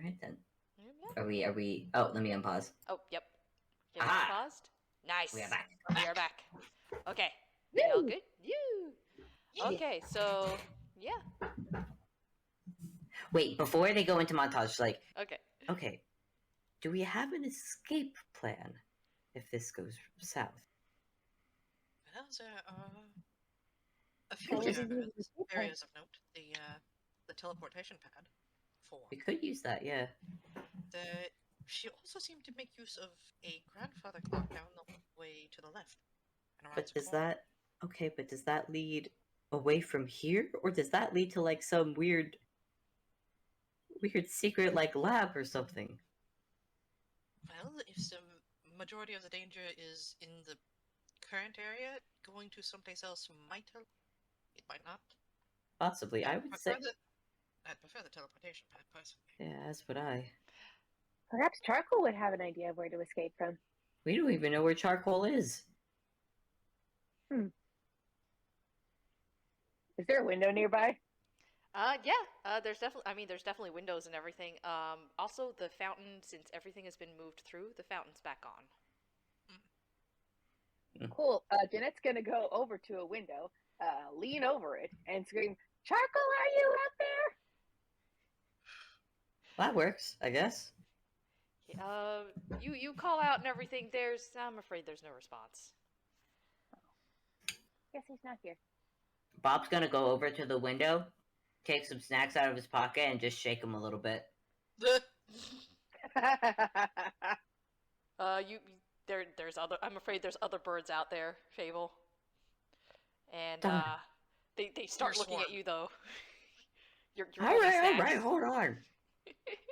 right then. Yeah. Are we? Oh, let me unpause. Oh, yep. You're Aha! paused. Nice. We are back. We are back. Okay. We all good? You. Yeah. Okay, so yeah. Wait, before they go into montage, like, Okay. okay, do we have an escape plan if this goes south? Well, there are a few areas of note. The teleportation pad, for We one. could use that, yeah. She also seemed to make use of a grandfather clock down the way to the left. And around But the does corner. that... Okay, but does that lead away from here? Or does that lead to, like, some weird secret, like, lab or something? Well, if the majority of the danger is in the current area, going to someplace else might help. It might not. Possibly, I would say... I'd prefer the teleportation pad, personally. Yeah, that's what I... Perhaps Charcoal would have an idea of where to escape from. We don't even know where Charcoal is. Is there a window nearby? Yeah. There's definitely windows and everything. Also the fountain, since everything has been moved through, the fountain's back on. Cool. Jeanette's gonna go over to a window, lean over it, and scream, "Charcoal, are you up there?" That works, I guess. You call out and everything. I'm afraid there's no response. Guess he's not here. Bob's gonna go over to the window, take some snacks out of his pocket, and just shake them a little bit. I'm afraid there's other birds out there, Fable. And they start looking at you though. You're Alright, hold on.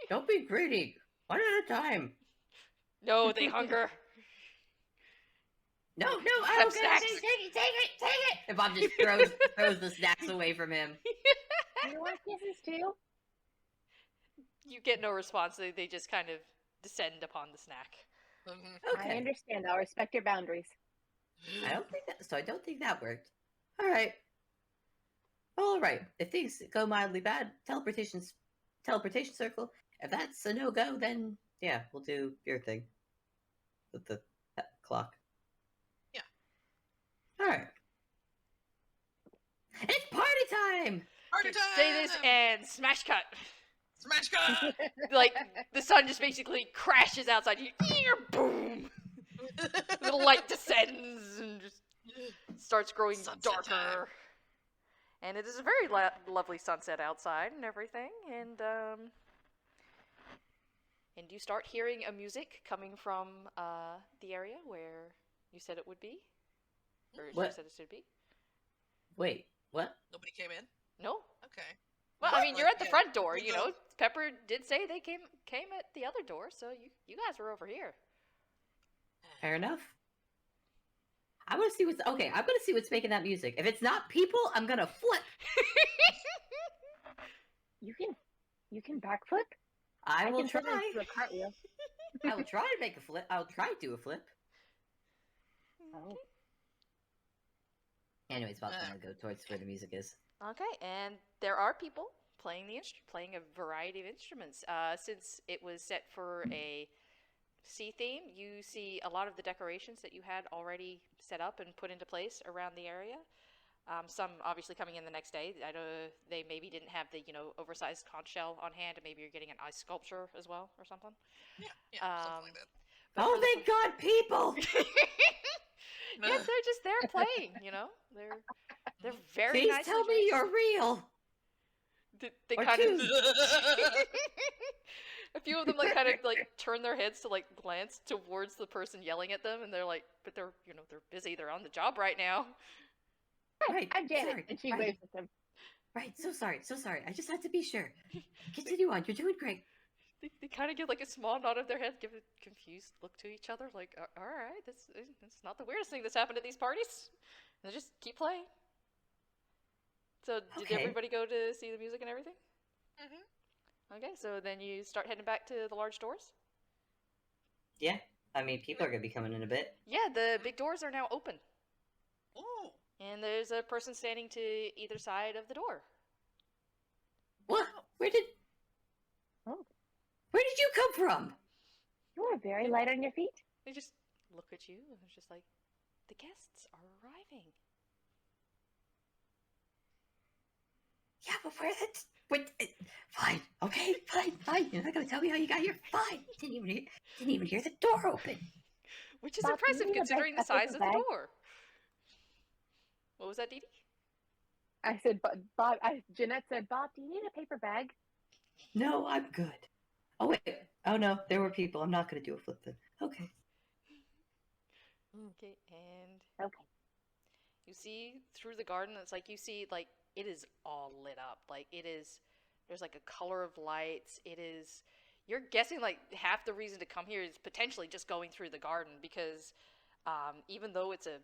Don't be greedy. One at a time. No, they hunger. No, I don't get it. Take it. And Bob just throws the snacks away from him. You want kisses too? You get no response. They just kind of descend upon the snack. Okay. I understand. I'll respect your boundaries. I don't think that worked. All right. If things go mildly bad, teleportation circle. If that's a no-go, then yeah, we'll do your thing with the clock. Yeah. All right. It's party time. Party time! Say this and smash cut. Smash cut! Like the sun just basically crashes outside you. Boom. The light descends and just starts growing Sunset darker. time. And it is a very lovely sunset outside and everything. And you start hearing a music coming from the area where you said it would be, or What? you said it should be. Wait, what? Nobody came in? No. Okay. Well, I mean, you're at the front door. we You go. know, Pepper did say they came at the other door, so you guys were over here. Fair enough. I want to see what's okay. I'm gonna see what's making that music. If it's not people, I'm gonna flip. You can backflip? I will can try. turn it into a cartwheel. I will try to make a flip. I'll try to do a flip. Oh. Anyways, Bob's gonna go towards where the music is. Okay, and there are people playing playing a variety of instruments. Since it was set for a sea theme, you see a lot of the decorations that you had already set up and put into place around the area. Some obviously coming in the next day. I know they maybe didn't have the oversized conch shell on hand, and maybe you're getting an ice sculpture as well or something. Yeah, something like that. Oh, thank God, people! Yes, they're just there playing. They're very Please nice. tell me you're real. They Or kind of. two. A few of them kind of turn their heads to glance towards the person yelling at them, and they're like, but they're they're busy. They're on the job right now. Right, I'm Janet, sorry, and she right. waves at them. Right, so sorry. I just had to be sure. Continue on. You're doing great. They kind of give a small nod of their head, give a confused look to each other, like, all right, that's not the weirdest thing that's happened at these parties. And they just keep playing. So did Okay. everybody go to see the music and everything? Mm-hmm. Okay, so then you start heading back to the large doors? Yeah, I mean, people are gonna be coming in a bit. Yeah, the big doors are now open. Ooh. And there's a person standing to either side of the door. What? Where did? Oh. from? You are very light on your feet. They just look at you and it's just like, the guests are arriving. Yeah, but fine, okay, fine. You're not gonna tell me how you got here. Fine. Didn't even hear the door open. Which is Bob, do you impressive need a considering the paper size of the bag? door. What was that, Deedee? I said, Bob. Jeanette said, Bob, do you need a paper bag? No, I'm good. Oh wait. Oh no, there were people. I'm not gonna do a flip then. Okay. Okay, and Okay. you see through the garden, it's like you see like it is all lit up. Like it is there's like a color of lights. It is you're guessing like half the reason to come here is potentially just going through the garden because even though it's a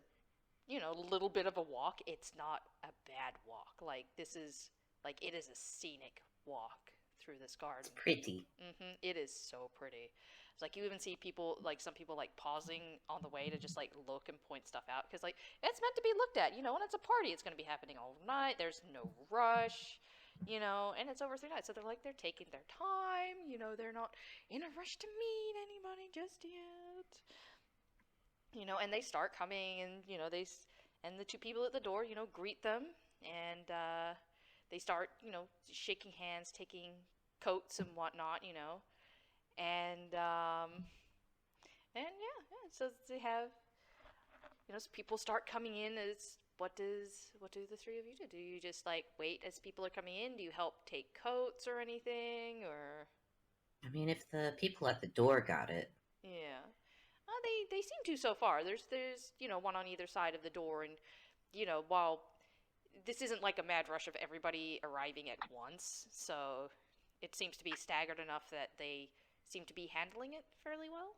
little bit of a walk, it's not a bad walk. Like this is like it is a scenic walk through this garden. It's pretty. It is so pretty. It's like you even see people like some people like pausing on the way to just like look and point stuff out because like it's meant to be looked at, when it's a party, it's going to be happening all night. There's no rush, and it's over 3 nights, so they're taking their time. They're not in a rush to meet anybody just yet. And they start coming, and and the two people at the door, greet them, and they start, shaking hands, taking coats and whatnot, and yeah. So they have, so people start coming in. As what do the three of you do? Do you just like wait as people are coming in? Do you help take coats or anything, or? I mean, if the people at the door got it. Yeah. They seem to so far. There's one on either side of the door, and while this isn't like a mad rush of everybody arriving at once, so it seems to be staggered enough that they seem to be handling it fairly well.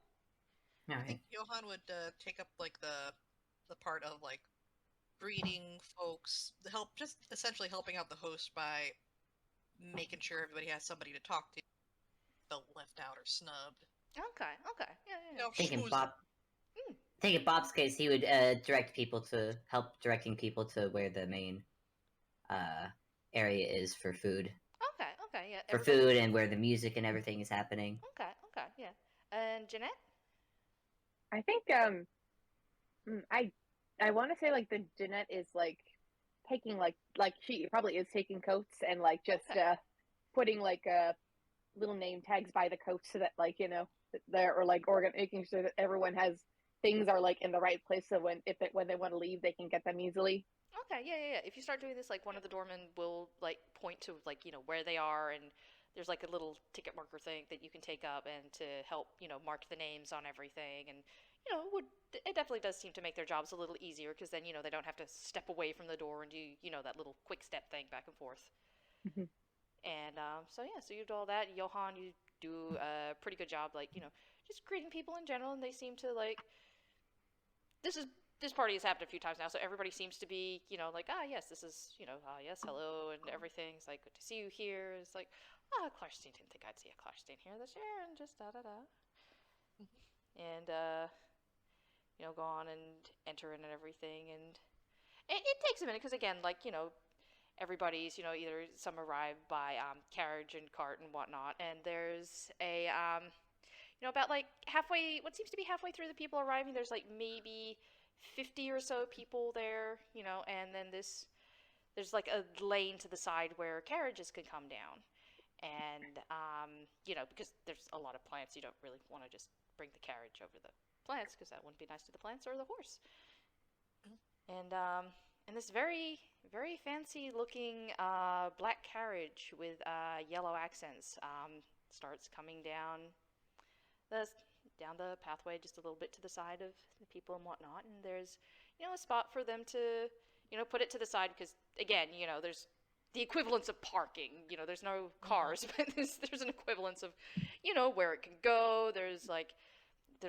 All I right. think Johan would take up like the part of like greeting folks, just essentially helping out the host by making sure everybody has somebody to talk to, felt left out or snubbed. Okay, yeah. Think in Bob's case, he would help directing people to where the main area is for food. Okay, yeah. For food and where the music and everything is happening. Okay, yeah. And Jeanette? I think I want to say like the Jeanette is like taking like she probably is taking coats and like just putting like little name tags by the coats so that like there or like making sure that everyone has things are like in the right place so when they want to leave they can get them easily. Okay, yeah. If you start doing this, like one of the doormen will like point to like where they are, and there's like a little ticket marker thing that you can take up and to help mark the names on everything, and it definitely does seem to make their jobs a little easier because then they don't have to step away from the door and do that little quick step thing back and forth. Mm-hmm. And so you do all that. Johan, you do a pretty good job, like just greeting people in general, and they seem to like this party has happened a few times now, so everybody seems to be, like, yes, this is, yes, hello, and everything. It's like, good to see you here. It's like, Clarstein, didn't think I'd see a Clarstein here this year, and just da-da-da. And, go on and enter in and everything, and it takes a minute, because again, like, everybody's, either some arrive by carriage and cart and whatnot, and there's a, about like halfway, what seems to be halfway through the people arriving, there's like maybe 50 or so people there, and then there's like a lane to the side where carriages can come down. And, because there's a lot of plants, you don't really want to just bring the carriage over the plants because that wouldn't be nice to the plants or the horse. And this very, very fancy looking black carriage with yellow accents starts coming down the pathway just a little bit to the side of the people and whatnot, and there's a spot for them to put it to the side because again there's the equivalence of parking. There's no cars, but there's an equivalence of where it can go. There's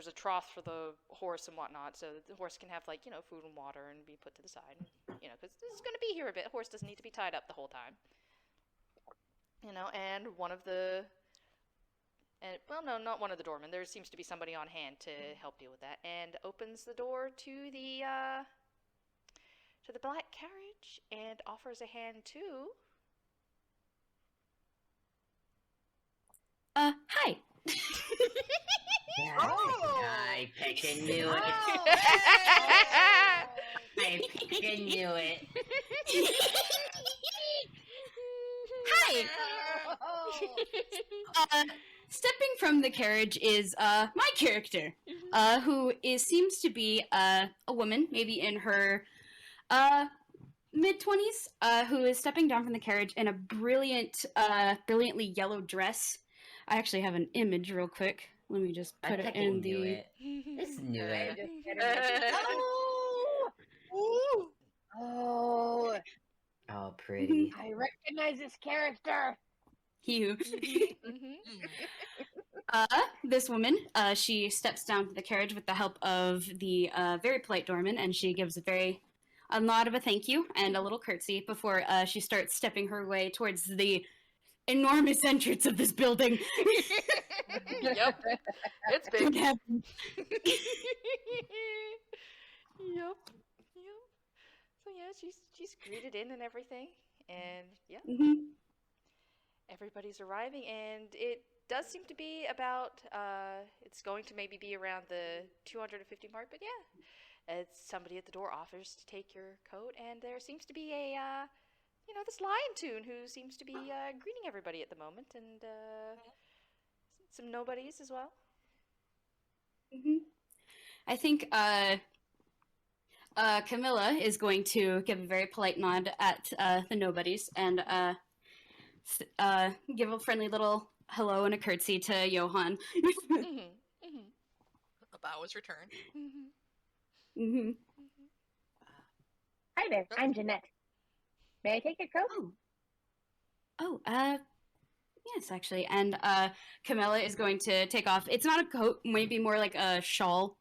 a trough for the horse and whatnot, so the horse can have food and water and be put to the side, because this is going to be here a bit. Horse doesn't need to be tied up the whole time, and one of the well, no, not one of the doormen. There seems to be somebody on hand to help deal with that, and opens the door to the black carriage and offers a hand to. Hi. freaking knew it. I freaking knew it. Hi. Stepping from the carriage is my character, who seems to be a woman, maybe in her mid-20s, who is stepping down from the carriage in a brilliantly yellow dress. I actually have an image real quick. Let me just I put it fucking in knew the. it. Just knew I it. just getting it. Ooh. Oh, Oh, pretty. I recognize this character. You. Mhm. This woman, she steps down from the carriage with the help of the very polite doorman, and she gives a nod of a thank you and a little curtsy before she starts stepping her way towards the enormous entrance of this building. Yep. It's big. Good Yep. heavens. Yep. So yeah, she's greeted in and everything, and yeah, Mhm. everybody's arriving, and it does seem to be about. It's going to maybe be around the 250 mark, but yeah, it's somebody at the door offers to take your coat, and there seems to be a this lion tune who seems to be greeting everybody at the moment, and some nobodies as well. Mhm. I think Camilla is going to give a very polite nod at the nobodies and give a friendly little hello and a curtsy to Johan. Mhm. Mhm. A bow is returned. Mhm. hmm Mhm. Hi there, I'm Jeanette. May I take your coat? Yes, actually. And Camilla is going to take off. It's not a coat, maybe more like a shawl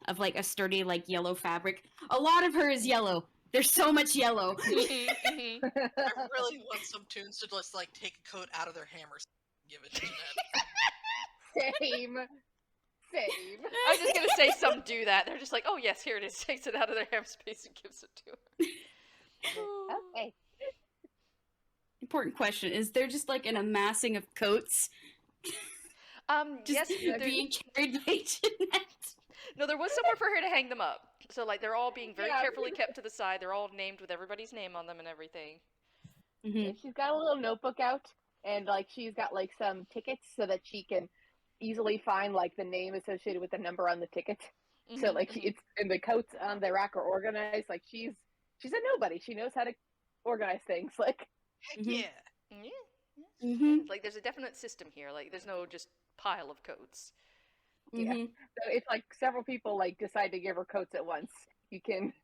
of like a sturdy, like yellow fabric. A lot of her is yellow. There's so much yellow. Mhm. Mhm. I really want some tunes to just like take a coat out of their hammers and give it to Jeanette. Same. I was just gonna say some do that. They're just like, oh yes, here it is. Takes it out of their ham space and gives it to her. Okay. Important question. Is there just like an amassing of coats Yes, just there, being carried by Jeanette? no, there was somewhere for her to hang them up. So like they're all being very Yeah. carefully kept to the side. They're all named with everybody's name on them and everything. Mm-hmm. She's got a little notebook out, and like she's got like some tickets so that she can easily find like the name associated with the number on the ticket. So Mhm, like mhm. it's and the coats on the rack are organized. Like she's a nobody. She knows how to organize things. Like Heck Mhm. yeah. Yeah. Mm-hmm. Like there's a definite system here. Like there's no just pile of coats. Yeah. Mm-hmm. so it's like several people like decide to give her coats at once. You can.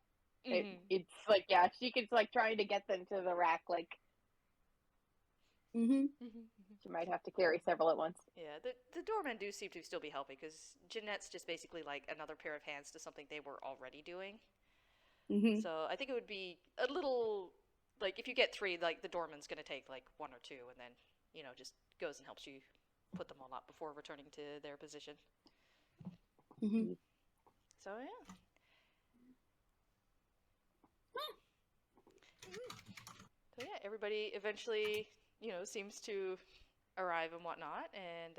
Mhm. It's like yeah, she keeps like trying to get them to the rack. Like Mm-hmm. she might have to carry several at once. Yeah, the doormen do seem to still be helping because Jeanette's just basically like another pair of hands to something they were already doing. Mm-hmm. So I think it would be a little like if you get three, like the doorman's gonna take like one or two, and then just goes and helps you put them all up before returning to their position. Mm-hmm. So yeah. So yeah, everybody eventually seems to arrive and whatnot, and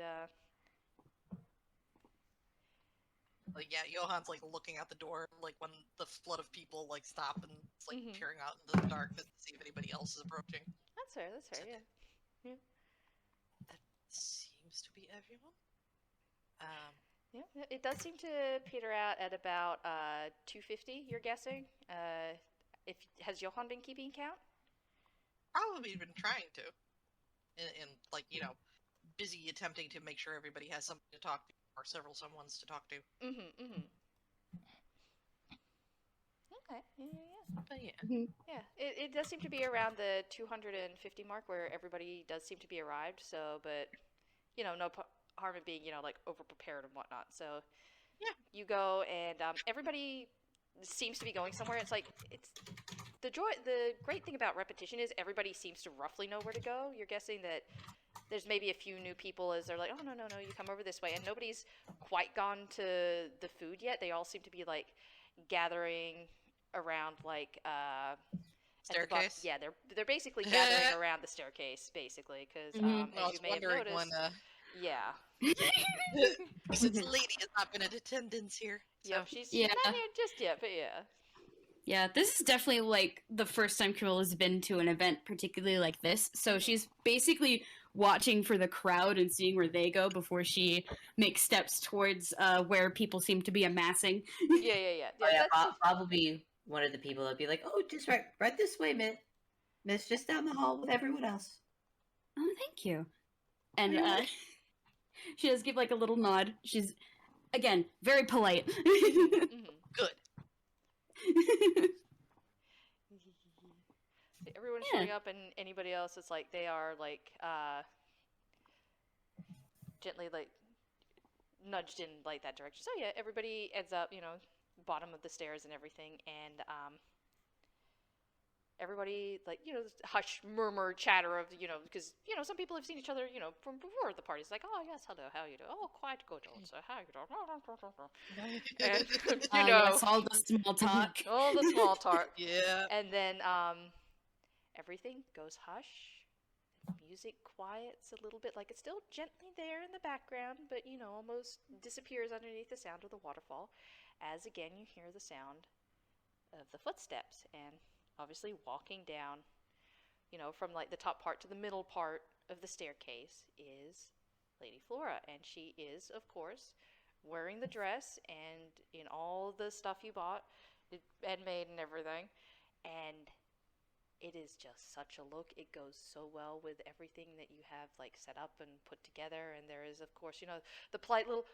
Like yeah, Johan's like looking out the door, like when the flood of people like stop and it's like Mhm. peering out into the darkness to see if anybody else is approaching. that's fair. That's fair. Yeah. Seems to be everyone. Yeah, it does seem to peter out at about 250. You're guessing. If has Johan been keeping count? Probably been trying to, and like busy attempting to make sure everybody has something to talk to or several someones to talk to. Mm-hmm. Mm-hmm. Okay. Yeah. But yeah, Mm-hmm. Yeah. It does seem to be around the 250 mark where everybody does seem to be arrived. So, but no harm in being like over prepared and whatnot. So Yeah. you go and everybody seems to be going somewhere. It's like it's the great thing about repetition is everybody seems to roughly know where to go. You're guessing that there's maybe a few new people as they're like, oh no, you come over this way, and nobody's quite gone to the food yet. They all seem to be like gathering around like at the staircase. yeah, they're basically gathering around the staircase basically because Mhm. I as was you may have wondering noticed, when Yeah. Since Lady has not been in attendance here. So. Yeah, she's Yeah. not here just yet, but yeah. Yeah, this is definitely like the first time Camilla's been to an event particularly like this. So she's basically watching for the crowd and seeing where they go before she makes steps towards where people seem to be amassing. Yeah. Oh, yeah, That's Bob will be one of the people that'd be like, "Oh, just right this way, Miss, just down the hall with everyone else." Oh, thank you. And You're she does give like a little nod. She's again very polite. mhm. Good. Everyone's Yeah. showing up, and anybody else is like they are like gently like nudged in like that direction. So yeah, everybody ends up, bottom of the stairs and everything, and everybody like hush murmur chatter of because some people have seen each other from before the parties, like, oh yes, hello, how you doing, oh quite good also, how you doing, and Yes, all the small talk. all the small talk. Yeah. And then everything goes hush. Music quiets a little bit, like it's still gently there in the background, but almost disappears underneath the sound of the waterfall, as again you hear the sound of the footsteps, and obviously walking down, from like the top part to the middle part of the staircase is Lady Flora, and she is, of course, wearing the dress and in all the stuff you bought and made and everything, and it is just such a look. It goes so well with everything that you have like set up and put together, and there is, of course, the polite little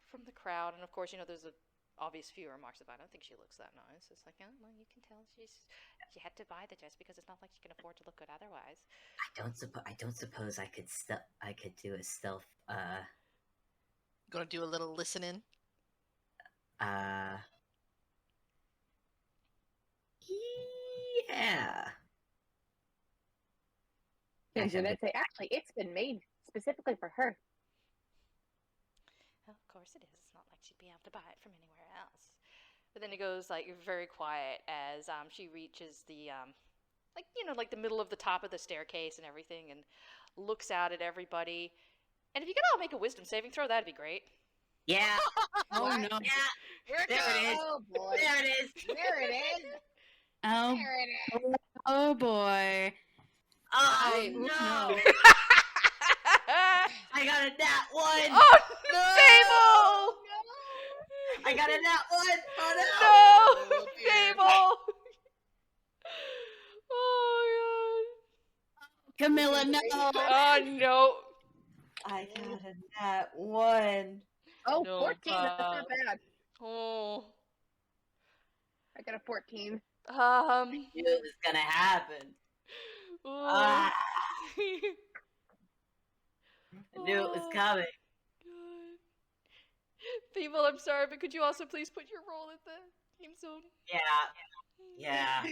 from the crowd, and of course, there's a obvious few remarks about, I don't think she looks that nice. It's like, oh, well, you can tell she had to buy the dress because it's not like she can afford to look good otherwise. I don't suppose I could do a stealth. Gonna do a little listening. Yeah. And Jeanette say, actually, it's been made specifically for her. Well, of course it is. It's not like she'd be able to buy it from anywhere else. But then it goes like very quiet as she reaches the like the middle of the top of the staircase and everything, and looks out at everybody. And if you could all make a wisdom saving throw, that'd be great. Yeah. Oh What? no. Yeah. There it is. Oh boy. There it is. There it is. Oh, There it is. oh boy. Oh No. no! I got a nat one. Oh, No! Fable! I got a nat one. Oh No, Oh, dear. Fable! Oh Camilla, no. god! Oh no! I got a nat one. Oh, No, 14. That's Bob. not bad. Oh. I got a 14. I knew it was gonna happen. Oh. Ah, I knew it was Oh. coming. God. People, I'm sorry, but could you also please put your role at the game zone? Yeah.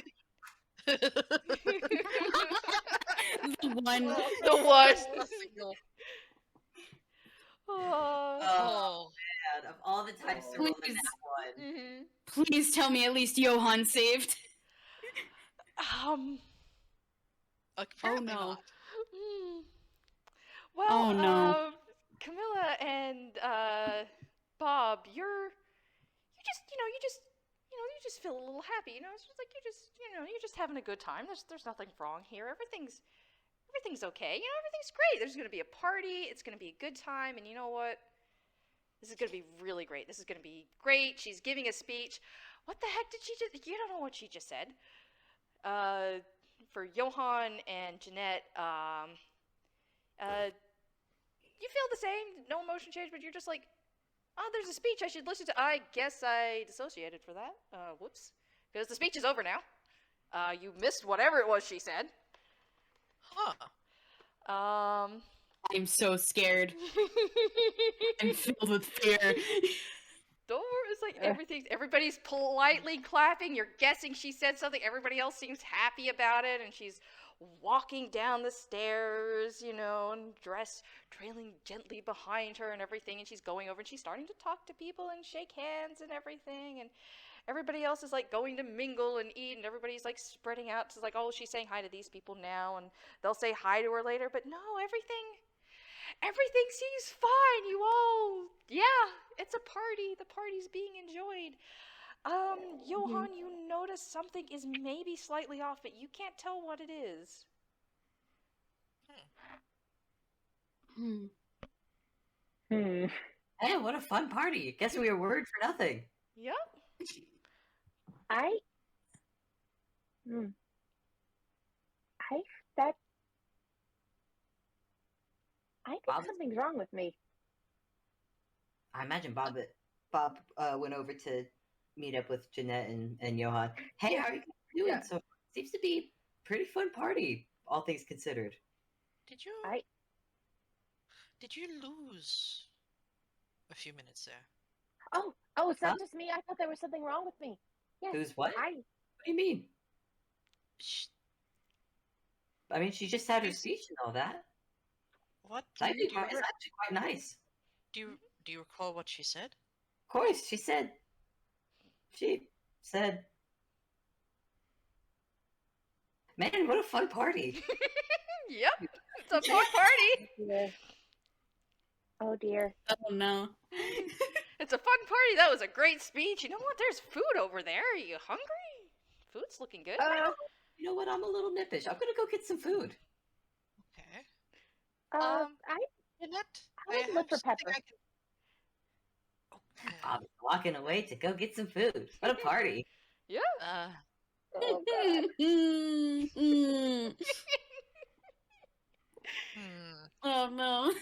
The one. The one. A single. Oh. Oh. Man, of all the times to roll the Please. nat one. Mhm. Please tell me at least Johan saved. Apparently no. not. Mm. Well, Oh, no. Camilla and Bob, you just feel a little happy. It's just like you're just having a good time. There's nothing wrong here. Everything's okay. Everything's great. There's gonna be a party. It's gonna be a good time. And you know what? This is gonna be really great. This is gonna be great. She's giving a speech. What the heck did she just? You don't know what she just said. For Johan and Jeanette, you feel the same, no emotion change, but you're just like, oh, there's a speech I should listen to. I guess I dissociated for that. Whoops. Because the speech is over now. You missed whatever it was she said. Huh. I'm so scared. I'm filled with fear. Don't worry, it's like everybody's politely clapping. You're guessing she said something. Everybody else seems happy about it, and she's walking down the stairs, and dress trailing gently behind her and everything, and she's going over and she's starting to talk to people and shake hands and everything, and everybody else is like going to mingle and eat, and everybody's like spreading out to like, oh, she's saying hi to these people now, and they'll say hi to her later, but no, Everything seems fine, you all. Yeah, it's a party. The party's being enjoyed. Johan, you notice something is maybe slightly off, but you can't tell what it is. Hmm. Hmm. Man, what a fun party. Guess we were worried for nothing. Yep. I. Hmm. That. I think Bob- something's wrong with me. I imagine Bob went over to meet up with Jeanette and Johan. Hey, how are you guys doing? Yeah. So seems to be a pretty fun party, all things considered. Did you? I- Did you lose a few minutes there? Oh, it's not just me. I thought there was something wrong with me. Yes. Who's what? I. What do you mean? Sh- I mean, she just had her Is- speech and all that. What? I think Do you, it's actually quite nice. do you recall what she said? Of course, she said, man, what a fun party. Yep. It's a fun party. Yeah. Oh dear. Oh no. It's a fun party. That was a great speech. You know what? There's food over there. Are you hungry? Food's looking good. You know what? I'm a little nippish. I'm gonna go get some food. Okay. I Jeanette, I would look for something Pepper. I can... Okay. I'm walking away to go get some food. What a party. Yeah. Oh god. Oh no.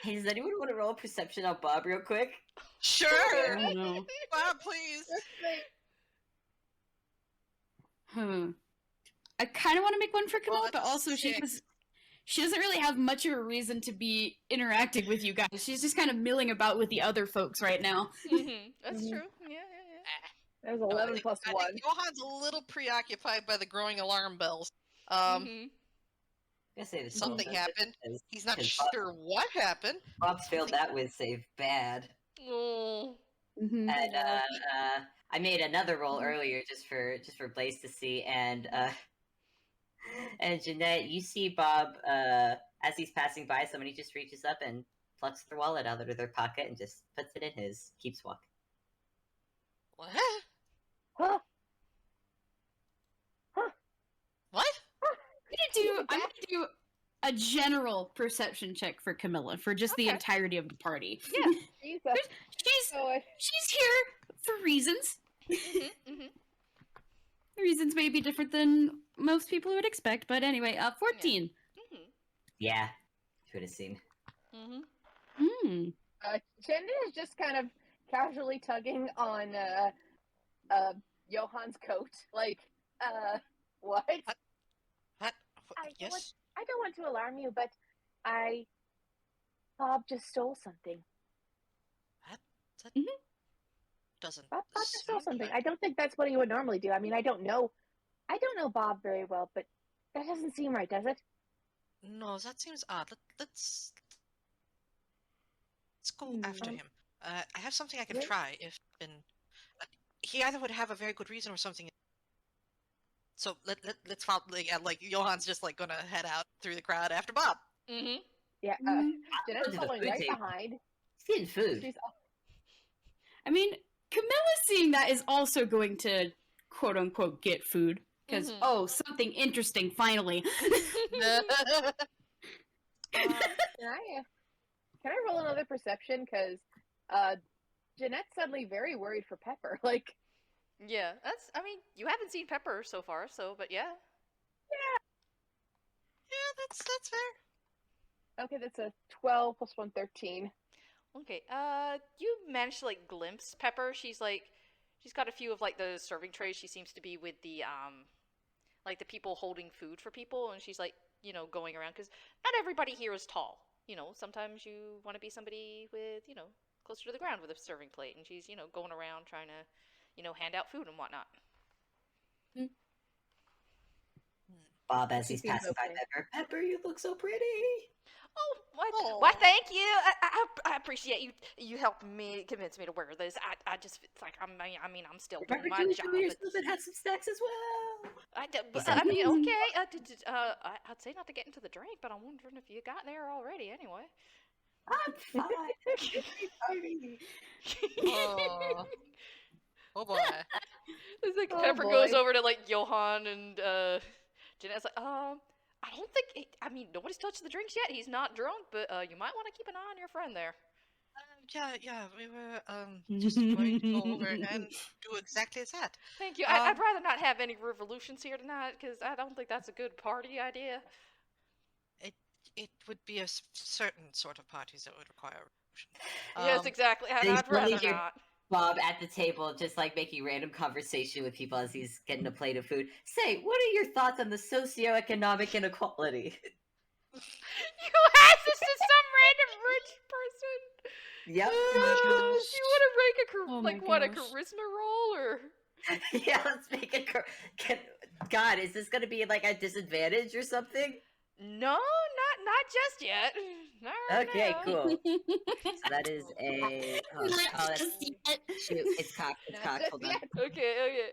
Hey, does anyone want to roll a perception on Bob real quick? Sure. Oh no. Bob, please. I kind of want to make one for Camilla, Well, but that's also she six. doesn't really have much of a reason to be interacting with you guys. She's just kind of milling about with the other folks right now. That's Mhm. true. Yeah. That was I 11 think- plus I 1. think Johan's a little preoccupied by the growing alarm bells. Mhm. I say this Something happened. He's not 'cause Bob- sure what happened. Bob's failed that with save bad. Oh. Mm-hmm. And I made another roll Mhm. earlier just for Blaze to see, and and Jeanette, you see Bob as he's passing by, somebody just reaches up and plucks their wallet out of their pocket and just puts it in his, keeps walking. What? Huh? What? I'm gonna do a general perception check for Camilla for just the Okay. entirety of the party. Yeah. Jesus. Oh, She's here for reasons. Mhm. Reasons may be different than most people would expect, but anyway, 14. Mhm. Yeah, you would have seen. Mhm. Hmm. Jen is just kind of casually tugging on Johan's coat. Like, what? What? Yes? I don't want to alarm you, but Bob just stole something. Doesn't. Bob just stole sound something. like- I don't think that's what he would normally do. I mean, I don't know Bob very well, but that doesn't seem right, does it? No, that seems odd. Let's go after him. I have something I can Really? try if he either would have a very good reason or something. So let's follow. Like Johan's just like gonna head out through the crowd after Bob. Mhm. Yeah. Mhm. Jeanette's to the following food right table. behind. He's getting food. She's I mean, Camilla seeing that is also going to quote unquote get food. Because, Mhm. oh, something interesting finally. Can I roll another perception? Because Jeanette's suddenly very worried for Pepper. Like, Yeah. I mean, you haven't seen Pepper so far, but yeah. Yeah, that's fair. okay, that's a 12 plus 1, 13. Okay. You managed to like glimpse Pepper. She's got a few of like the serving trays. She seems to be with the like the people holding food for people, and she's like, going around because not everybody here is tall. Sometimes you want to be somebody with, closer to the ground with a serving plate, and she's, going around trying to, hand out food and whatnot. Bob, as She he's seems passing by okay. Pepper, you look so pretty. Oh, what? Oh, Why, thank you. I appreciate you helping me, convince me to wear this. I just, it's like, I'm still doing Remember my to job. enjoy yourself and have some snacks as well. Okay. I'd say not to get into the drink, but I'm wondering if you got there already anyway. I'm fine. Party. Oh, oh boy. It's like Oh, Pepper boy. goes over to like Johan and Jeanette's like, I don't think. Nobody's touched the drinks yet. He's not drunk, but you might want to keep an eye on your friend there. Yeah, we were just going to go over and do exactly as that. Thank you. I'd rather not have any revolutions here tonight because I don't think that's a good party idea. It would be a certain sort of parties that would require revolution. Yes, exactly. And they I'd rather suddenly hear- not. Bob at the table, just like making random conversation with people as he's getting a plate of food. Say, what are your thoughts on the socioeconomic inequality? You asked this to some random rich person. Yep. Do you want to rank Oh my a gosh. charisma roll or? Yeah, let's make it. God, is this gonna be like a disadvantage or something? No, not just yet. Not right Okay, now. cool. So that is a. Oh, Not that's, just yet. shoot, it's cocked. It's Not cocked. just Hold on. yet. Okay.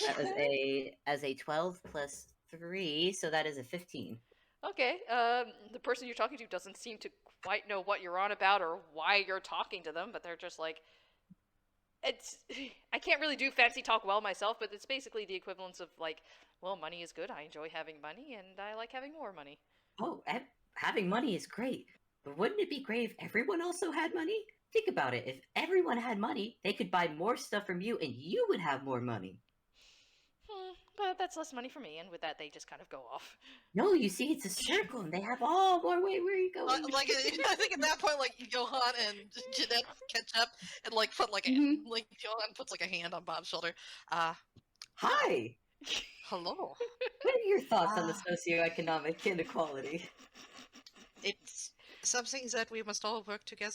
That was as a 12 plus 3, so that is a 15. Okay. The person you're talking to doesn't seem to quite know what you're on about or why you're talking to them, but they're just like, I can't really do fancy talk well myself, but it's basically the equivalence of like, well, money is good. I enjoy having money, and I like having more money. Oh, having money is great, but wouldn't it be great if everyone also had money? Think about it. If everyone had money, they could buy more stuff from you, and you would have more money. But that's less money for me, and with that, they just kind of go off. No, you see, it's a circle, and they have all more way. Where are you going? Like I think at that point, like Johan and Jeanette catch up and like put like like Johan puts like a hand on Bob's shoulder. Hi. Hello. What are your thoughts on the socioeconomic inequality? It's some things that we must all work together.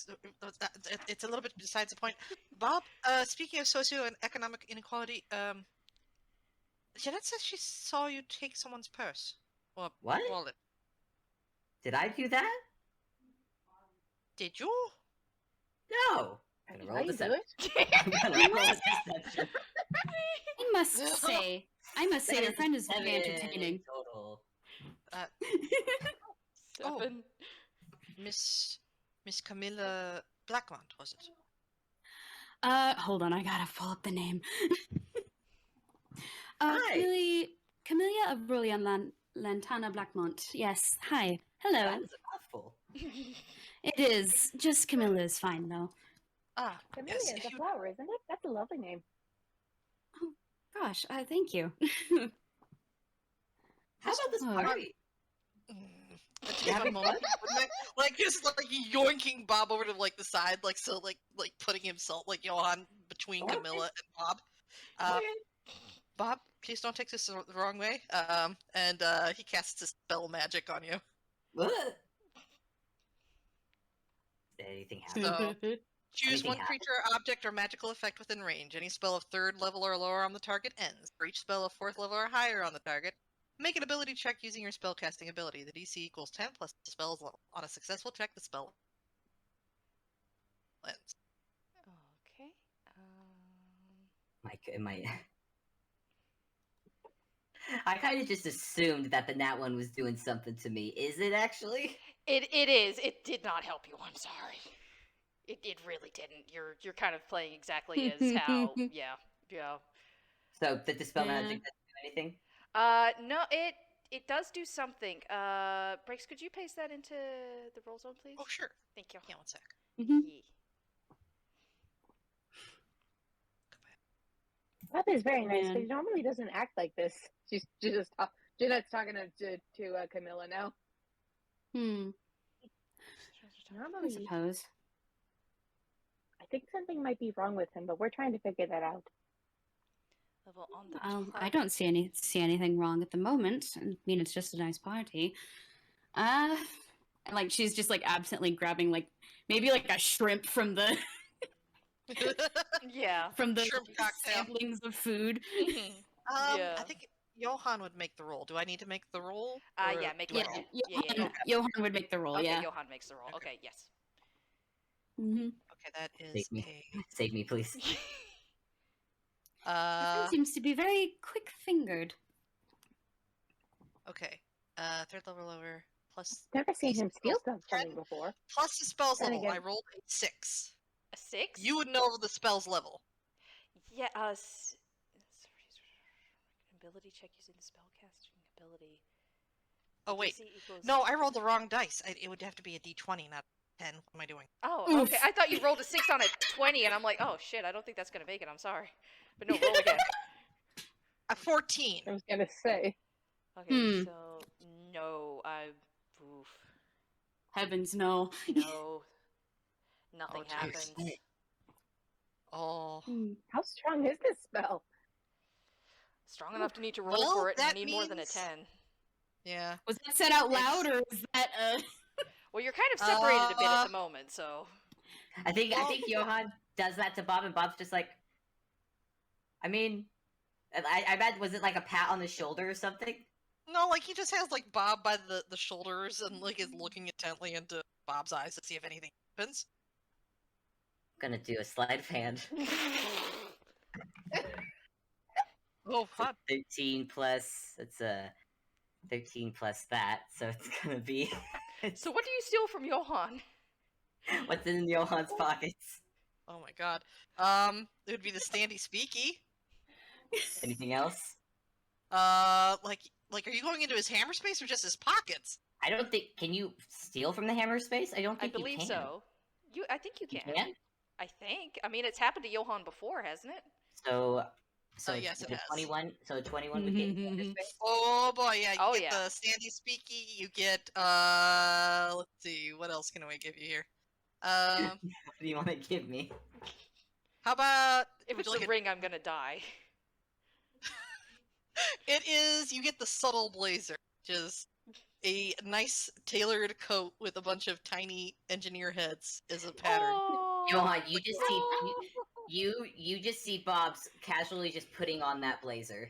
It's a little bit besides the point. Bob, speaking of socio and economic inequality, Jeanette says she saw you take someone's purse or What? wallet. Did I do that? Did you? No. I'm gonna roll How you do deception. it? I'm gonna roll deception. I must say, your friend is very 7 entertaining. total. 7. Miss Camilla Blackmont, was it? Hold on, I gotta pull up the name. Hi. Camellia Aurelian Lantana Blackmont. Yes, hi. Hello. That's a mouthful. It is. Just Camilla is fine, though. Camellia Yes, is if a you- flower, isn't it? That's a lovely name. Gosh, thank you. How about this Oh. party? You have a moment, like just like yoinking Bob over to like the side, like so, like putting himself like Johan between Okay. Camilla and Bob. Okay. Bob, please don't take this the wrong way. And he casts a spell magic on you. What? Did anything happen? So choose Anything one creature, object, or magical effect within range. Any spell of 3rd level or lower on the target ends. For each spell of 4th level or higher on the target, make an ability check using your spellcasting ability. The DC equals 10 plus the spell's level. On a successful check, the spell ends. Okay. I kind of just assumed that the Nat one was doing something to me. Is it actually? It is. It did not help you. I'm sorry. It really didn't. You're kind of playing exactly as how. Yeah. So did the spell Yeah. magic not do anything? No, it does do something. Breaks, could you paste that into the roll zone, please? Oh, sure. Thank you. Yeah, one sec. Mhm. Yeah. Bob is very nice, Man. but he normally doesn't act like this. She's just Jeanette's talking to Camilla now. I Normally, suppose. I think something might be wrong with him, but we're trying to figure that out. Level on the I don't see anything wrong at the moment. I mean, it's just a nice party. And like she's just like absently grabbing like maybe like a shrimp from the Yeah. from the Shrimp cocktail. samplings of food. Yeah. I think Johan would make the roll. Do I need to make the roll? Yeah, make the Yeah, roll. Johan, Johan would make the roll. Okay, Yeah. Johan makes the roll. Okay. Okay, yes. Mm-hmm. Okay, that is Save me. Save me, please. He seems to be very quick-fingered. Okay. Third level over plus Never seen These him steal spells something 10. before. plus the spell's Then level. again- I rolled a 6. A 6? You would know the spell's level. Yeah, ability check using the spellcasting ability. Oh wait. DC equals... No, I rolled the wrong dice. It would have to be a d20, not 10. What am I doing? Oh, Oof. okay. I thought you rolled a 6 on a 20, and I'm like, oh shit, I don't think that's gonna make it. I'm sorry. But no, roll again. A 14. I was gonna say. Okay, so no, oof, Heavens, no. no, nothing Oh, happens. jeez. Oh. How strong is this spell? Strong enough to need to roll Well, for it, and that you need more than a means- 10. Yeah. Was that said out loud, or was that Well, you're kind of separated a bit at the moment, so. I think Johan does that to Bob, and Bob's just like, I mean, I bet, was it like a pat on the shoulder or something? No, like he just has like Bob by the shoulders and like is looking intently into Bob's eyes to see if anything happens. Gonna do a sleight of hand. Oh, So fun. 13 plus, it's a 13 plus that, so it's gonna be So what do you steal from Johan? what's in Johan's pockets. Oh my god. It would be the standy speaky. Anything else? Like, are you going into his hammer space or just his pockets? I don't think. Can you steal from the hammer space? I don't I think you believe can. so. I think you You can. can? I think. I mean, it's happened to Johan before, hasn't it? So Yes, it the has. 21. So 21 would get you hammer space. Oh boy, yeah. You Oh, get yeah. the standy speaky. You get let's see, what else can we give you here? What do you want to give me? How about If would it's you the like ring, I'm gonna die. It is. You get the subtle blazer, which is a nice tailored coat with a bunch of tiny engineer heads as a pattern. Oh, Johan, you just see you just see Bob's casually just putting on that blazer.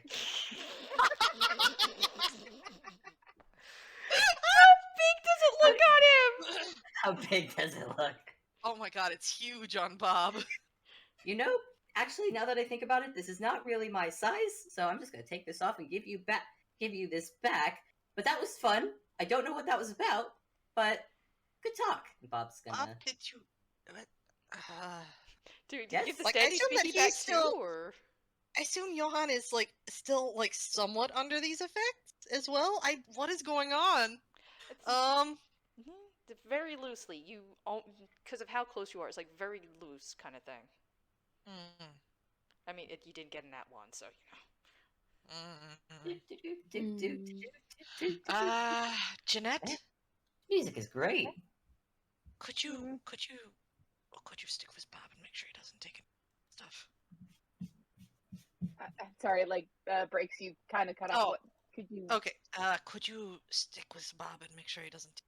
How big does it look on him? How big does it look? Oh my god, it's huge on Bob. You know, actually, now that I think about it, this is not really my size, so I'm just gonna take this off and give you this back. But that was fun. I don't know what that was about, but good talk. And Bob's Bob, gonna. did you? Dude, Yes. you give the Like, I standy assume that speaky he's back still- too, or I assume Johan is like still like somewhat under these effects as well. What is going on? it's, Um, very loosely. You, because of how close you are, it's like very loose kind of thing. mm, I mean, you didn't get in that one, so Jeanette, Music is great. could you stick with Bob and make sure he doesn't take stuff? Sorry, like breaks you kind of cut off. Oh. What could you? Okay, could you stick with Bob and make sure he doesn't?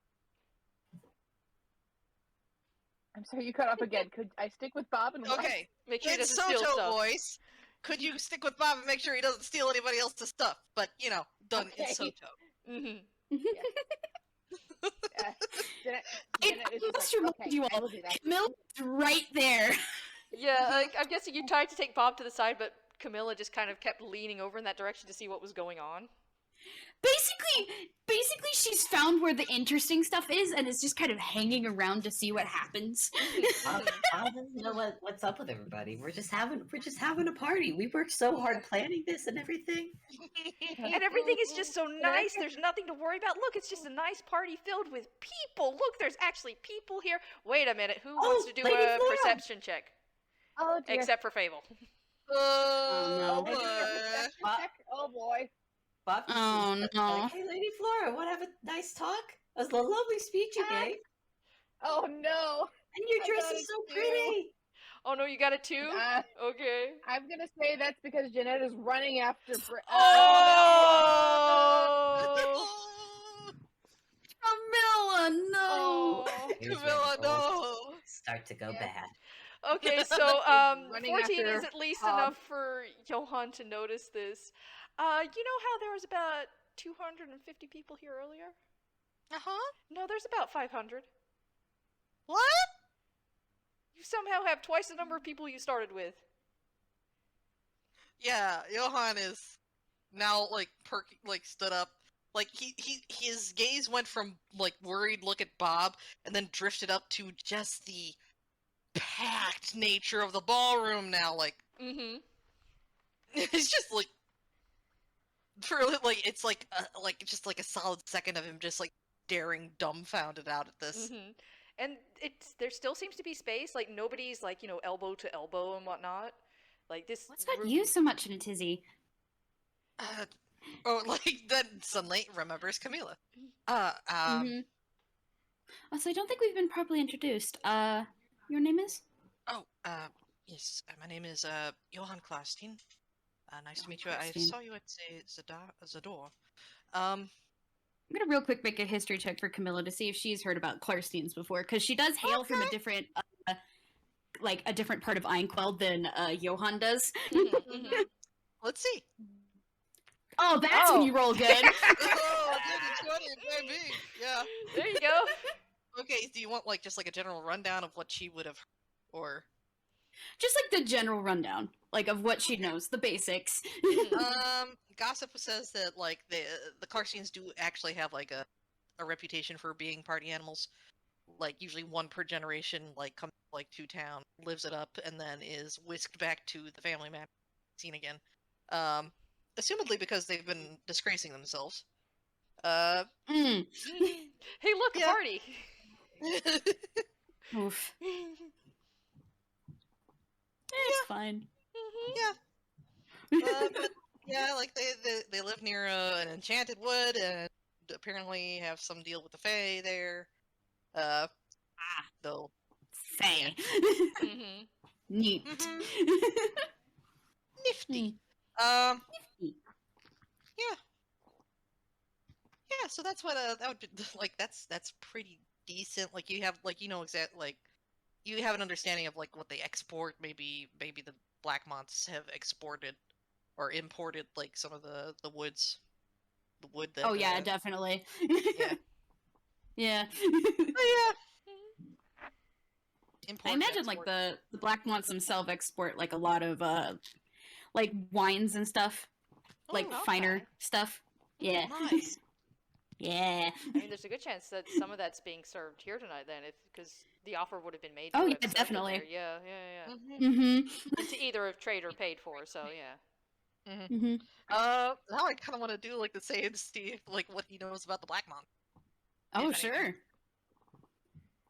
I'm sorry, you cut off again. Could I stick with Bob and what? Okay, make sure he in doesn't steal Soto stuff. voice, could you stick with Bob and make sure he doesn't steal anybody else's stuff? But done in Okay. Soto. Mm-hmm. Jeanette I is just must like, remind okay, you I all, will do that. Camilla's right there. Yeah, I'm guessing you tried to take Bob to the side, but Camilla just kind of kept leaning over in that direction to see what was going on. Basically, she's found where the interesting stuff is, and is just kind of hanging around to see what happens. Bob doesn't know what's up with everybody. We're just having a party. We worked so hard planning this and everything. And everything is just so nice. There's nothing to worry about. Look, it's just a nice party filled with people. Look, there's actually people here. Wait a minute. Who wants to do Lady a Flora. perception check? Oh dear. Except for Fable. Oh, no. Bob- Oh boy. Bob just Oh, seems no. like, hey, Lady Flora, want to have a nice talk? That was a lovely speech you Ah. gave, Oh no. and your I dress got is it so too. pretty. Oh no, you got it too? Okay. I'm gonna say that's because Jeanette is running after. Oh! Camilla, no. Oh. Here's where Camilla, the rolls no. start to go Yeah. bad. Okay, so Running 14 after is at least Bob. enough for Johan to notice this. You know how there was about 250 people here earlier? Uh-huh. No, there's about 500. What? You somehow have twice the number of people you started with. Yeah, Johan is now like stood up. Like his gaze went from like worried look at Bob and then drifted up to just the packed nature of the ballroom now. Like Mm-hmm. it's just like for like it's like just like a solid second of him just like staring dumbfounded out at this. Mm-hmm. And there still seems to be space. Like nobody's like elbow to elbow and whatnot. Like this. What's got room... you so much in a tizzy? Like then suddenly remembers Camila. Mm-hmm. Also, I don't think we've been properly introduced. Your name is? Yes, my name is Johan Klarstein. Nice to meet you. I Klarstein. saw you at Zador. I'm gonna real quick make a history check for Camilla to see if she's heard about Klarsteins before, because she does hail from a different, like a different part of Einquell than Johan does. Mm-hmm. Let's see. Oh, that's when Oh. you roll good. Oh, baby. Yeah. There you go. Okay, do you want like just like a general rundown of what she would have heard, or Just like the general rundown, like of what she knows, the basics. gossip says that like the Karsteins do actually have like a reputation for being party animals. Like usually one per generation like comes like to town, lives it up, and then is whisked back to the family man scene again. Assumedly because they've been disgracing themselves. Mm. Hey, look, Yeah. party. Oof. It's fine. But yeah, like they live near an enchanted wood and apparently have some deal with the Fae there. Though Faye. Mm-hmm. Neat. Mhm. Nifty. Nifty. Yeah. So that's what that would be like. That's pretty decent. Like you have like you have an understanding of like what they export. Maybe the Blackmonts have exported or imported like some of the wood that. Oh yeah, definitely. Yeah. Yeah. Oh, yeah. I imagine like the Blackmonts themselves export like a lot of like wines and stuff, like Oh, finer okay. stuff. Yeah. Nice. Yeah. I mean, there's a good chance that some of that's being served here tonight, then, because the offer would have been made. Oh, to yeah, have served it definitely. there. Yeah. Mhm. Mm-hmm. And to either have traded or paid for. So yeah. Mm-hmm. Now I kind of want to do like the same Steve, like what he knows about the Blackmont. Oh, If anything. sure.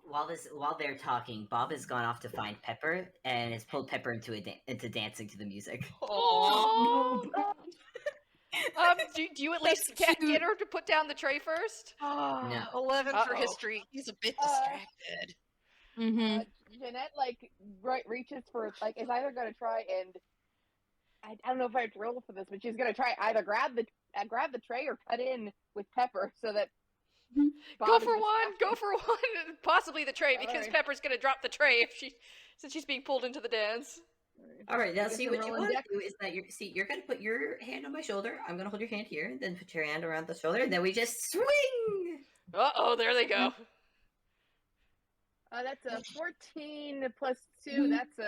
While they're talking, Bob has gone off to find Pepper and has pulled Pepper into dancing to the music. Oh. Oh, Do you at That's least get cute. her to put down the tray first? No. 11 for Uh-oh. history. He's a bit distracted. Mm-hmm. Jeanette like reaches for like is either gonna try and I don't know if I have to roll for this, but she's gonna try either grab the tray or cut in with Pepper so that Bob Go is for one. distracted. Go for one. Possibly the tray, because Alright. Pepper's gonna drop the tray since she's being pulled into the dance. All right, now I guess see I'm what you rolling want to dex. do is that you're gonna put your hand on my shoulder. I'm gonna hold your hand here, and then put your hand around the shoulder, and then we just swing. Uh-oh, there they go. That's a 14 plus 2. That's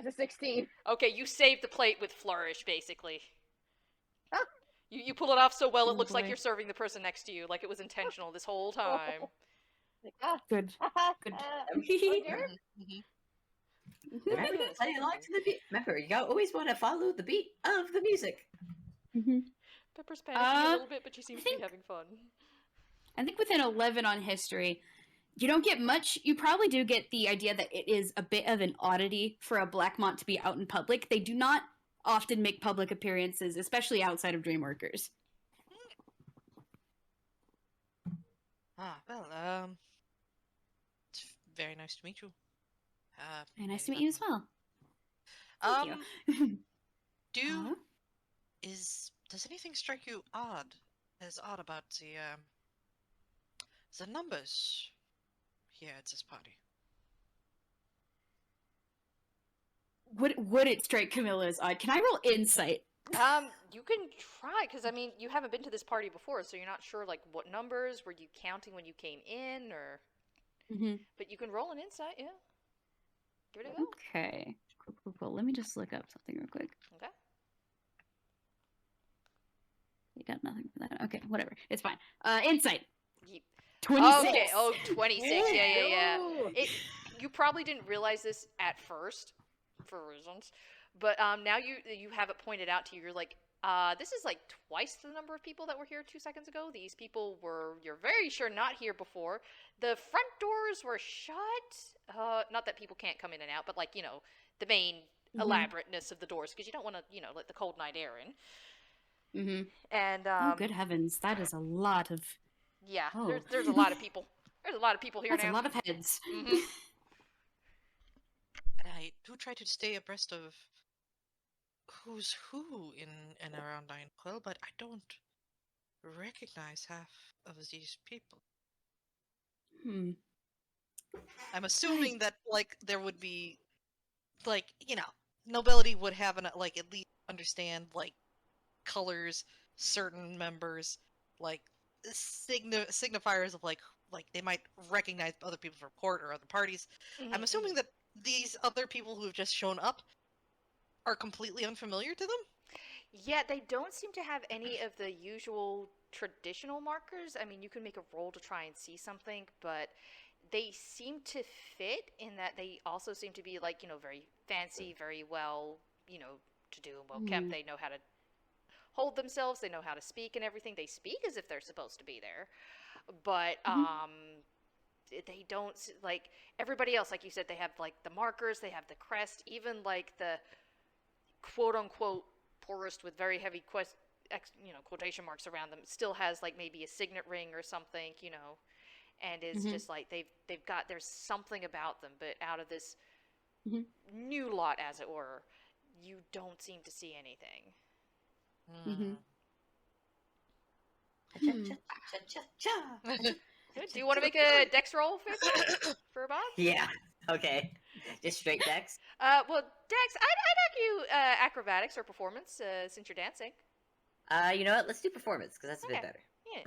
a 16. Okay, you saved the plate with flourish, basically. Huh? You pull it off so well it Oh, looks like boy. you're serving the person next to you, like it was intentional this whole time. Like, ah, Good. Good. oh dear. Mhm. Remember to play along to the beat. Remember, you always want to follow the beat of the music. Mm-hmm. Pepper's panicking a Uh, little bit, but she seems to think- be having fun. I think with an 11 on history, you don't get much. You probably do get the idea that it is a bit of an oddity for a Blackmont to be out in public. They do not often make public appearances, especially outside of Dreamworkers. Well, it's very nice to meet you. Very nice to meet you as well. Um, Thank do Huh? does anything strike you odd about the numbers here at this party? Would it strike Camilla as odd? Can I roll insight You can try, because I mean, you haven't been to this party before, so you're not sure like what numbers were you counting when you came in, or. Mm-hmm. But you can roll an insight, yeah. Give it a go. Okay. Cool. Let me just look up something real quick. Okay. You got nothing for that. Okay, whatever. It's fine. Insight. Ye- 26. Okay. Oh, 26. Yeah. Ooh. You probably didn't realize this at first, for reasons, but now you have it pointed out to you. You're like, this is like twice the number of people that were here 2 seconds ago. These people were, you're very sure, not here before. The front doors were shut. Not that people can't come in and out, but like, the main elaborateness of the doors, because you don't want to, let the cold night air in. Mm-hmm. And Oh, good heavens. That is a lot of... yeah, Oh. there's a lot of people. There's a lot of people here That's now. a lot of heads. Mhm. And I do try to stay abreast of who's who in and around Nine but I don't recognize half of these people. Hmm. I'm assuming that like there would be like, nobility would have like at least understand like colors, certain members, like signifiers of like they might recognize other people from court or other parties. Mhm, I'm assuming that these other people who have just shown up are completely unfamiliar to them. Yeah, they don't seem to have any of the usual traditional markers. I mean, you can make a roll to try and see something, but they seem to fit in that they also seem to be like, very fancy, very well, to do and well kept. They know how to hold themselves, they know how to speak and everything. They speak as if they're supposed to be there. But they don't, like everybody else, like you said, they have like the markers, they have the crest, even like the quote unquote poorest with very heavy quotation marks around them still has like maybe a signet ring or something, and it's just like they've got, there's something about them. But out of this new lot, as it were, you don't seem to see anything. Do you want to make a dex roll, Fable, for Bob? Yeah. Okay. Just straight dex. Well, dex, I'd have you acrobatics or performance, since you're dancing. You know what? Let's do performance because that's a bit Okay. better. Yeah.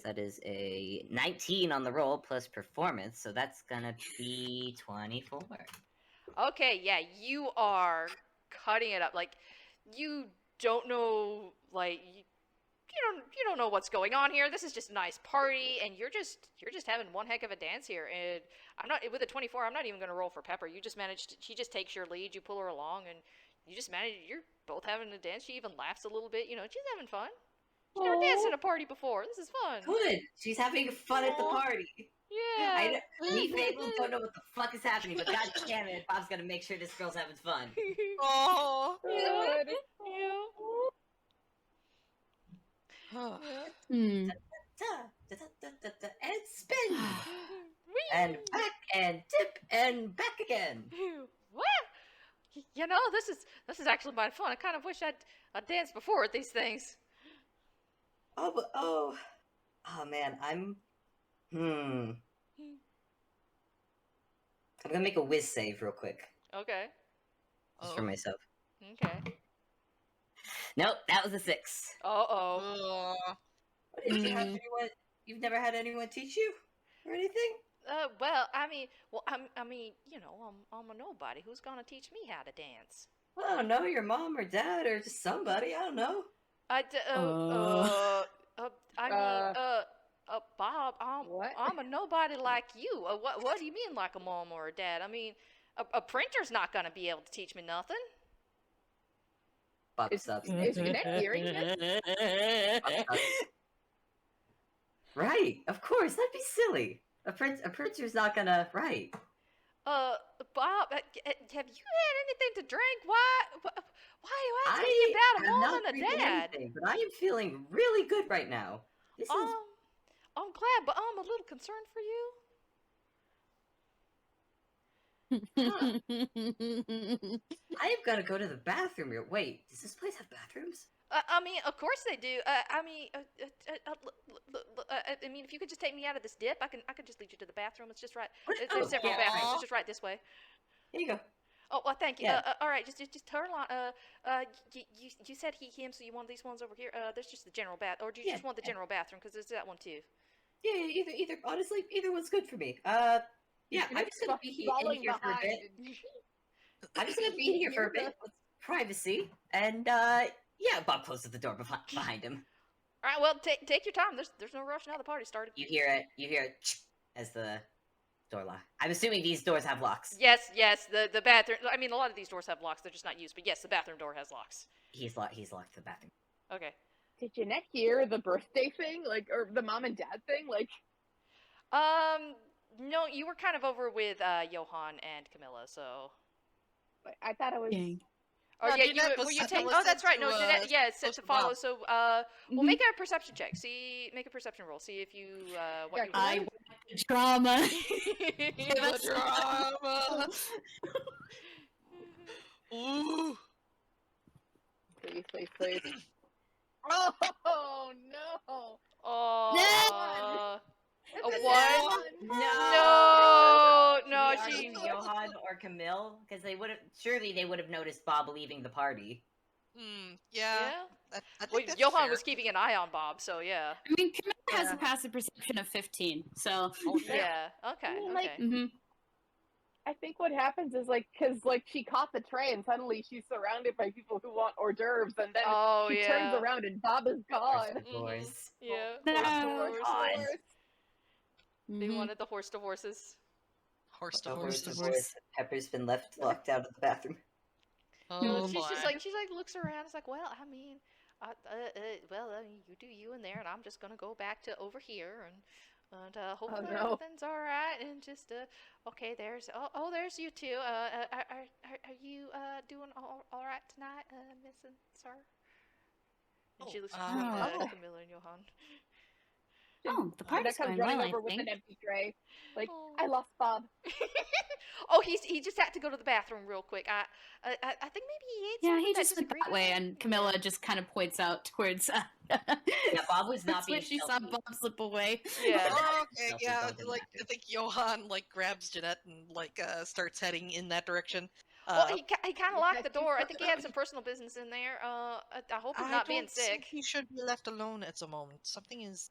That is a 19 on the roll plus performance, so that's gonna be 24. Okay, yeah, you are cutting it up. Like, you don't know, like, you don't know what's going on here. This is just a nice party, and you're just having one heck of a dance here. And I'm not, with a 24, I'm not even gonna roll for Pepper. You just managed. She just takes your lead. You pull her along, and you just manage. You're both having a dance. She even laughs a little bit. She's having fun. She's never danced at a party before. This is fun. Good. She's having fun at the party. Yeah. Me, Fable, don't know what the fuck is happening, but god damn it, Bob's gonna make sure this girl's having fun. Oh. Good. Hmm. And spin! And back and tip and back again. What? This is actually my fun. I kind of wish I'd danced before at these things. Oh man, I'm gonna make a whiz save real quick. Okay. Just for myself. Okay. Nope, that was a 6. Uh-oh. You've never had anyone teach you or anything? Well, I'm a nobody. Who's gonna teach me how to dance? I don't know, your mom or dad or just somebody. I don't know. Bob, What? I'm a nobody like you. What do you mean, like a mom or a dad? I mean, a printer's not gonna be able to teach me nothing. Bob Is sucks. Jeanette hearing this? Right, of course. That'd be silly. A printer's not gonna. Right. Bob, have you had anything to drink? Why are you asking me I about a am mom not and a drinking dad? anything, but I am feeling really good right now. This is. I'm glad, but I'm a little concerned for you. I am gonna go to the bathroom here. Wait, does this place have bathrooms? I mean, of course they do. I mean, if you could just take me out of this dip, I could just lead you to the bathroom. It's just right. There's several bathrooms. It's just right this way. Here you go. Oh, well, thank you. Yeah. All right, just turn on. You said him, so you want these ones over here? There's just the general bath, or do you Yeah, just want the yeah. general bathroom? Because there's that one too. Yeah, either. Honestly, either one's good for me. Yeah, I'm just gonna be in falling here for a behind. bit. I'm just gonna be in here for a bit with privacy, and yeah, Bob closes the door behind him. All right, well, take your time. There's no rush now. The party started. You hear it as the door lock. I'm assuming these doors have locks. Yes, the bathroom. I mean, a lot of these doors have locks. They're just not used. But yes, the bathroom door has locks. He's locked the bathroom. Okay. Did Jeanette hear the birthday thing, like, or the mom and dad thing, like? No, you were kind of over with Johan and Camilla, so. I thought it was. Dang. Oh No, yeah, Jeanette were was you set to taking? Oh, listen that's right. to, No, Jeanette. Yeah, it's set Post to of follow. Bob. So, we'll make a perception check. Make a perception roll. See if you what you. I want the drama. Give us- Drama. Ooh. Please. Oh no! Oh. A It's one? No, No, Are she. you Johan or Camille? Because they would have noticed Bob leaving the party. Yeah. Yeah. I think Well, that's Johan fair. was keeping an eye on Bob, so yeah. I mean, Camilla has Yeah. a passive perception of 15, so. Oh, damn. Yeah. Okay. I mean, like, Okay. Mm-hmm. I think what happens is because she caught the tray and suddenly she's surrounded by people who want hors d'oeuvres, and then Oh she yeah. turns around and Bob is gone. Of course. Yeah. No. Horse to horse. God. They Mhm. wanted the horse to horses. Horse to The horse. horse, to of course. Pepper's been locked out of the bathroom. Oh, She's boy. just like looks around. It's like, well, I mean, you do you in there, and I'm just gonna go back to over here, and hopefully no. everything's all right. And just okay, there's there's you two. Are you doing all right tonight, Miss and Sir? And she looks between oh. Camilla and Johan. Oh, the That party's comes going running well, I over with think. an empty tray. Like, Oh. I lost Bob. Oh, he just had to go to the bathroom real quick. I think maybe he ate Yeah, something he that just went disagreed that with way, him. and Camilla just kind of points out towards. Yeah, Bob was not That's when being she saw stealthy. Bob slip away. Yeah. Oh, okay, Stealthy yeah. dog in the Like, I think Johan grabs Jeanette and starts heading in that direction. Well, he kind of locked the that's- door. I think he had some personal business in there. I hope he's I not being don't think sick. he should be left alone at the moment. Something is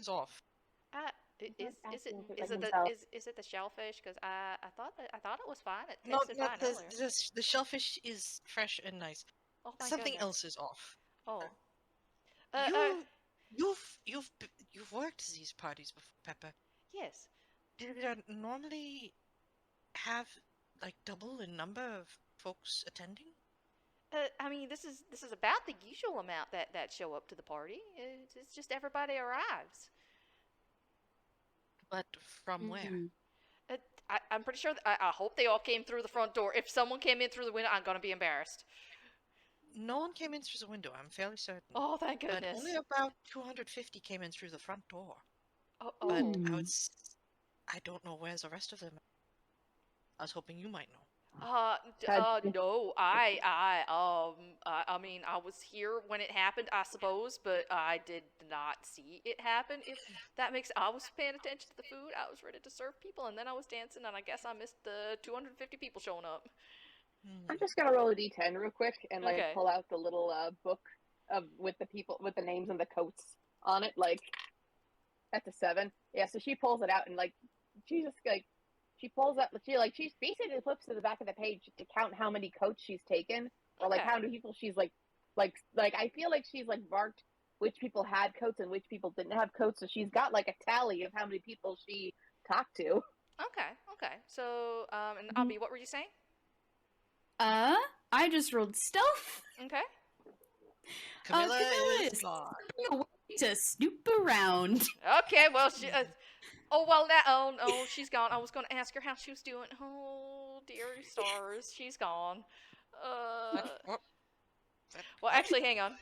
off. Is asking if it is was it himself. is it the shellfish? Because I thought it was fine. It No, tasted no, fine the, earlier. the shellfish is fresh and nice. Oh my Something goodness. else is off. Oh. You've worked these parties before, Pepper. Yes. Do you normally have like double the number of folks attending? I mean, this is about the usual amount that show up to the party. It's just everybody arrives. But from where? Mhm. I'm pretty sure. I hope they all came through the front door. If someone came in through the window, I'm gonna be embarrassed. No one came in through the window. I'm fairly certain. Oh, thank But goodness. only about 250 came in through the front door. Oh, But oh. Hmm. I don't know where's the rest of them. I was hoping you might know. No, I mean, I was here when it happened, I suppose, but I did not see it happen. If that makes, I was paying attention to the food, I was ready to serve people, and then I was dancing, and I guess I missed the 250 people showing up. I'm just gonna roll a d10 real quick and like Okay. pull out the little book with the people with the names and the coats on it. Like, that's a 7. Yeah, so she pulls it out and like she just like she pulls up. She basically flips to the back of the page to count how many coats she's taken or like Okay. how many people she's like I feel like she's like marked which people had coats and which people didn't have coats. So she's got like a tally of how many people she talked to. Okay. So, and Mhm. Abby, what were you saying? I just rolled stealth. Okay. Camilla Camilla is is- gone. A way to snoop around. Okay, well, she, oh, well, that, oh, no, she's gone. I was going to ask her how she was doing. Oh, dear stars, she's gone. What? Well, actually, hang on.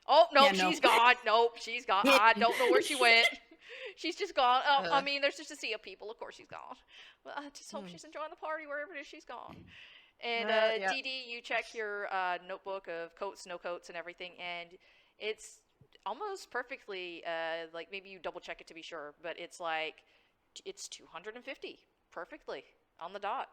Oh, no, Yeah, no. she's gone. Nope, she's gone. I don't know where she went. She's just gone. I mean, there's just a sea of people. Of course she's gone. Well, I just hope she's enjoying the party wherever it is she's gone. And Yeah. Deedee, you check your notebook of coats, no coats, and everything, and it's almost perfectly, like maybe you double check it to be sure, but it's like It's 250 perfectly on the dot.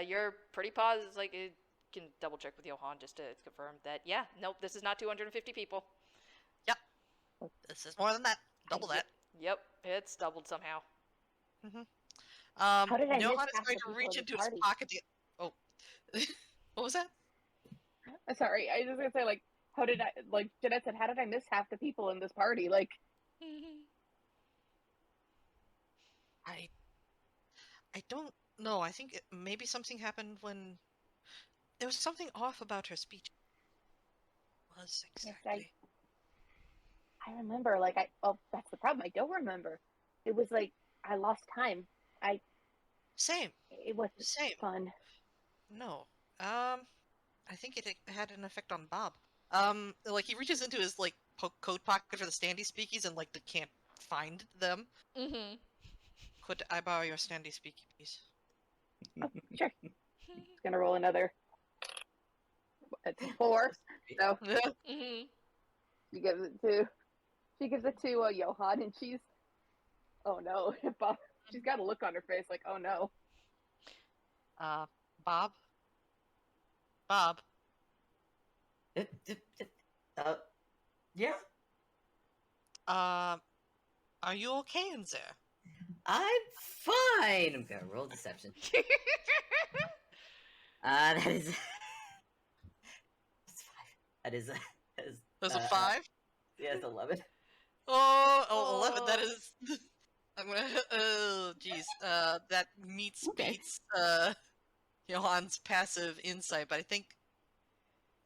You're pretty positive. Like, you can double check with Johan just to confirm that. Yeah, nope, this is not 250 people. Yep. This is more than that. Double that. Yep, it's doubled somehow. How did I miss Johan is half going the to people reach in this into his party? pocket to... Oh. What was that? Sorry, I was just gonna say, like, how did I, like, Jeanette said, how did I miss half the people in this party? Like, I don't know. I think maybe something happened when... There was something off about her speech. What was yes, exactly? I remember, like, that's the problem. I don't remember. It was like, I lost time. Same. It wasn't Same. fun. No. I think it had an effect on Bob. Like, he reaches into his, like, coat pocket for the standy speakies and, like, can't find them. Mm-hmm. Could I borrow your standy speaky, please? Oh, sure. It's gonna roll another. It's 4. So Mm-hmm. she gives it to Johan, and she's, oh no, Bob. She's got a look on her face, like, oh no. Bob? Bob? Yeah, Are you okay in there? I'm fine. I'm gonna roll deception. That is. That's 5. That is. There's a 5? Yeah, it's 11. Oh, 11, that is... I'm gonna... Oh, jeez. That beats, Johan's passive insight, but I think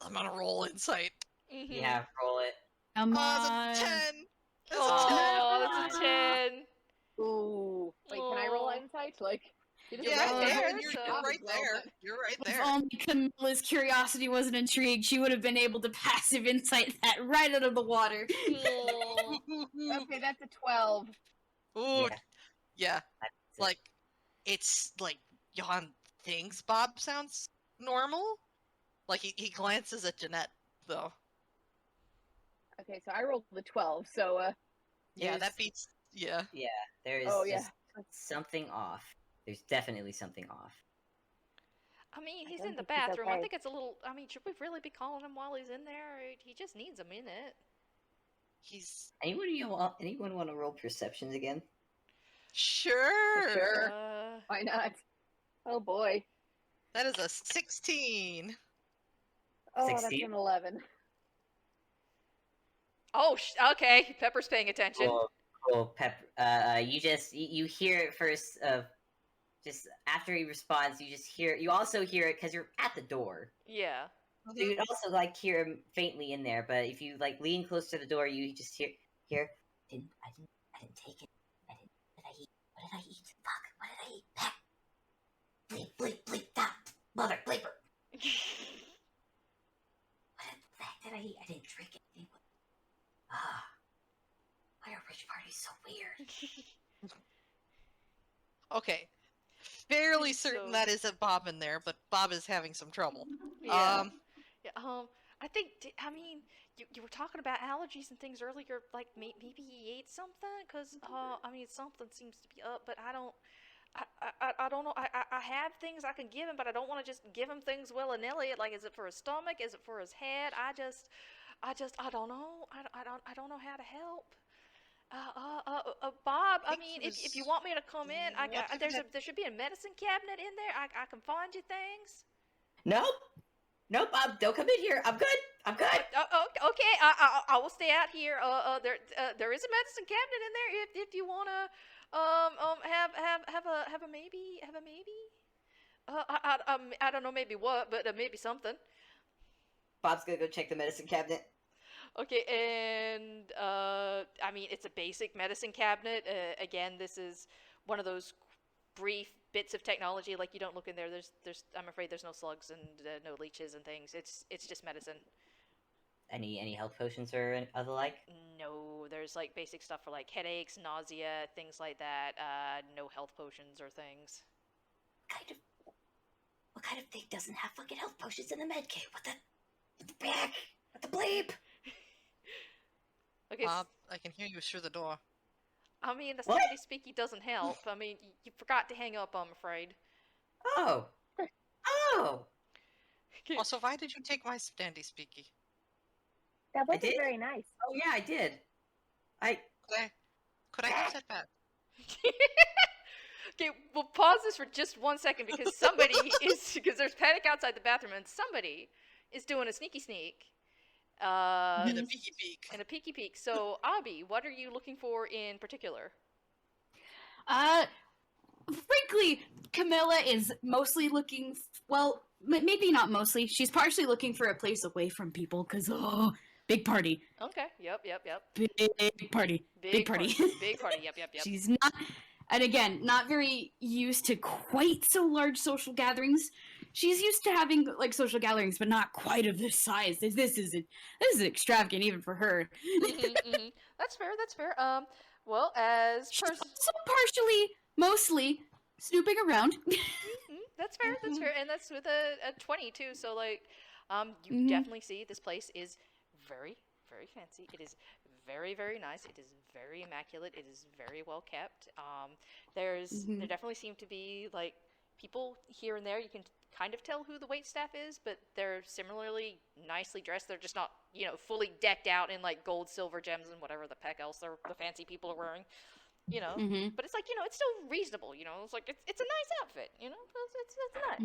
I'm gonna roll insight. Mm-hmm. Yeah, roll it. Come Oh, it's a on. 10! It's Oh, a 10! it's a 10. Ooh. Wait, can I roll Oh. insight? Like, she doesn't Yeah, roll right yeah, there, good. you're, so- you're Bob right is well, there. but- You're right If there. only Camilla's curiosity wasn't intrigued, she would have been able to passive insight that right out of the water. Oh. Okay, that's a 12. Ooh, Yeah. yeah. That's it. Like, it's like Johan thinks Bob sounds normal. Like, he glances at Jeanette, though. Okay, so I rolled the 12, so, Yeah, There's- that beats... Yeah. Yeah, there is oh, yeah. just something off. There's definitely something off. I mean, I he's don't in the think he's bathroom. I okay. think it's a little. I mean, should we really be calling him while he's in there? He just needs a minute. He's... Anyone want to roll perceptions again? Sure! Sure. Why not? Oh boy. That is a 16. Oh, that's 16? an 11. Oh, okay. Pepper's paying attention. Cool. You hear it first. Just after he responds, you also hear it because you're at the door. Yeah. So you'd also like hear him faintly in there, but if you like lean close to the door, you just hear. I didn't take it. What did I eat? Fuck! What did I eat? Back. Bleep that mother bleeper. What the heck did I eat? I didn't drink anything. Why are rich parties so weird? Okay. Fairly certain So- that isn't Bob in there, but Bob is having some trouble. Yeah. Yeah. I think. I mean, you were talking about allergies and things earlier. Like maybe he ate something. Cause I mean, something seems to be up, but I don't. I don't know. I have things I can give him, but I don't want to just give him things willy-nilly. Like, is it for his stomach? Is it for his head? I don't know. I don't know how to help. Bob. I think mean, he if you was- want me to come in, what did that- there should be a medicine cabinet in there. I can find you things. Nope. Don't come in here. I'm good. Okay. I will stay out here. There is a medicine cabinet in there if you wanna have a maybe. I don't know maybe what, but maybe something. Bob's gonna go check the medicine cabinet. Okay, and I mean, it's a basic medicine cabinet. Again, this is one of those brief bits of technology. Like, you don't look in there. There's. I'm afraid there's no slugs and no leeches and things. It's just medicine. Any health potions or other like? No, there's like basic stuff for like headaches, nausea, things like that. No health potions or things. What kind of thing doesn't have fucking health potions in the med kit? What the back? What the bleep? Okay. Bob, I can hear you through the door. I mean, the What? standy speaky doesn't help. I mean, you forgot to hang up, I'm afraid. Oh. Oh. Also, why did you take my standy speaky? That wasn't did? very nice. Oh yeah, I did. I Could I have said that? Okay, we'll pause this for just 1 second because somebody is because there's panic outside the bathroom and somebody is doing a sneaky sneak. And a peeky peek. And a peeky peek. So, Abby, what are you looking for in particular? Frankly, Camilla is mostly looking. Well, maybe not mostly. She's partially looking for a place away from people because big party, Okay. Yep. big party, big party. Big party. Yep. She's not, and again, not very used to quite so large social gatherings. She's used to having like social gatherings, but not quite of this size. This is extravagant even for her. That's fair. That's fair. Well, as She's also partially, mostly snooping around. That's fair. That's fair, and that's with a 20 too. So like, you Mhm. definitely see this place is very, very fancy. It is very, very nice. It is very immaculate. It is very well kept. There definitely seem to be like people here and there. You can kind of tell who the wait staff is, but they're similarly nicely dressed. They're just not, fully decked out in like gold, silver, gems, and whatever the heck else the fancy people are wearing. But it's like, it's still reasonable, it's like it's a nice outfit, it's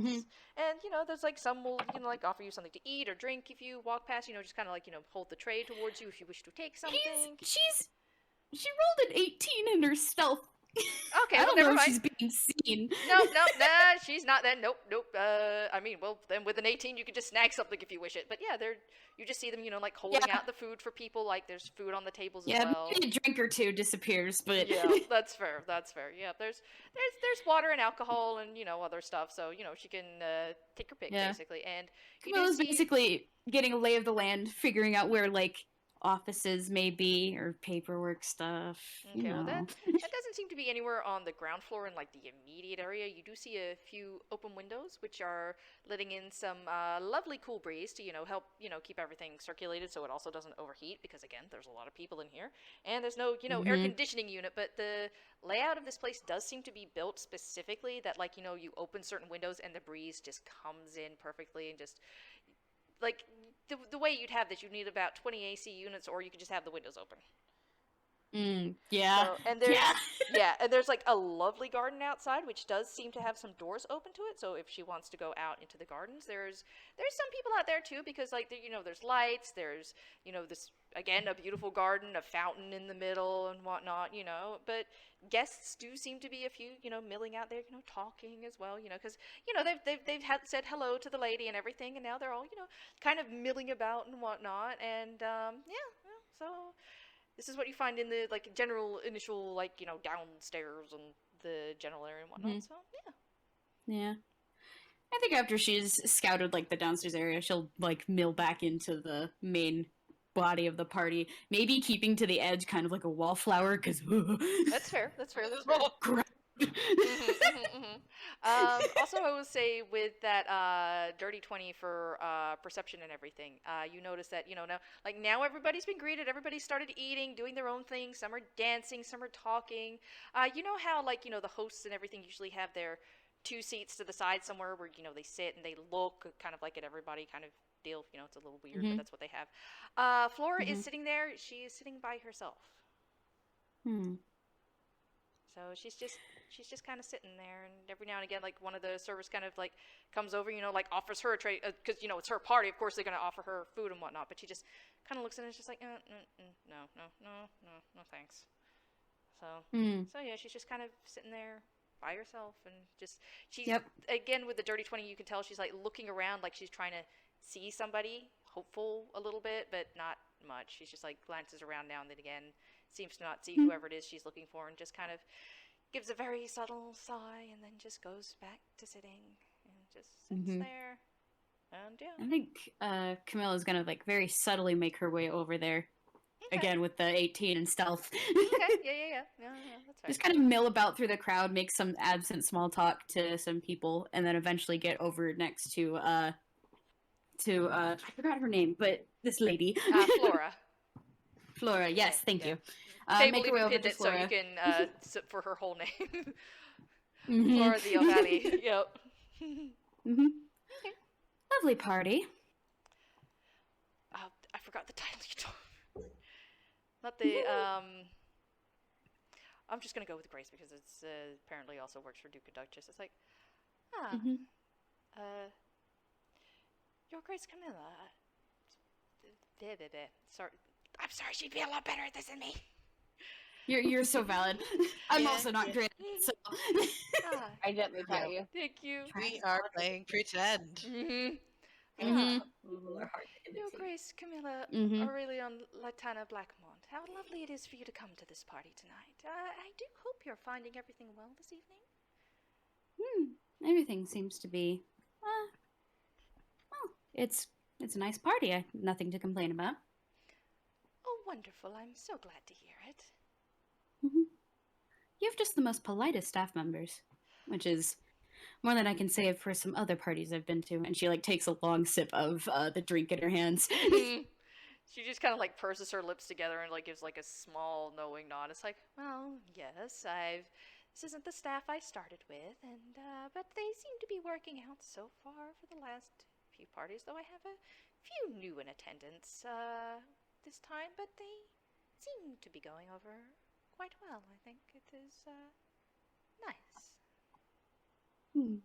nice. And there's like some will like offer you something to eat or drink if you walk past, just kind of like hold the tray towards you if you wish to take something. She rolled an 18 in her stealth. Okay, I well, don't never know if mind. she's being seen. Nope, she's not then. Nope. I mean, well, then with an 18, you could just snag something if you wish it. But yeah, you just see them, like holding out the food for people. Like there's food on the tables as well. Maybe a drink or two disappears, but Yeah, that's fair. Yeah, there's water and alcohol and other stuff. So she can take her pick basically. And Camilla's basically getting a lay of the land, figuring out where like offices may be or paperwork stuff. Okay, well that doesn't seem to be anywhere on the ground floor in like the immediate area. You do see a few open windows which are letting in some lovely cool breeze to help keep everything circulated so it also doesn't overheat because again there's a lot of people in here and there's no air conditioning unit. But the layout of this place does seem to be built specifically that like you open certain windows and the breeze just comes in perfectly and just like the way you'd have this, you'd need about 20 AC units, or you could just have the windows open. Yeah. So, and there's and there's like a lovely garden outside, which does seem to have some doors open to it. So if she wants to go out into the gardens, there's some people out there too, because like there's lights, there's this again a beautiful garden, a fountain in the middle and whatnot, But guests do seem to be a few, milling out there, talking as well, because they've said hello to the lady and everything, and now they're all kind of milling about and whatnot, and so. This is what you find in the like general initial like downstairs and the general area and whatnot. So yeah. I think after she's scouted like the downstairs area, she'll like mill back into the main body of the party. Maybe keeping to the edge, kind of like a wallflower, because that's fair. That's fair. Crap. Also, I would say with that dirty 20 for perception and everything, you notice that now everybody's been greeted, everybody's started eating, doing their own thing. Some are dancing, some are talking. You know how the hosts and everything usually have their 2 seats to the side somewhere where they sit and they look kind of like at everybody kind of deal. It's a little weird, but that's what they have. Flora is sitting there. She is sitting by herself. So she's just kind of sitting there, and every now and again, like one of the servers kind of like comes over, like offers her a tray, because it's her party. Of course, they're gonna offer her food and whatnot. But she just kind of looks at it, and she's just like, no, thanks. So yeah, she's just kind of sitting there by herself, and she's again with the dirty 20, you can tell she's like looking around, like she's trying to see somebody, hopeful a little bit, but not much. She's just like glances around now and then again. Seems to not see whoever it is she's looking for and just kind of gives a very subtle sigh and then just goes back to sitting and just sits there. And yeah. I think Camilla's gonna like very subtly make her way over there. Okay. Again with the 18 and stealth. Okay, yeah, that's right. Just kind of mill about through the crowd, make some absent small talk to some people, and then eventually get over next to I forgot her name, but this lady. Flora. Flora. Yes, Yeah, thank yeah. you. Fable Make your way even over pinned to it so you Flora. can sit for her whole name. Mhm. Flora the O'Malley. Yep. Mhm. Lovely party. I forgot the title you told. Not the I'm just gonna go with Grace because it's apparently also works for Duke and Duchess. It's like, Mhm. uh, Your Grace Camilla. Sorry, I'm sorry. She'd be a lot better at this than me. You're so valid. I'm Yeah, also not yeah. great. So. Ah, I gently pat you. thank you. We are playing pretend. Mm-hmm. Mhm. People are hard to Your imitate. Grace Camilla Mhm. Aurelion Latana Blackmont. How lovely it is for you to come to this party tonight. I do hope you're finding everything well this evening. Everything seems to be. Well, it's a nice party. Nothing to complain about. Oh, wonderful. I'm so glad to hear it. Mhm. You have just the most politest staff members, which is more than I can say for some other parties I've been to. And she like takes a long sip of the drink in her hands. She just kind of like purses her lips together and like gives like a small knowing nod. It's like, well, yes, this isn't the staff I started with, and but they seem to be working out so far for the last few parties. Though I have a few new in attendance this time, but they seem to be going over quite well. I think it is nice. Hmm.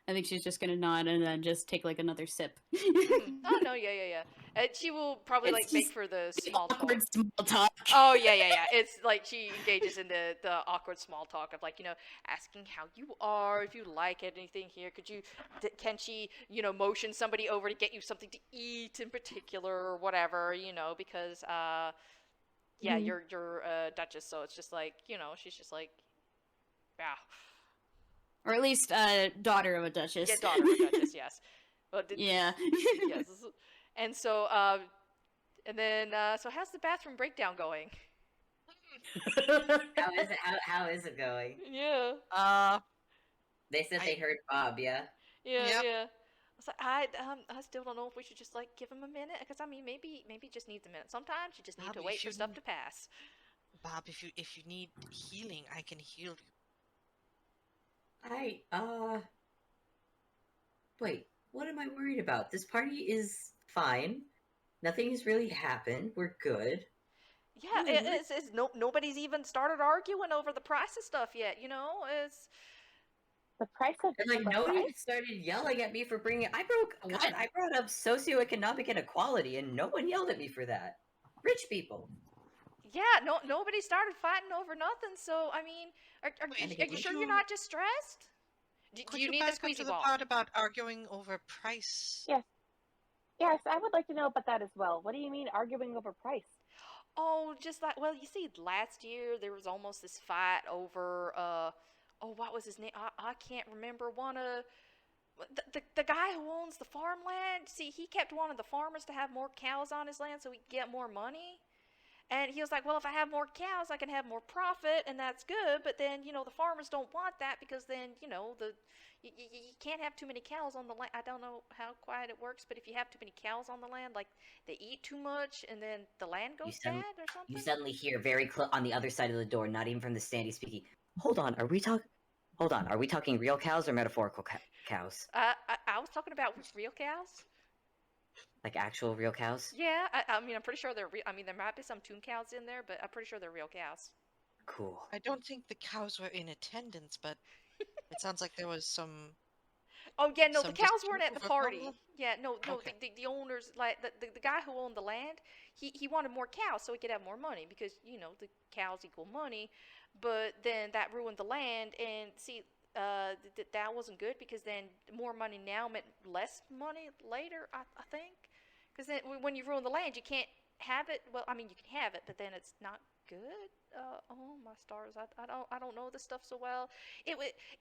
I think she's just gonna nod and then just take like another sip. Oh no, yeah. She will probably It's like make just for the small talk. awkward small talk. Oh yeah. It's like she engages in the awkward small talk of like, asking how you are, if you like anything here. Can she, motion somebody over to get you something to eat in particular or whatever, because yeah, Mhm. you're Duchess, so it's just like, she's just like, yeah, Or at least daughter of a duchess. yeah, daughter of a Duchess, yes. But Yeah. yes, and so and then so how's the bathroom breakdown going? How is it going? Yeah. They said they heard Bob, yeah? Yeah, Yep. yeah. I was like, I still don't know if we should just like give him a minute, because I mean, maybe it just needs a minute. Sometimes you just need Bob, to if wait for you stuff to pass. Bob, if you need healing, I can heal you. Wait, what am I worried about? This party is fine. Nothing has really happened. We're good. Yeah, What am I worried- nobody's even started arguing over the price of stuff yet. It's The price of And like the nobody price? started yelling at me for bringing. I brought up socioeconomic inequality, and no one yelled at me for that. Rich people. yeah, nobody started fighting over nothing. So I mean, Wait, are you sure you're not just stressed? Do Could you you need the back up squeezy to the ball? part about arguing over price? Yes. Yes, I would like to know about that as well. What do you mean arguing over price? Oh, just like, well, you see, last year there was almost this fight over oh, what was his name? I can't remember. The guy who owns the farmland. See, he kept wanting the farmers to have more cows on his land so he could get more money. And he was like, well, if I have more cows, I can have more profit, and that's good. But then, the farmers don't want that, because then, you can't have too many cows on the land. I don't know how quite it works, but if you have too many cows on the land, like they eat too much, and then the land You goes sudden- bad or something. You suddenly hear very close on the other side of the door, not even from the stand he's speaking. Hold on, are we talking real cows or metaphorical cows? I was talking about real cows. Like actual real cows? Yeah, I mean, I'm pretty sure they're real. I mean, there might be some toon cows in there, but I'm pretty sure they're real cows. Cool. I don't think the cows were in attendance, but it sounds like there was some. Oh yeah, no, the Some cows dispute weren't at the over party. farmland? Yeah, no, Okay. the owners, like the guy who owned the land, he wanted more cows so he could have more money, because the cows equal money, but then that ruined the land, and see, that wasn't good, because then more money now meant less money later. I think, because then when you ruin the land, you can't have it. Well, I mean, you can have it, but then it's not good. Oh my stars, I don't know this stuff so well. It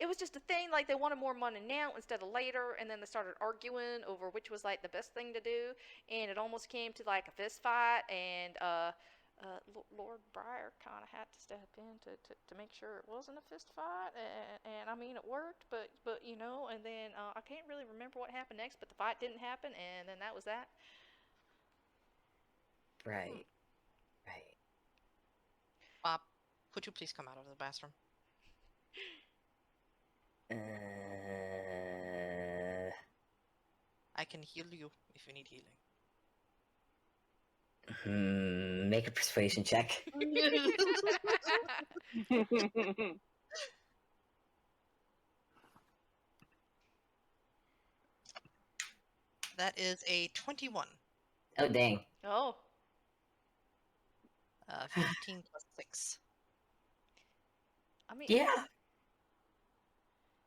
was just a thing, like they wanted more money now instead of later, and then they started arguing over which was like the best thing to do, and it almost came to like a fist fight, and Lord Briar kind of had to step in to make sure it wasn't a fist fight, and I mean it worked, but and then I can't really remember what happened next, but the fight didn't happen, and then that was that. Right. Bob, could you please come out of the bathroom? I can heal you if you need healing. Make a persuasion check. That is a 21. Oh, dang. Oh. 15 plus 6. I mean, Yeah.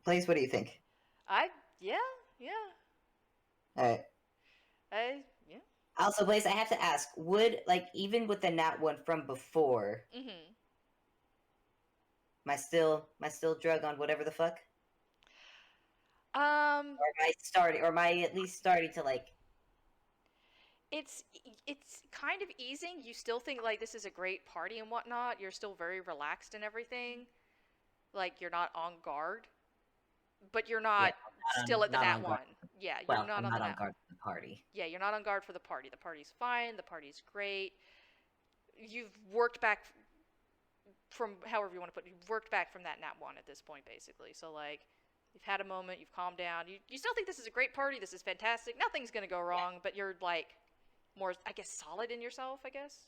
Blaze, what do you think? yeah. Alright. Yeah. Also, Blaze, I have to ask, would, like, even with the nat one from before, Mm-hmm. am I still drug on whatever the fuck? Or am I at least starting to, like... It's kind of easing. You still think like this is a great party and whatnot. You're still very relaxed and everything. Like you're not on guard, but you're not still at the not nat on guard. one. Yeah, you're Well, not I'm on not the on nat. guard for the party. Yeah, you're not on guard for the party. The party's fine. The party's great. You've worked back from however you want to put it. You've worked back from that nat one at this point, basically. So like, you've had a moment. You've calmed down. You still think this is a great party. This is fantastic. Nothing's gonna go wrong. But you're like more, I guess, solid in yourself. I guess.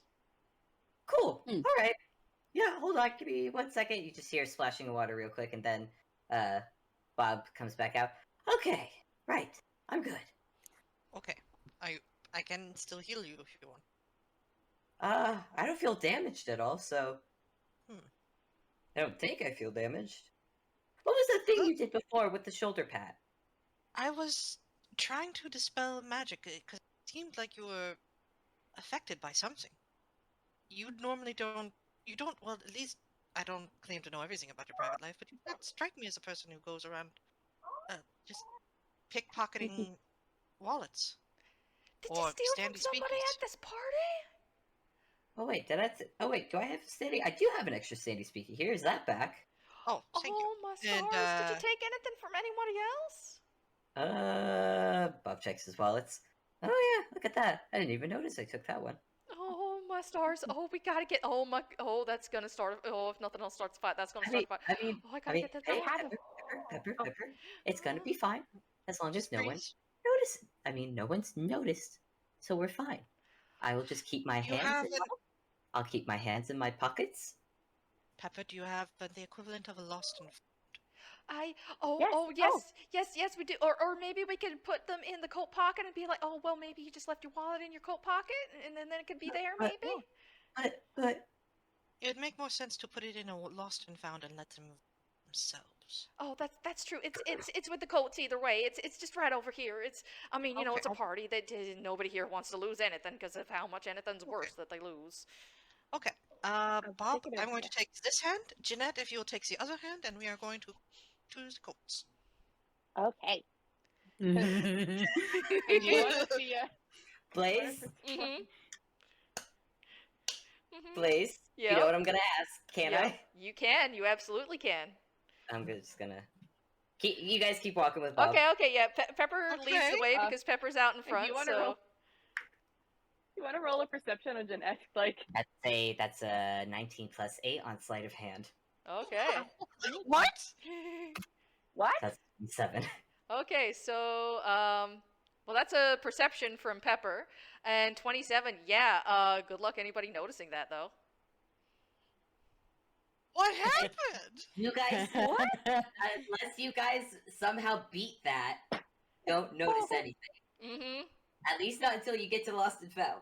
Cool. All right. Yeah, hold on. Give me 1 second. You just hear splashing of water real quick, and then Bob comes back out. Okay, right. I'm good. Okay. I can still heal you if you want. I don't feel damaged at all, so... Hmm. I don't think I feel damaged. What was that thing you did before with the shoulder pat? I was trying to dispel magic because it seemed like you were affected by something. You normally don't. You don't. Well, at least I don't claim to know everything about your private life, but you don't strike me as a person who goes around just pickpocketing wallets. Did Or you steal from standy somebody speakies. at this party? Oh wait, oh wait, do I have standy? I do have an extra standy speaker. Here, is that back? Oh, thank you. Oh my stars! And, Did you take anything from anybody else? Bob checks his wallets. Oh yeah, look at that. I didn't even notice I took that one. Oh my stars! Oh, we gotta get. Oh my. Oh, that's gonna start. Oh, if nothing else starts a fight, that's gonna start a fight. Oh, I gotta get that. Hey, Done. Pepper. It's gonna be fine as long as no one Freeze. notices. I mean, no one's noticed, so we're fine. I will just keep my You hands. have I'll keep my hands in my pockets. Pepper, do you have the equivalent of a lost and Yes, we do. Or maybe we could put them in the coat pocket and be like, oh well, maybe you just left your wallet in your coat pocket, and then it could be there, maybe. But It would make more sense to put it in a lost and found and let them themselves. Oh, that's true. It's with the coats either way. It's just right over here. I mean, Okay. it's a party that nobody here wants to lose anything because of how much anything's worth that they lose. Okay. Bob, take it I'm going to as- take this hand. Jeanette, if you'll take the other hand, and we are going to choose the coats. Okay. Mhm. And you want to see Blaze, Mm-hmm. Blaze, Yeah. you know what I'm gonna ask? Can I? You can. You absolutely can. Just gonna you guys keep walking with Bob. Okay. Yeah. Pepper leads the Okay. way because Pepper's out in you front. wanna So. roll? You want to roll a perception on Jeanette? Like, That's a 19 plus 8 on sleight of hand. Okay. What? what? That's 7. Okay. So well, that's a perception from Pepper, and 27. Yeah. Good luck anybody noticing that though. What happened? You guys, unless you guys somehow beat that, don't notice anything. Mm-hmm. At least not until you get to Lost and Found.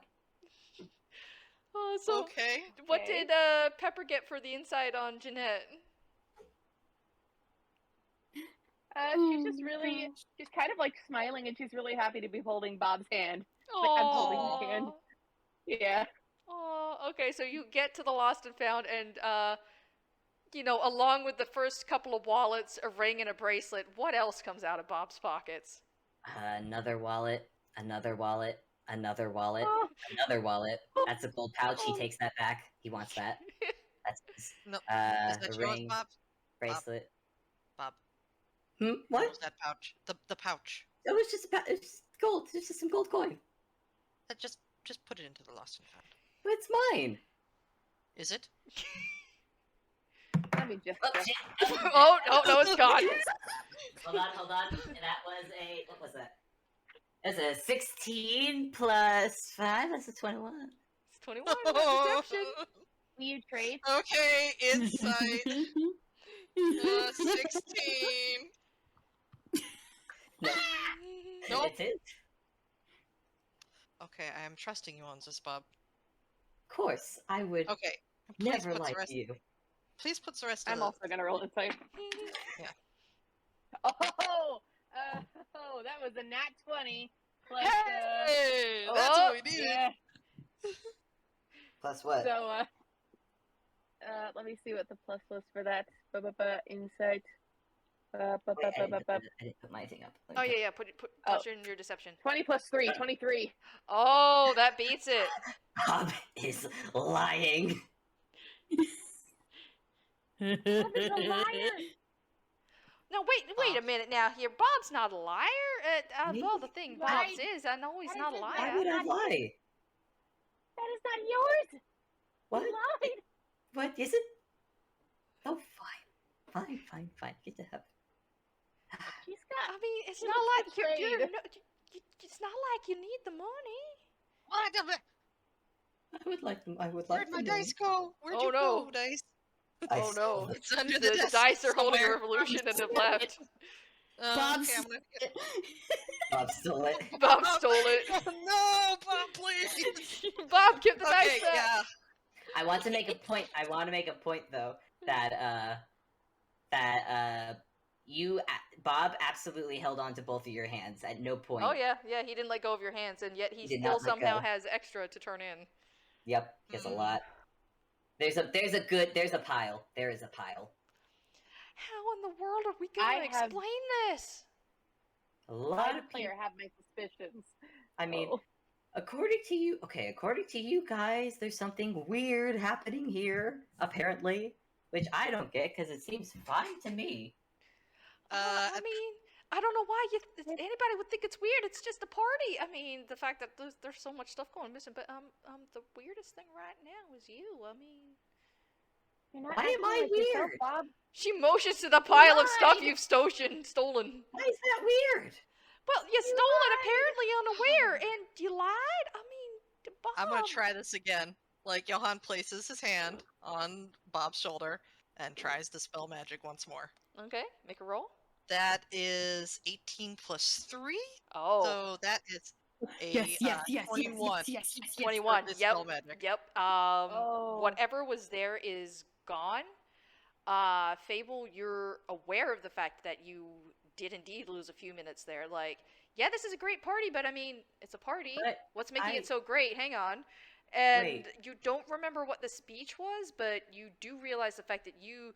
Oh, so Okay. what Okay. did Pepper get for the insight on Jeanette? She's just really, she's kind of like smiling, and she's really happy to be holding Bob's hand. Like, I'm holding his hand. Yeah. Oh, okay. So you get to the Lost and Found, and along with the first couple of wallets, a ring, and a bracelet, what else comes out of Bob's pockets? Another wallet, another wallet, another wallet, Oh, another wallet. That's a gold pouch. He takes that back. He wants that. That's his. No. Is A that yours, ring, Bob? bracelet. Bob. What? What was that pouch? The pouch. It was just gold. It's just some gold coin. Just put it into the lost and found. It's mine. Is it? Let me just. Oh, shit. Oh, no, it's gone. Hold on. That was what was that? That's a 16 plus 5. That's a 21. It's 21. Deception. Will you trade? Okay, insight. 16. No, Nope. it's it. Okay, I am trusting you on this, Bob. Of course, I would Okay. Please never put the like rest. you. Please put the rest. I'm of also gonna roll insight. Yeah. Oh, that was a nat 20 plus. Hey, that's what we needed. Yeah. Plus what? So, let me see what the plus was for that. Insight. Wait, I didn't put my thing up. Oh, yeah. Put plus in your deception. 20 plus 3, 23. Oh, that beats it. Bob is lying. Bob is a liar. No, wait a minute now. Here, Bob's not a liar. Of Me? all the things Lied. Bob's is, I know he's That not a is liar. Why would I lie? That is not yours. What? You lied. What is it? Oh, fine. Get the hell. She's got. I mean, it's She not was like you're betrayed. it's not like you need the money. What the? I would like them. Where'd my dice go? Where'd Oh, you no. go, dice? Oh no, It's under the the desk dice are holding a somewhere. revolution and have left. Bob's- Okay, I'm gonna get... Bob stole it. Bob stole it. No, Bob, please. Bob, give the Okay, dice back. yeah. I want to make a point. Though that Bob absolutely held on to both of your hands at no point. Oh yeah, he didn't let go of your hands, and yet he Did still not let somehow go. has extra to turn in. Yep, gets a lot. There's a pile. There is a pile. How in the world are we gonna explain this? A I, lot the of player, people. have my suspicions. I mean, Oh. according to you guys, there's something weird happening here, apparently, which I don't get because it seems fine to me. I mean, I don't know why anybody would think it's weird. It's just a party. I mean, the fact that there's so much stuff going missing, but the weirdest thing right now is you. I mean, You're not Why am acting I like yourself, weird? Bob. she motions to the pile of stuff Lied. you've stolen. Why is that weird? Well, you stole it apparently unaware, and you lied. I mean, Bob. I'm gonna try this again. Like, Johan places his hand on Bob's shoulder and tries to spell magic once more. Okay, make a roll. That is 18 plus 3, Oh, so that is a Yes, 21. yes. 21. this Yep. spell magic. Yep. Oh. Whatever was there is gone. Fable, you're aware of the fact that you did indeed lose a few minutes there. Like, yeah, this is a great party, but I mean, it's a party. But What's making I- it so great? Hang on. And Wait. you don't remember what the speech was, but you do realize the fact that you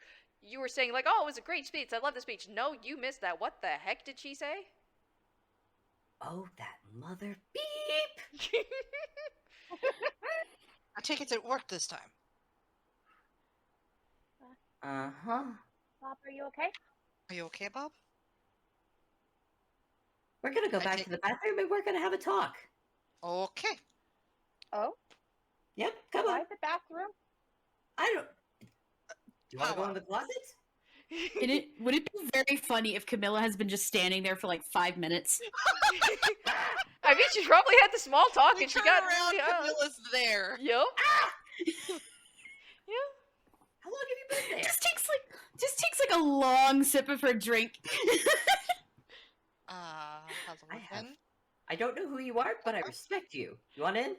were saying like, "Oh, it was a great speech. I love the speech." No, you missed that. What the heck did she say? Oh, that mother beep! I take it it worked this time. Uh-huh. Bob, are you okay? Are you okay, Bob? We're gonna go I back take to the bathroom and we're gonna have a talk. Okay. Oh, Yep, come why on. the bathroom? I don't. Do you want to go Power. in the closet? Would it be very funny if Camilla has been just standing there for like 5 minutes? I mean, she's probably had the small talk We and she turn got around, really Camilla's there. Yep. How long have you been there? Just takes like a long sip of her drink. How's it I have- looking? I don't know who you are, but I respect you. You want in?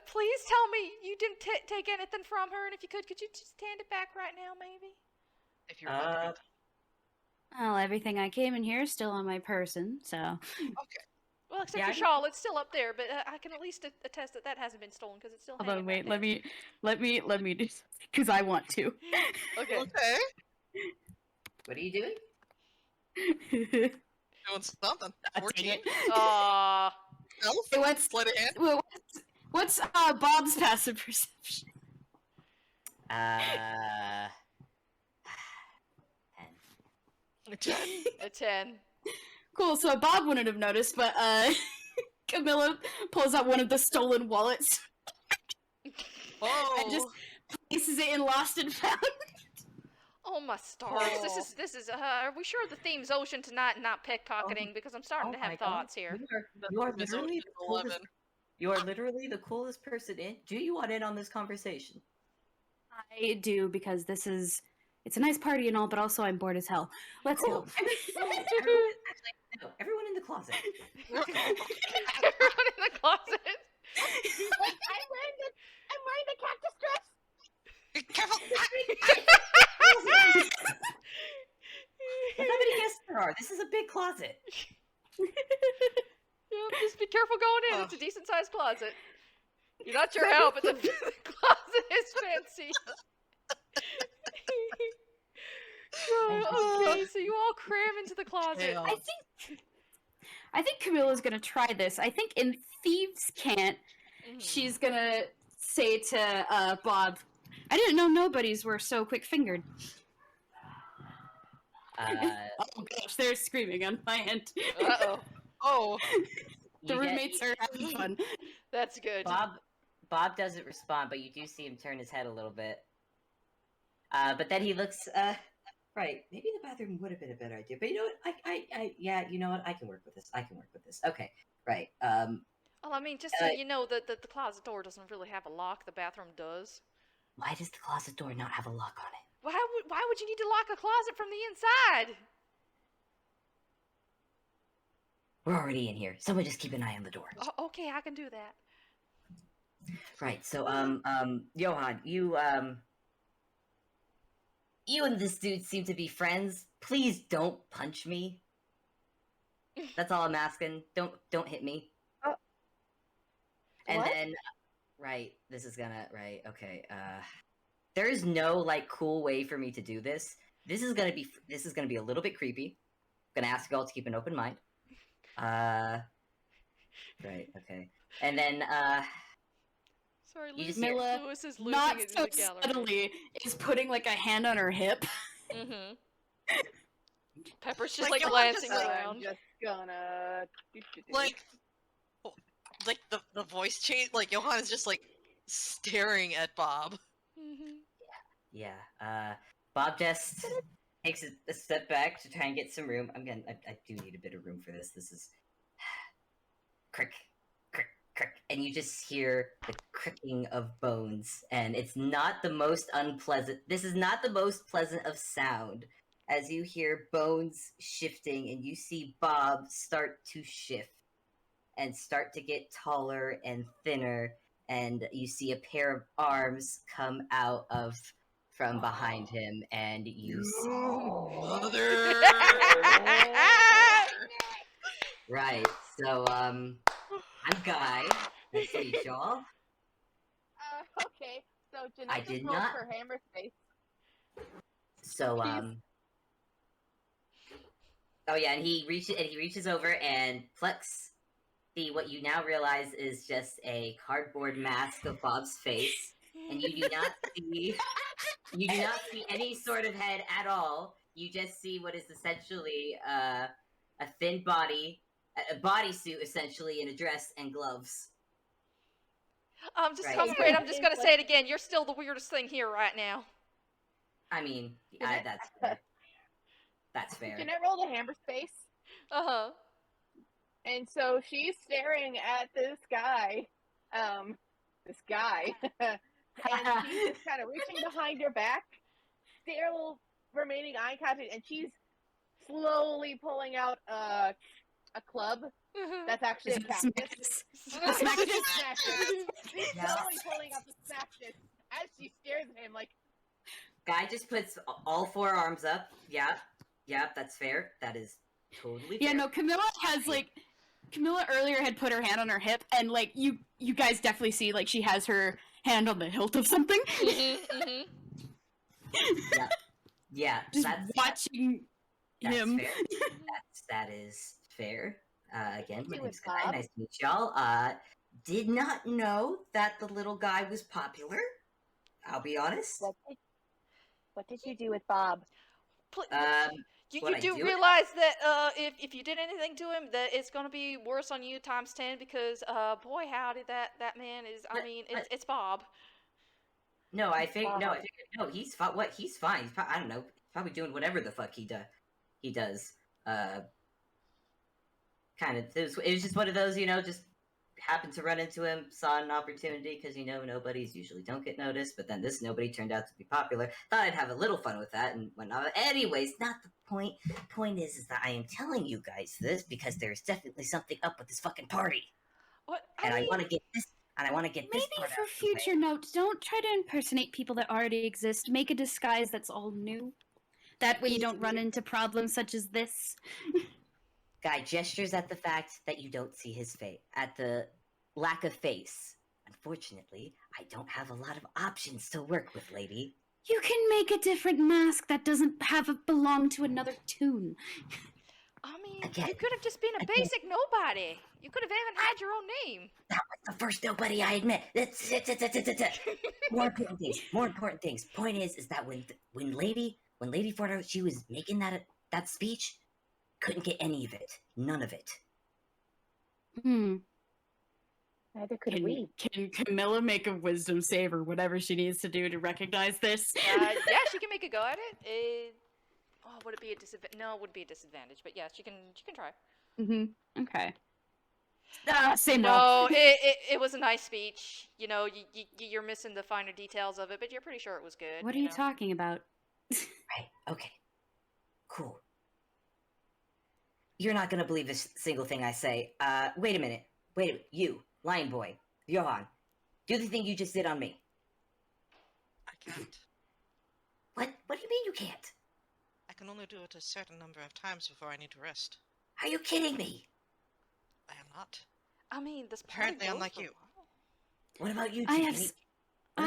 Please tell me you didn't take anything from her, and if you could you just hand it back right now, maybe? If you're about to Well, everything I came in here is still on my person, so. Okay. Well, except Yeah, your I- shawl, it's still up there, but I can at least attest that hasn't been stolen because it's still. Hold on, hanging wait, right let me do because I want to. there. Okay. Okay. What are you doing? Doing something. Dang 14. it. Aww. Elf? Hey, what's Sleight of hand? what's Bob's passive perception? 10. 10. A 10. Cool. So Bob wouldn't have noticed, but Camilla pulls out one of the stolen wallets. Oh, just places it in Lost and Found. Oh my stars! This Oh. is. Are we sure the theme's ocean tonight, and not pickpocketing? Because I'm starting to have thoughts here. You are Miss literally Ocean's the coolest. 11. You are literally the coolest person in. Do you want in on this conversation? I do, because it's a nice party and all, but also I'm bored as hell. Let's go. Everyone, actually, no. Everyone in the closet. Everyone in the closet. Wait, I'm wearing the cactus dress. Careful! Look how many guests there are. This is a big closet. Yep, just be careful going in. Oh. It's a decent sized closet. You're not sure how, but the closet is fancy. Okay, so you all cram into the closet. Chaos. I think Camilla's gonna try this. I think in Thieves' Cant, she's gonna say to Bob, "I didn't know nobodies were so quick-fingered." Oh gosh, they're screaming on my end. Uh-oh. Oh, The roommates are having fun. That's good. Bob doesn't respond, but you do see him turn his head a little bit. But then he looks. Right, maybe the bathroom would have been a better idea. But you know what? Yeah, you know what? I can work with this. Okay, right. Well, I mean, just so you know, the closet door doesn't really have a lock. The bathroom does. Why does the closet door not have a lock on it? Why would you need to lock a closet from the inside? We're already in here. Someone just keep an eye on the door. Oh, okay, I can do that. Right. So, Johan, you and this dude seem to be friends. Please don't punch me. That's all I'm asking. Don't hit me. And What? then, right, this is gonna, right, okay, there is no, like, cool way for me to do this. This is gonna be a little bit creepy. I'm gonna ask you all to keep an open mind. Right, okay. And then, Sorry, You just Milla, Lewis is losing Not it in so the gallery. subtly, is putting like a hand on her hip. Mm-hmm. Pepper's just Like, like Johan glancing just, around. I'm just gonna like the voice change. Like Johan is just like staring at Bob. Mm-hmm. yeah, Bob just takes a step back to try and get some room. I do need a bit of room for this. This is... crick, crick, crick. And you just hear the cricking of bones. And it's not the most unpleasant... This is not the most pleasant of sound. As you hear bones shifting and you see Bob start to shift and start to get taller and thinner, and you see a pair of arms come out from behind him, and you see... Mother. Right, so, I'm Guy. Nice to meet y'all. okay. So Jeanette I just did rolled not- for hammer space. So, oh yeah, and he reaches over and plucks what you now realize is just a cardboard mask of Bob's face, and you do not see any sort of head at all. You just see what is essentially a thin body, a bodysuit essentially, in a dress and gloves. Right. Great. I'm just gonna say it again. You're still the weirdest thing here right now. I mean, Jeanette- that's fair. That's fair. Jeanette rolled a hammer space, Uh-huh. and so she's staring at this guy, and she's kind of reaching behind her back, still remaining eye contact, and she's slowly pulling out a club Mhm. that's actually a cactus. Smack She's this. slowly pulling out the cactus as she stares at him like, Guy just puts all four arms up. Yep, that's fair. That is totally fair. Yeah, no, Camilla earlier had put her hand on her hip, and like you guys definitely see like she has her hand on the hilt of something. Mhm. Yeah, Just that's watching him. fair. That is fair. Again, my You name's and Guy. Bob. Nice to meet y'all. Did not know that the little guy was popular. I'll be honest. what did you do with Bob? What You I do do? realize that if you did anything to him, that it's gonna be worse on you times 10 because boy howdy that man is. I mean, it's Bob. No, I think no, I think no. He's fine. What? He's fine. I don't know. He's probably doing whatever the fuck he does. Kind of. It was just one of those, just happened to run into him, saw an opportunity because nobodies usually don't get noticed, but then this nobody turned out to be popular. Thought I'd have a little fun with that and whatnot. Anyways, not the point. Point is that I am telling you guys this because there's definitely something up with this fucking party, What? and I want to get this. And I want to get this Maybe part for out of the way. future note, don't try to impersonate people that already exist. Make a disguise that's all new. That way you don't run into problems such as this. Guy gestures at the fact that you don't see his face, at the lack of face. Unfortunately, I don't have a lot of options to work with, lady. You can make a different mask that doesn't belong to another tune. I mean, Again, you could have just been a basic nobody. You could have even had your own name. That was the first nobody I admit. More important things. More important things. Point is that when Lady Fordo, she was making that speech, couldn't get any of it. None of it. Neither could we. Can Camilla make a wisdom save or whatever she needs to do to recognize this? Yeah, she can make a go at it. Would it be a disadvantage? No, it would be a disadvantage. But yeah, she can try. Okay. Same. No, it was a nice speech. You're missing the finer details of it, but you're pretty sure it was good. What are you talking about? Right. Okay. Cool. You're not gonna believe this single thing I say. Wait a minute. You, Lion Boy, Johan, do the thing you just did on me. I can't. What? What do you mean you can't? I can only do it a certain number of times before I need to rest. Are you kidding me? I am not. I mean, this Apparently, unlike you. What about you? I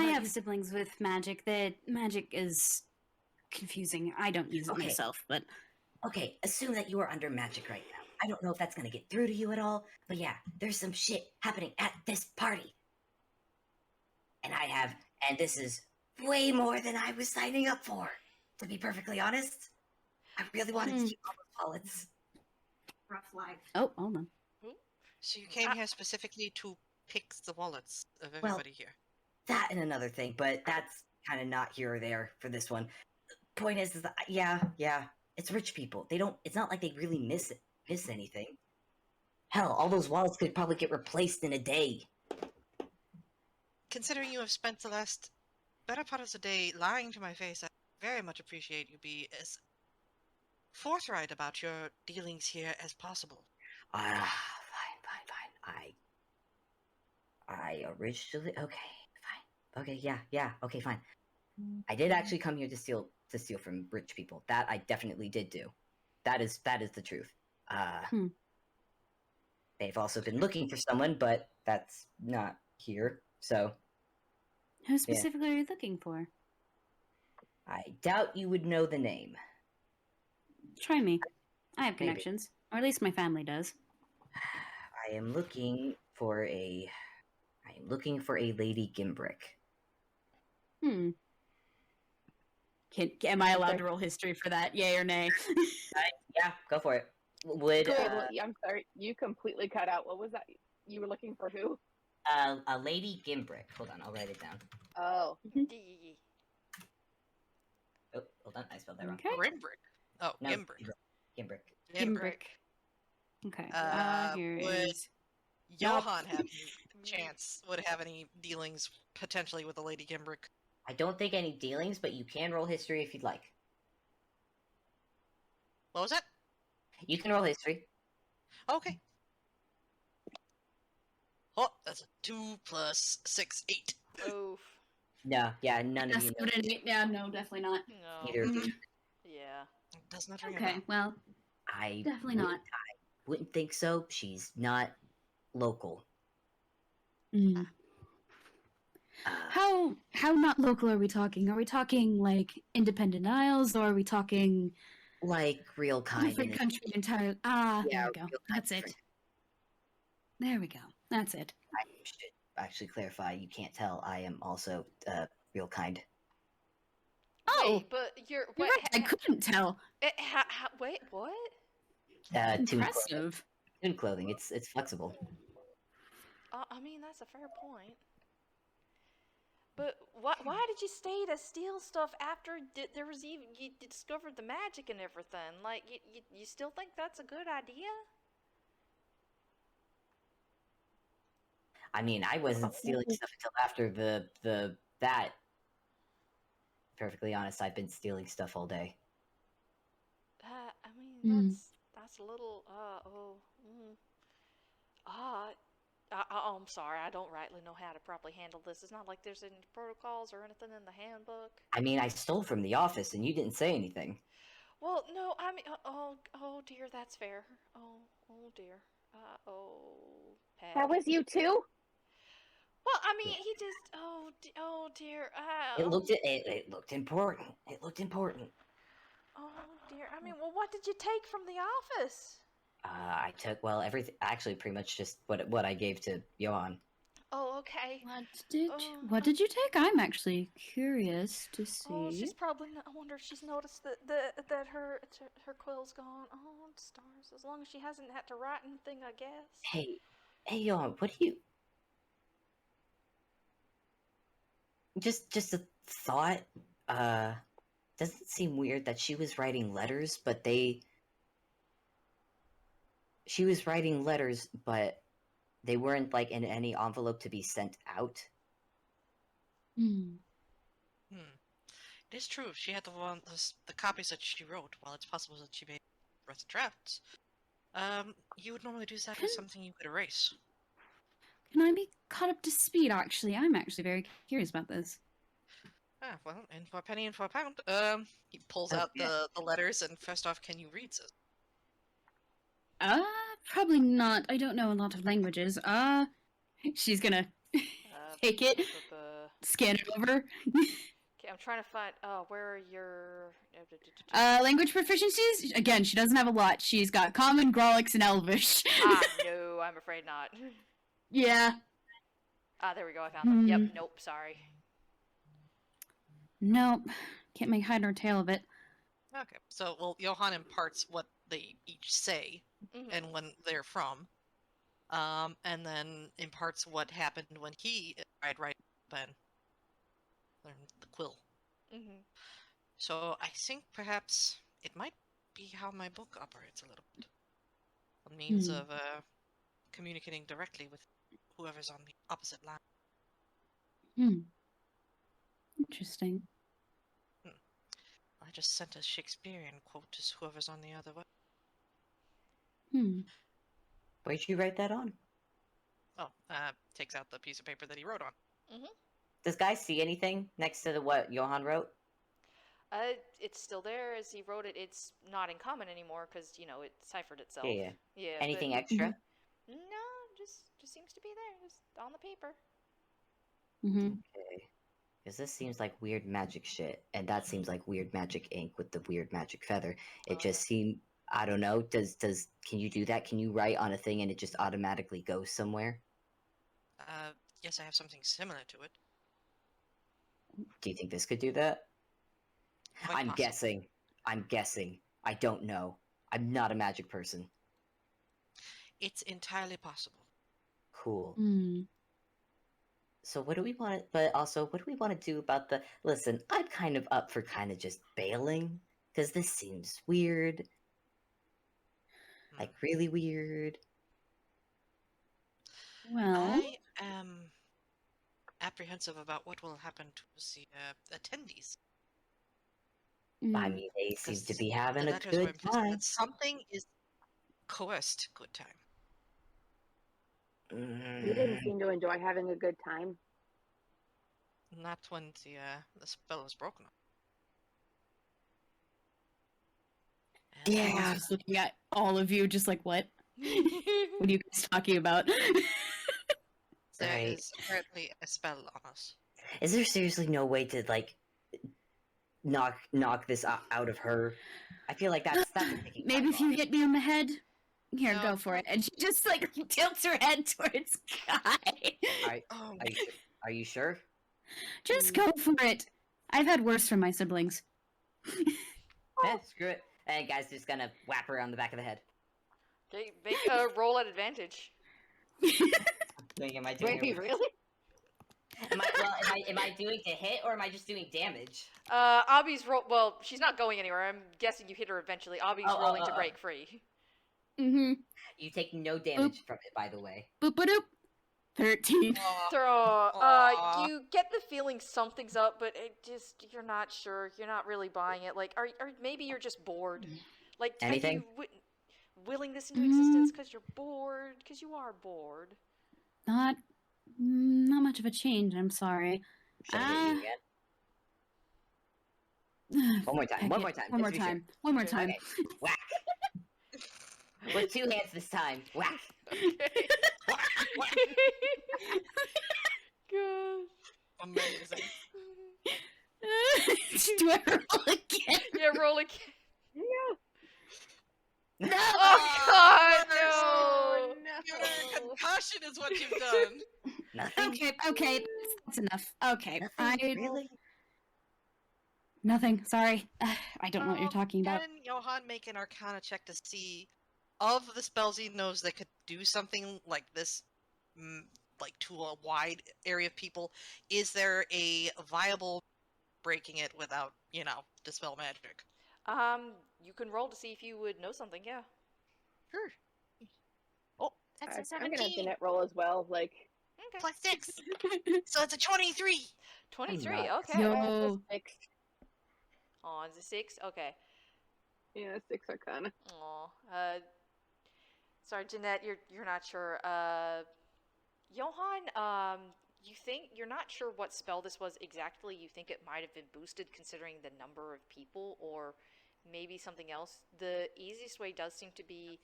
have siblings with magic. That magic is confusing. I don't use it myself, but okay. Assume that you are under magic right now. I don't know if that's gonna get through to you at all, but yeah, there's some shit happening at this party, and this is way more than I was signing up for. To be perfectly honest, I really wanted to keep all the wallets. rough life. Oh, hold on. So you came here specifically to pick the wallets of everybody here. That and another thing, but that's kind of not here or there for this one. Point is that, yeah, it's rich people. They don't. It's not like they really miss anything. Hell, all those wallets could probably get replaced in a day. Considering you have spent the last better part of the day lying to my face, I very much appreciate you be as forthright about your dealings here as possible. Fine. I originally fine. Okay, yeah. Okay, fine. I did actually come here to steal from rich people. That I definitely did do. That is the truth. They've also been looking for someone, but that's not here. So, who specifically are you looking for? I doubt you would know the name. Try me. I have connections, or at least my family does. I am looking for a Lady Gimbrick. Am I allowed to roll history for that? Yay or nay? Yeah, go for it. I'm sorry, you completely cut out. What was that? You were looking for who? A Lady Gimbrick. Hold on, I'll write it down. Oh. Oh, hold on, I spelled that wrong. Okay. Grimbrick. Oh, No, Gimbrick. Gimbrick. Okay. Here would is. Johan have any chance? Would have any dealings potentially with the Lady Gimbrick? I don't think any dealings, but you can roll history if you'd like. What was that? You can roll history. Okay. Oh, that's a 2 + 6, 8. Oof. No, yeah, none of you know. Yeah, no, definitely not. No. Either of you. Yeah. Does not ring a Okay, bell. well, I definitely not. I wouldn't think so. She's not local. How not local are we talking? Are we talking like independent isles, or are we talking Like real kind. different country entirely? Yeah, there we go. real That's kind. it. There we go. That's it. I should actually clarify. You can't tell. I am also real kind. Oh, Wait, but you're you're right. I couldn't tell. Wait, what? Impressive. Tune clothing. It's flexible. I mean, that's a fair point. But why did you stay to steal stuff after there was even you discovered the magic and everything? Like, you still think that's a good idea? I mean, I wasn't stealing stuff until after that. Perfectly honest, I've been stealing stuff all day. I mean, that's a little, I'm sorry, I don't rightly know how to properly handle this. It's not like there's any protocols or anything in the handbook. I mean, I stole from the office and you didn't say anything. Well, no, I mean, oh dear, that's fair. Oh dear. Patty. That was you too? Well, I mean, Yeah. he just, oh dear. It looked important. It looked important. Oh dear. I mean, well, what did you take from the office? I took everything. Actually, pretty much just what I gave to Johan. Oh, okay. What did you take? I'm actually curious to see. Oh, she's probably. I wonder if she's noticed that her quill's gone. Oh, stars. As long as she hasn't had to write anything, I guess. Hey, Johan, what do you? Just a thought. Doesn't it seem weird that she was writing letters, but she was writing letters, but they weren't like in any envelope to be sent out. It is true. She had the copies that she wrote. While it's possible that she made rough drafts, you would normally do that as something you could erase. Can I be caught up to speed? Actually, I'm actually very curious about this. Well, in for a penny and for a pound. He pulls out Okay. the letters, and first off, can you read this? Probably not. I don't know a lot of languages. She's gonna take it, scan it over. Okay, I'm trying to find. Where are your? Language proficiencies? Again, she doesn't have a lot. She's got Common, Grolix, and Elvish. No, I'm afraid not. Yeah. There we go. I found them. Yep. Nope. Sorry. Nope. Can't make head or tail of it. Okay, so Johan imparts what they each say and when they're from, and then imparts what happened when he tried writing pen, the quill. So I think perhaps it might be how my book operates a little bit. A means of communicating directly with whoever's on the opposite line. Interesting. I just sent a Shakespearean quote to whoever's on the other way. Where'd you write that on? Oh, takes out the piece of paper that he wrote on. Does Guy see anything next to what Johan wrote? It's still there as he wrote it. It's not in common anymore because it ciphered itself. Yeah. Anything extra? No, just seems to be there, just on the paper. Okay. Because this seems like weird magic shit, and that seems like weird magic ink with the weird magic feather. It just seemed, I don't know. Can you do that? Can you write on a thing and it just automatically goes somewhere? Yes, I have something similar to it. Do you think this could do that? Quite I'm possible. guessing. I don't know. I'm not a magic person. It's entirely possible. Cool. So what do we want to, but also, what do we want to do about listen, I'm kind of up for kind of just bailing, because this seems weird. Like, really weird. Well, I am apprehensive about what will happen to the attendees. I mean, they seem to be The having a letters were good implicit time. that something is coerced good time. You didn't seem to enjoy having a good time. Not when the spell was broken. And I was just looking at all of you, just like, what? What are you guys talking about? there Right. is apparently a spell on us. Is there seriously no way to, like, knock this out of her? I feel like that's taking Maybe my if you thought. hit me on the head. Here, No, go for it. And she just like tilts her head towards Guy. Are you sure? Just go for it. I've had worse from my siblings. Screw it. And Guy's just gonna whap her on the back of the head. Okay, make a roll at advantage. Am I doing Wait, it? really? Am I doing to hit or am I just doing damage? Abby's roll. Well, she's not going anywhere. I'm guessing you hit her eventually. Abby's rolling to break free. Mm-hmm. You take no damage from it, by the way. Boop-a-doop. 13. You get the feeling something's up, but you're not sure. You're not really buying it. Like, or maybe you're just bored. Like, Anything? are you willing this into existence because you're bored? Because you are bored. Not much of a change, I'm sorry. Should I hit you again? One more time. One more time. One more time. One more time. Okay. Whack. With 2 hands this time. Whack. Okay. Gosh. Amazing. Do I roll again? Yeah, roll again. No. No! Oh God, Oh, no! no. Concussion is what you've done. Nothing. Okay, that's enough. Okay, Nothing? Really? Nothing. Sorry, I don't know what you're talking about. Can Johan make an Arcana check to see, of the spells he knows that could do something like this, like to a wide area of people, is there a viable breaking it without, dispel magic? You can roll to see if you would know something. Yeah. Sure. Oh, that's a I'm gonna have 17 Jeanette roll as well. Like Okay. plus 6, so it's a 23. 23. Nuts. Okay. Yo. 6. Oh, it's a 6. Okay. Yeah, 6 Arcana. Aw. Sorry, Jeanette. You're not sure. Johan. You're not sure what spell this was exactly. You think it might have been boosted considering the number of people, or maybe something else. The easiest way does seem to be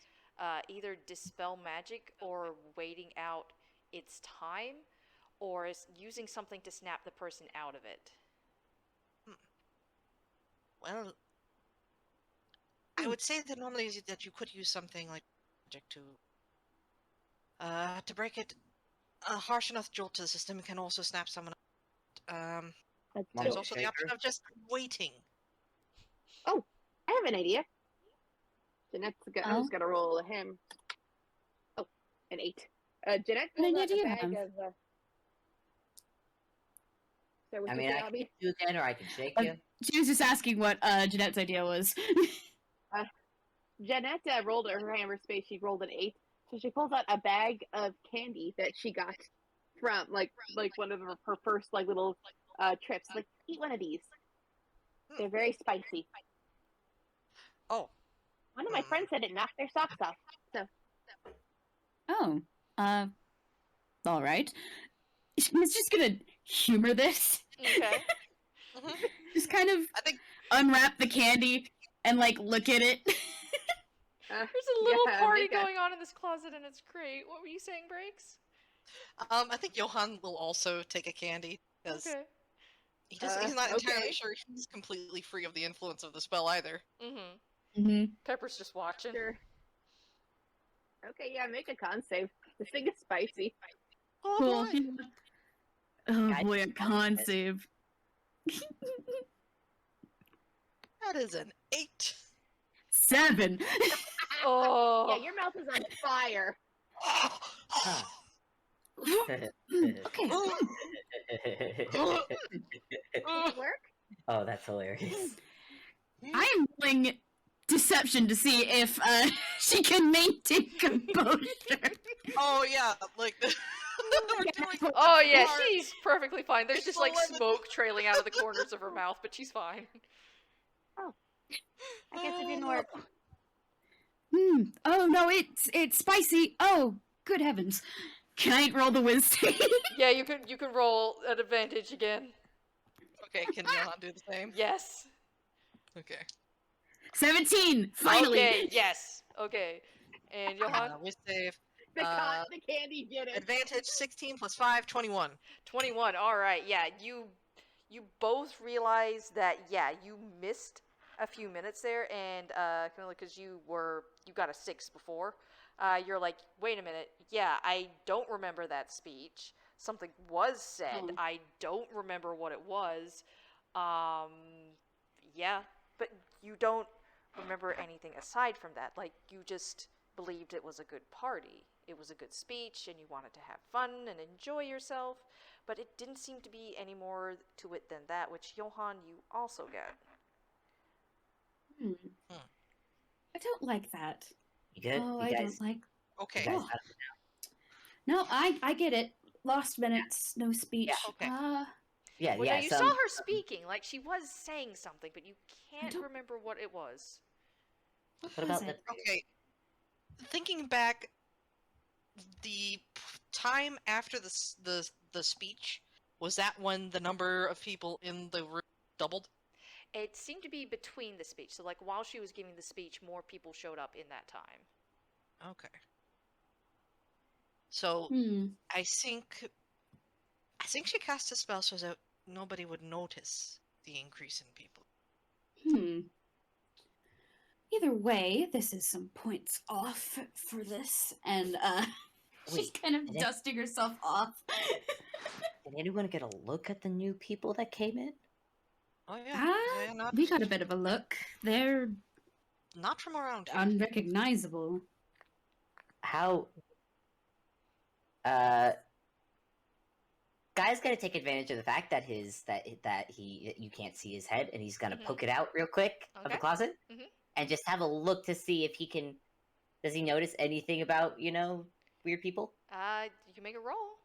either dispel magic or waiting out its time, or using something to snap the person out of it. Well, I would say that normally that you could use something like magic to break it. A harsh enough jolt to the system can also snap someone up. That's Mom, There's dope. also the shaker. option of just waiting. I have an idea. Jeanette's who's gonna roll him. Oh, an 8. Jeanette What pulls idea out do a you bag have? of. So what I you mean, say, I can Abby? hit you again, or I can shake you. She was just asking what Jeanette's idea was. Jeanette rolled her hammer space. She rolled an 8, so she pulls out a bag of candy that she got from like one of her first little trips. Like, eat one of these. They're very spicy. Oh. One of my friends said it knocked their socks off. So Oh, all right. She's just gonna humor this. Okay. Just kind of I think unwrap the candy and look at it. There's a little party make a- going on in this closet, and it's great. What were you saying, Breaks? I think Johan will also take a candy because Okay. he's not entirely okay. sure he's completely free of the influence of the spell either. Mm-hmm. Pepper's just watching. Sure. Okay, yeah, make a con save. This thing is spicy. Oh, Cool. boy. Oh Guys, boy, a con save. That is an 8. 7. Oh. Yeah, your mouth is on fire. Okay. Does it work? Oh, that's hilarious. I am rolling deception to see if she can maintain composure. Oh yeah, like Oh yeah, Smart. she's perfectly fine. There's just like Well, smoke trailing out of the corners of her mouth, but she's fine. I guess it didn't work. Oh no, it's spicy. Oh, good heavens! Can I roll the whiz save? Yeah, you can roll at advantage again. Okay, can Johan do the same? Yes. Okay. 17. Finally. Okay. Yes. Okay. And Johan, We save The candy did it. advantage 16 plus 5, 21. 21. All right. Yeah, you both realize that you missed a few minutes there, and because you got a 6 before. You're like, wait a minute. Yeah, I don't remember that speech. Something was said. I don't remember what it was. Yeah, but you don't remember anything aside from that. Like, you just believed it was a good party. it was a good speech and you wanted to have fun and enjoy yourself, but it didn't seem to be any more to it than that, which, Johan, you also get. Hmm. Hmm. I don't like that. You good? Oh, you I guys, don't like. Okay. you guys Oh. got it? No, I get it. Lost minutes, no speech. Yeah, okay. Yeah, Well, yeah. now you saw her speaking, like she was saying something, but you can't don't- remember what it was. What was about it? the Okay. Thinking back, the time after the speech, was that when the number of people in the room doubled? It seemed to be between the speech, so like while she was giving the speech, more people showed up in that time. Okay. So Hmm. I think she cast a spell so that nobody would notice the increase in people. Hmm. Either way, this is some points off for this, and she's Wait, kind of did it- dusting herself off. Did anyone get a look at the new people that came in? Oh yeah, Ah, yeah, not we got a bit of a look. They're not from around here. unrecognizable. How? Guy's gonna take advantage of the fact that you can't see his head, and he's gonna Mhm. poke it out real quick of the Okay. closet, Mhm. and just have a look to see if he can. Does he notice anything about weird people? You can make a roll.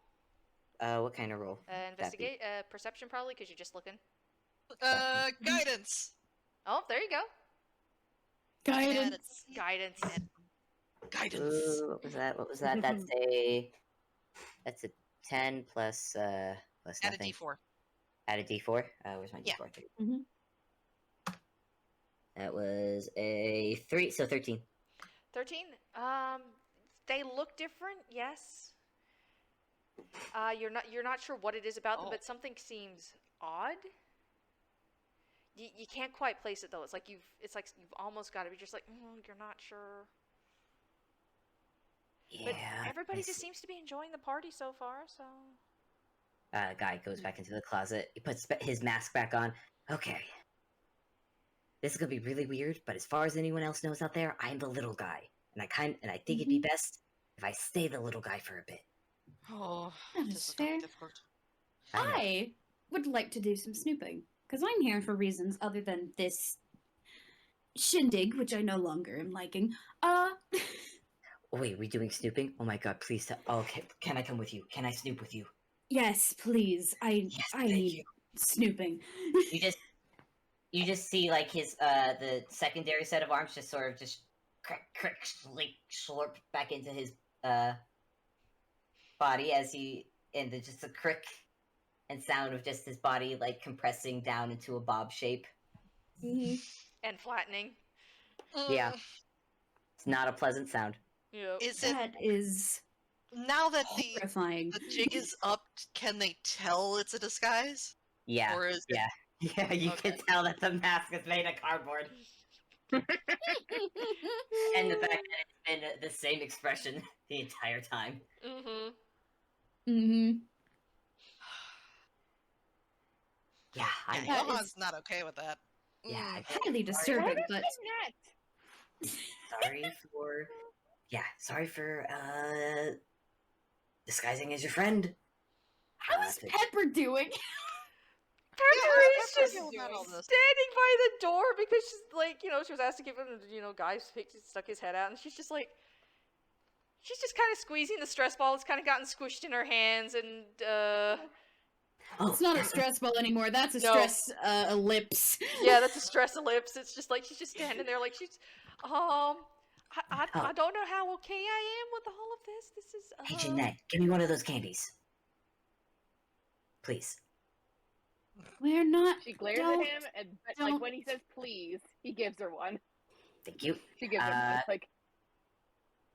What kind of roll? would that be? Investigate, perception probably, because you're just looking. Guidance. Oh, there you go. Guidance. Guidance. Guidance. Ooh, what was that? What was that? That's a 10 plus Add a nothing. D4. Add a D4. Where's my Yeah. D4? Mhm. That was a 3, so 13. 13. They look different, yes. You're not sure what it is about them, Oh. but something seems odd. You can't quite place it though. It's like you've almost got to be just like, you're not sure. But Yeah. everybody I just see. seems to be enjoying the party so far, so. Guy goes back into the closet. He puts his mask back on. Okay. This is gonna be really weird, but as far as anyone else knows out there, I'm the little guy, and I think it'd be best if I stay the little guy for a bit. Oh, That this is is gonna be fair. difficult. I know. I would like to do some snooping because I'm here for reasons other than this shindig, which I no longer am liking. Wait, are we doing snooping? Oh my god, please tell. Oh, okay, can I come with you? Can I snoop with you? Yes, please. I Yes, I thank need you. snooping. You just see like his the secondary set of arms just sort of just slurp back into his body as he and just a crick and sound of just his body like compressing down into a bob shape. Mhm. And flattening. Yeah. It's not a pleasant sound. Yep. Is it That is now that horrifying. the jig is up? Can they tell it's a disguise? Yeah. Or is it? Yeah. Yeah, you Okay. can tell that the mask is made of cardboard. And the fact that it's been the same expression the entire time. Mm-hmm. Mm-hmm. Yeah, I Yeah, know. That Johan's is- not okay with that. Yeah, I Highly Where disturbing, is but Jeanette? sorry for disguising as your friend. how is If it- Pepper doing? Pepper is Pepper just feels about all this. standing by the door because she's like, she was asked to give him, guy stuck his head out, and she's just like, she's just kind of squeezing the stress ball. It's kind of gotten squished in her hands, and Oh, It's not a stress ball anymore. That's a No. stress ellipse. yeah, that's a stress ellipse. It's just like she's just standing there, like she's, I Oh. don't know how okay I am with all of this. This is. Hey, Jeanette, give me one of those candies. Please. We're not. She glares Don't- at him, and but, don't. like when he says please, he gives her one. Thank you. She gives him one. Like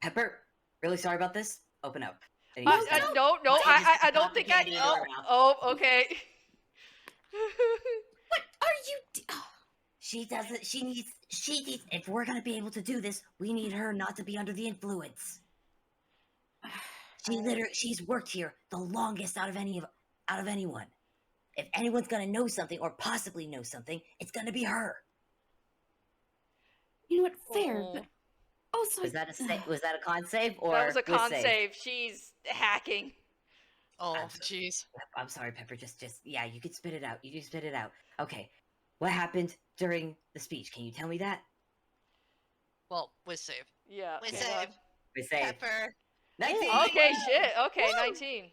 Pepper, really sorry about this. Open up. And Oh, he just- No, He just I don't popped the think I. candy into her mouth. Oh, okay. What are you? She doesn't. She needs. If we're gonna be able to do this, we need her not to be under the influence. She's worked here the longest out of anyone. If anyone's gonna know something or possibly know something, it's gonna be her. You know what? Fair, Oh. but Oh, so Was that a con save or That was a with con save. She's hacking. Oh, I'm so- jeez. I'm sorry, Pepper. Just yeah, you can spit it out. You can spit it out. Okay, what happened during the speech? Can you tell me that? Well, whiz save. Yeah. Whiz hang on. save. We say Pepper. 19. Okay, Woo! shit. Okay, Woo! 19.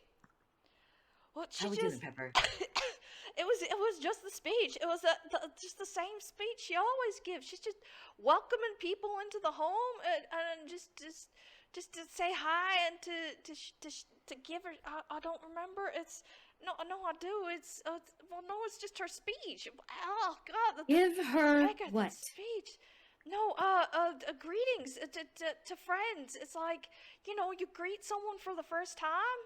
Well, she How we just. doing, Pepper? it was just the speech. It was just the same speech she always gives. She's just welcoming people into the home and just to say hi and to give her. I don't remember. It's no, I do. It's well, no, it's just her speech. Oh God, give her Becca, what? the speech. No, greetings to friends. It's like, you know, you greet someone for the first time.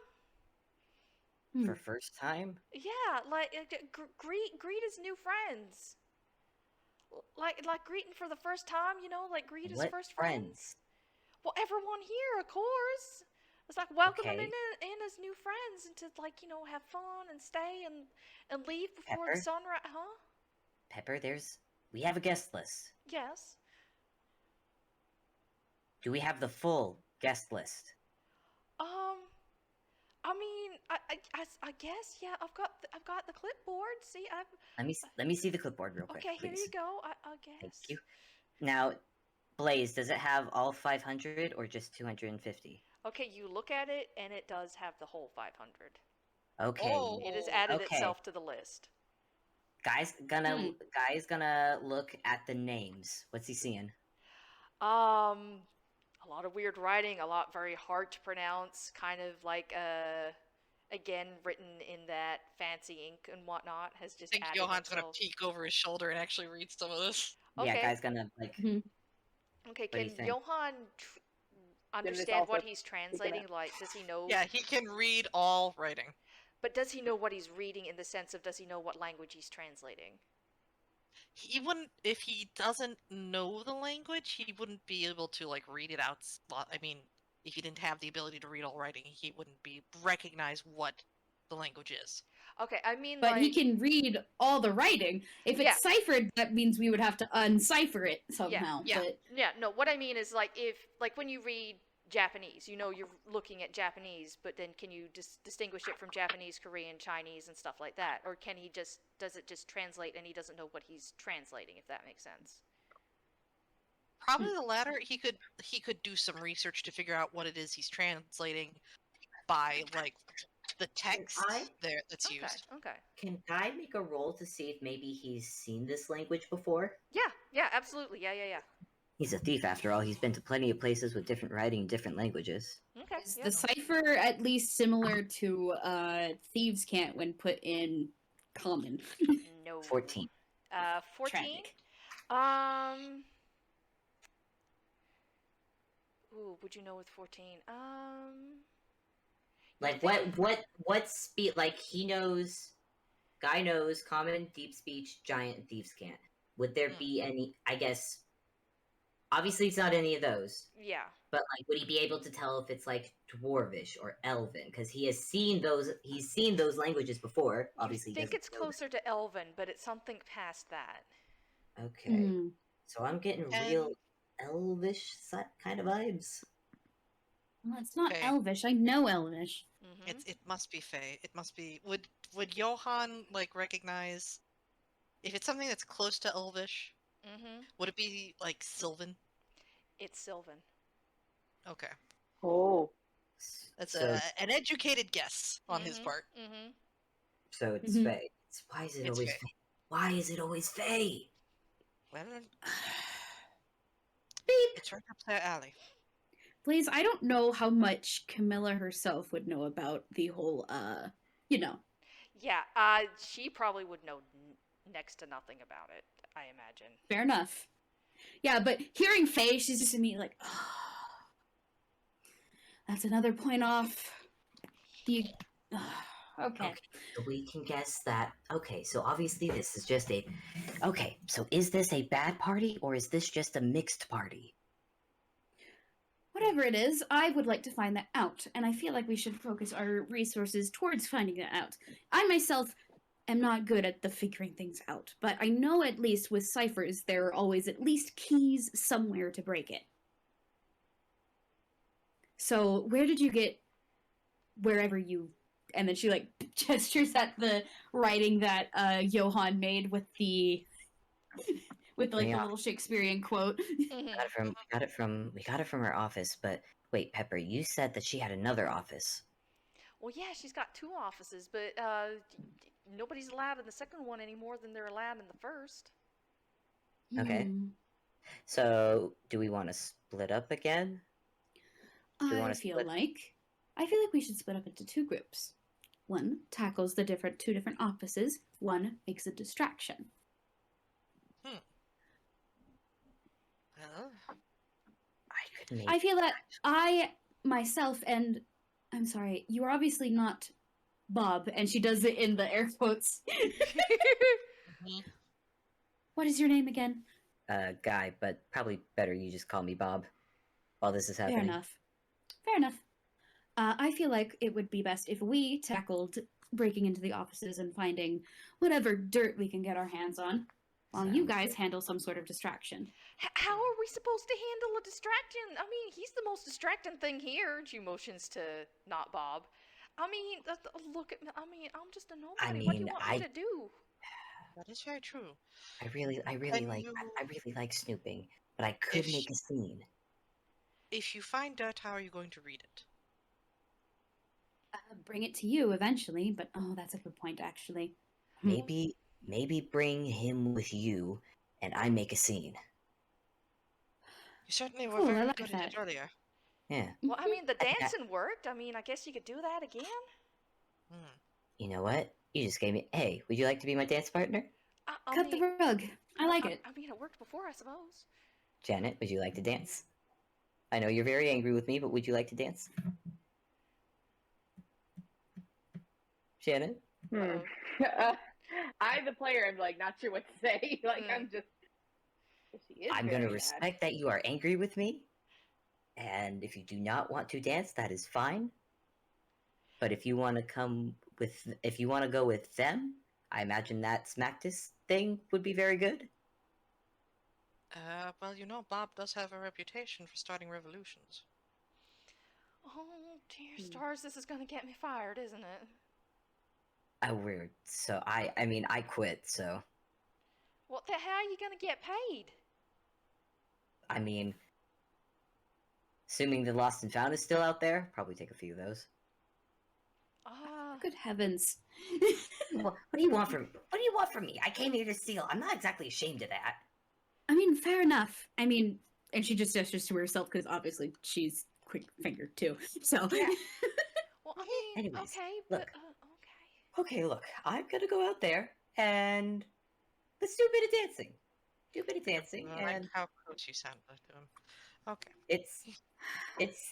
For first time? Yeah, like greet his new friends. Like greeting for the first time, you know, like greet his What first friends? Well, everyone here, of course. It's like welcome him Okay. in as new friends and to, like, you know, have fun and stay and leave before the Pepper? sunrise. Huh? Pepper, we have a guest list. Yes. Do we have the full guest list? I mean, I guess, yeah. I've got the clipboard. See, Let me see the clipboard real quick, okay. Here please. you go. I guess. Thank you. Now, Blaze, does it have all 500 or just 250? Okay, you look at it, and it does have the whole 500. Okay. Oh. It has added Okay. itself to the list. Guy's gonna look at the names. What's he seeing? A lot of weird writing, a lot very hard to pronounce, kind of like again written in that fancy ink and whatnot. Has I just think added Johan's gonna itself. peek over his shoulder and actually read some of this. Yeah, Okay. guy's gonna like. Okay, do you can think? Johan Then it's understand what also he's translating? Like, does he know? Yeah, he can read all writing. But does he know what he's reading in the sense of does he know what language he's translating? He wouldn't, if he doesn't know the language, he wouldn't be able to like read it out. I mean, if he didn't have the ability to read all writing, he wouldn't recognize what the language is. Okay, I mean, But like, he can read all the writing. If it's Yeah. ciphered, that means we would have to uncipher it somehow. Yeah. But Yeah, no, what I mean is like when you read Japanese, you know you're looking at Japanese, but then can you distinguish it from Japanese, Korean, Chinese, and stuff like that? Or can he does it just translate and he doesn't know what he's translating, if that makes sense? Probably the latter. He could do some research to figure out what it is he's translating by like the text I- there that's Okay, used. okay. Can Guy make a roll to see if maybe he's seen this language before? Yeah, absolutely. Yeah. He's a thief after all. He's been to plenty of places with different writing and different languages. Okay. is Yeah. the cipher at least similar to Thieves' Cant when put in common? No. 14. 14. Tragic. Ooh, would you know with 14? Like think- what speed? Like he knows. Guy knows common, deep speech, giant, and thieves can't. Would there be any? I guess. Obviously, it's not any of those. Yeah. But like, would he be able to tell if it's like dwarvish or elven? Because he has seen those. He's seen those languages before. Obviously, I he think doesn't it's know closer to Elven, but it's something past that. that. Okay, Mm. so I'm getting And- real elvish kind of vibes. Well, it's not Okay. Elvish. I know Elvish. Mm-hmm. It must be Fae. It must be. Would Johan like recognize if it's something that's close to Elvish? Mm-hmm. Would it be like Sylvan? It's Sylvan. Okay, Oh, that's So, an educated guess on his part. Mm-hmm. so it's Mhm. Fae. Why is it It's always Fae. Fae? Why is it always Fae? Well, Beep. it's right up their alley. Blaze, I don't know how much Camilla herself would know about the whole, you know. Yeah. She probably would know next to nothing about it, I imagine. Fair enough. Yeah, but hearing Faye, she's just immediately like, oh, that's another point off. The okay. Okay, so we can guess that. Okay, so obviously this is just a. Okay, so is this a bad party or is this just a mixed party? Whatever it is, I would like to find that out, and I feel like we should focus our resources towards finding that out. I myself am not good at the figuring things out, but I know at least with ciphers there are always at least keys somewhere to break it. So where did you get wherever you? And then she like gestures at the writing that Johan made with the like the Yeah. little Shakespearean quote. Mhm. We got it from her office, but wait, Pepper, you said that she had another office. Well, yeah, she's got 2 offices, but nobody's allowed in the second one any more than they're allowed in the first. Okay. Hmm. So, do we want to split up again? Do we I want to feel split? like we should split up into 2 groups. One tackles the 2 different offices. One makes a distraction. Well, I could make. I feel that I myself and I'm sorry, you are obviously not Bob, and she does it in the air quotes. What is your name again? Guy, but probably better you just call me Bob while this is Fair happening. enough. Fair enough. I feel like it would be best if we tackled breaking into the offices and finding whatever dirt we can get our hands on, while you Sounds guys good. handle some sort of distraction. How are we supposed to handle a distraction? I mean, he's the most distracting thing here. She motions to not Bob. I mean, look at me. I mean, I'm just a nobody. What do you mean, want me to do? that is very true. I really Can like you- I really like snooping, but I could If make a scene. If you find dirt, how are you going to read it? Bring it to you eventually, but oh, that's a good point, actually. Maybe bring him with you, and I make a scene. You certainly were Cool, I very like good at it that. earlier. Yeah. Well, I mean, the I think dancing worked. I mean, I guess you could do that again. Hmm. You know what? You just gave me. Hey, would you like to be my dance partner? I Cut mean, the rug. I like I, it. I mean, it worked before, I suppose. Janet, would you like to dance? I know you're very angry with me, but would you like to dance? Janet? Uh-oh. I, the player, am like not sure what to say. Like I'm just. She is I'm very going to mad. respect that you are angry with me, and if you do not want to dance, that is fine. But if you want to go with them, I imagine that Smactus thing would be very good. Well, you know, Bob does have a reputation for starting revolutions. Oh, dear stars, this is gonna get me fired, isn't it? Weird. So I mean, I quit. So What the hell are you gonna get paid? I mean, assuming the Lost and Found is still out there, probably take a few of those. Good heavens. What do you want from me? I came here to steal. I'm not exactly ashamed of that. I mean, fair enough. I mean, and she just gestures to herself because obviously she's quick fingered too. So Yeah. Well, I mean, Anyways, okay, look. but okay. Okay, look, I'm gonna go out there and let's do a bit of dancing. Do a bit of dancing, I like and how close you sounded to him. Okay. it's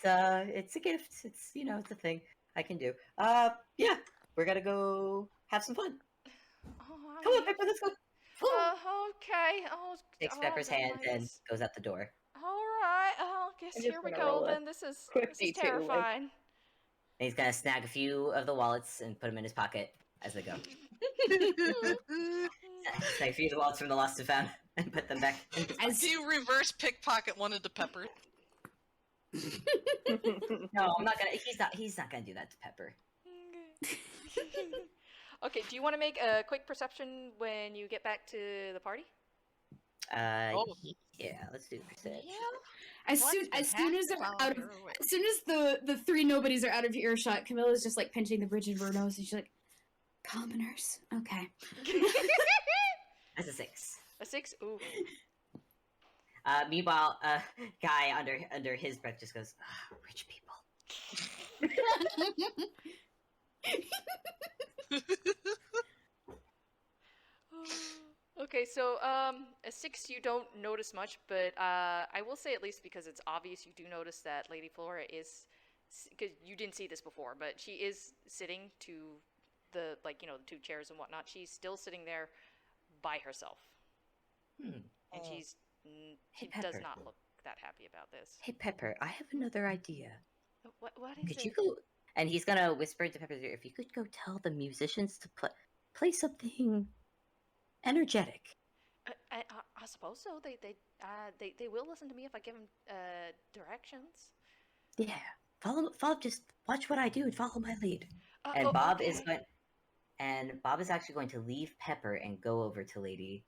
a gift. It's it's a thing I can do. Yeah, we're gonna go have some fun. Oh, Come on, Pepper, let's go. Okay. Oh, Takes oh, Pepper's then hand I and guess. goes out the door. All right. Oh, I guess I'm just here we gonna go roll a then. This is 52, like- terrifying. And he's gonna snag a few of the wallets and put them in his pocket as they go. Snag a few of the wallets from the Lost and Found and put them back in his pocket. Do you reverse pickpocket one of the Pepper? No, I'm not gonna. He's not gonna do that to Pepper. Okay, do you want to make a quick perception when you get back to the party? Oh. Yeah, let's do perception. as What soon the as soon heck? as they're While out of you're away. as soon as the 3 nobodies are out of earshot, Camilla's just like pinching the bridge of her nose and she's like, commoners. Okay. That's a 6. A 6? Ooh. Meanwhile, guy under his breath just goes, "Rich people." Okay, so a 6 you don't notice much, but I will say at least because it's obvious you do notice that Lady Flora is, because you didn't see this before, but she is sitting to the the 2 chairs and whatnot. She's still sitting there by herself, and Hey, she does Pepper. not look that happy about this. Hey, Pepper, I have another idea. What is Could it? you go? And he's gonna whisper into Pepper's ear. If you could go tell the musicians to play something energetic. I suppose so. They will listen to me if I give them directions. Yeah, follow. Just watch what I do and follow my lead. And Oh, Bob okay. is actually going to leave Pepper and go over to Lady.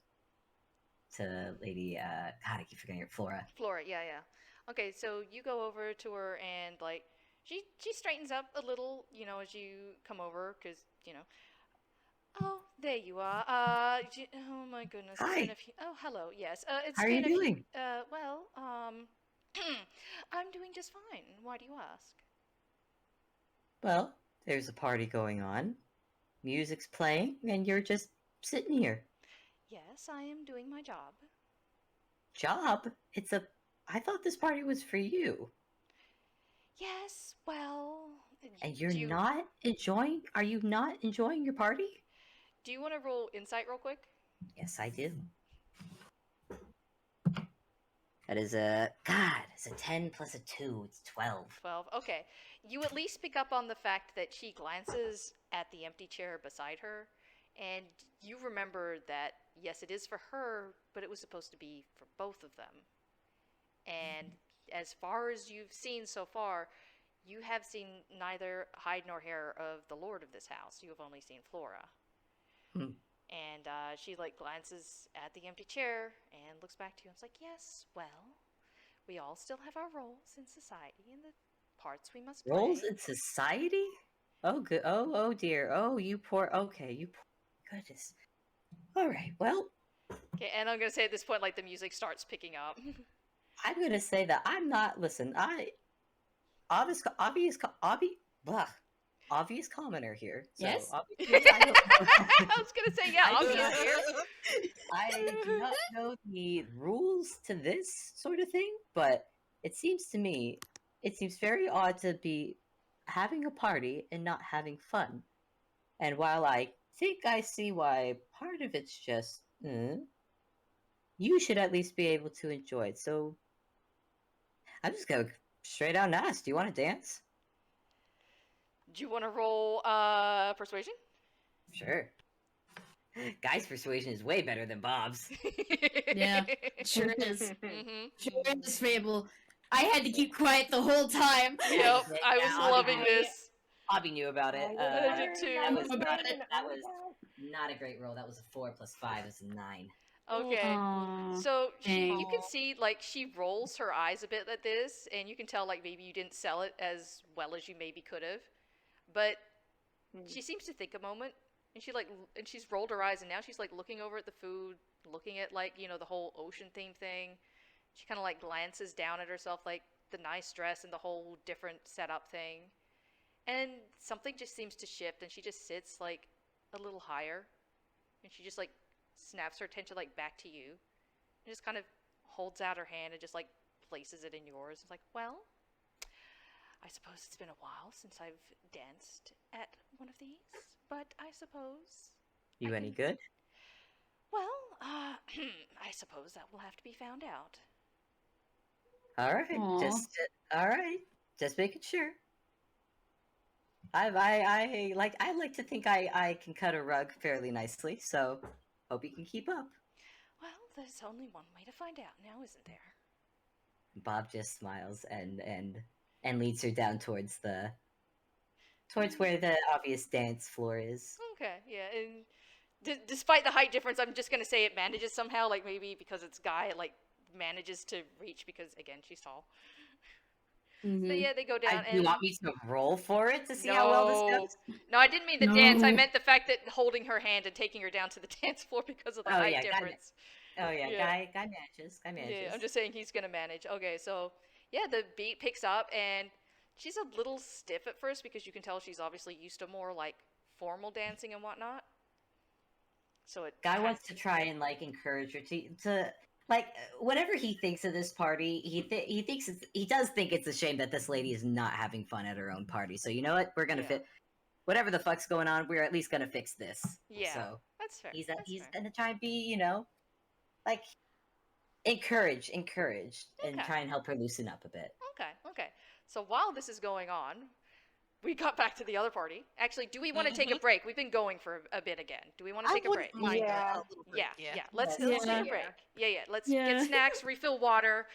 God, I keep forgetting her, Flora. Flora, yeah, yeah. Okay, so you go over to her and like she straightens up a little, as you come over, because Oh, there you are. Oh my goodness, it's been Hi. a few. Oh, hello. Yes. It's How are you been a few. doing? Well, I'm doing just fine. Why do you ask? Well, there's a party going on. Music's playing, and you're just sitting here. Yes, I am doing my job. Job? I thought this party was for you. Yes. Well, And you're do you not enjoying? Are you not enjoying your party? do you want to roll insight real quick? Yes, I do. That is it's a 10 plus a 2. It's 12. 12. Okay. You at least pick up on the fact that she glances at the empty chair beside her, and you remember that, yes, it is for her, but it was supposed to be for both of them. And as far as you've seen so far, you have seen neither hide nor hair of the lord of this house. You have only seen Flora. Hmm. And she like glances at the empty chair and looks back to you and is like, yes, well, we all still have our roles in society and the parts we must play. Roles in society? Oh, good. Oh, dear. Oh, you poor. Okay, you poor. Goodness. All right. Well, Okay, and I'm gonna say at this point, like the music starts picking up. I'm gonna say that I'm not. Listen, obvious, blah, obvious commenter here. So Yes? obviously, I don't know. I was gonna say, yeah, I do obvious not- here. I do not know the rules to this sort of thing, but it seems to me, it seems very odd to be having a party and not having fun. And while I think I see why part of it's just, you should at least be able to enjoy it. So I'm just gonna straight out and ask, do you want to dance? Do you want to roll persuasion? Sure. Guy's persuasion is way better than Bob's. Yeah, sure is. Mm-hmm. Sure is, Fable. I had to keep quiet the whole time. Yep, I was Yeah, loving I- this. Bobby knew about it. I did too. That was, About it. that was not a great roll. That was a 4 plus 5 is a 9. Okay. Aw. So dang. you can see like she rolls her eyes a bit at this, and you can tell like maybe you didn't sell it as well as you maybe could have, but she seems to think a moment, and she's rolled her eyes, and now she's like looking over at the food, looking at like the whole ocean theme thing. She kind of like glances down at herself, like the nice dress and the whole different setup thing, and something just seems to shift, and she just sits like a little higher, and she just like snaps her attention like back to you, and just kind of holds out her hand and just like places it in yours. It's like, well, I suppose it's been a while since I've danced at one of these, but I suppose. You any good? Well, I suppose that will have to be found out. All right. Aw. All right. Just making sure. I like to think I can cut a rug fairly nicely, so hope you can keep up. Well, there's only one way to find out now, isn't there? Bob just smiles and leads her down towards where the obvious dance floor is. Okay, yeah, and despite the height difference, I'm just gonna say it manages somehow, like maybe because it's guy, it, like manages to reach because again she's tall. Mhm. So yeah, they go down You and want me to roll for it to see how well this goes? No, I didn't mean the dance. I No. meant the fact that holding her hand and taking her down to the dance floor because of the height yeah, difference. Oh yeah, Yeah. guy manages. Yeah, I'm just saying he's gonna manage. Okay, so yeah, the beat picks up and she's a little stiff at first because you can tell she's obviously used to more like formal dancing and whatnot. So it Guy wants to try and like encourage her to like whenever he thinks of this party, he does think it's a shame that this lady is not having fun at her own party. So you know what? We're gonna Yeah. fit whatever the fuck's going on. We're at least gonna fix this. Yeah, So that's fair. he's that's fair. gonna try and be like encourage and Okay. try and help her loosen up a bit. Okay. So while this is going on, we got back to the other party. Actually, do we want to take a break? We've been going for a bit again. Do we want to take a break? Mind Yeah. a little break, Yeah. Let's Yes. take a Yeah. break. Yeah. Let's Yeah. get snacks, refill water,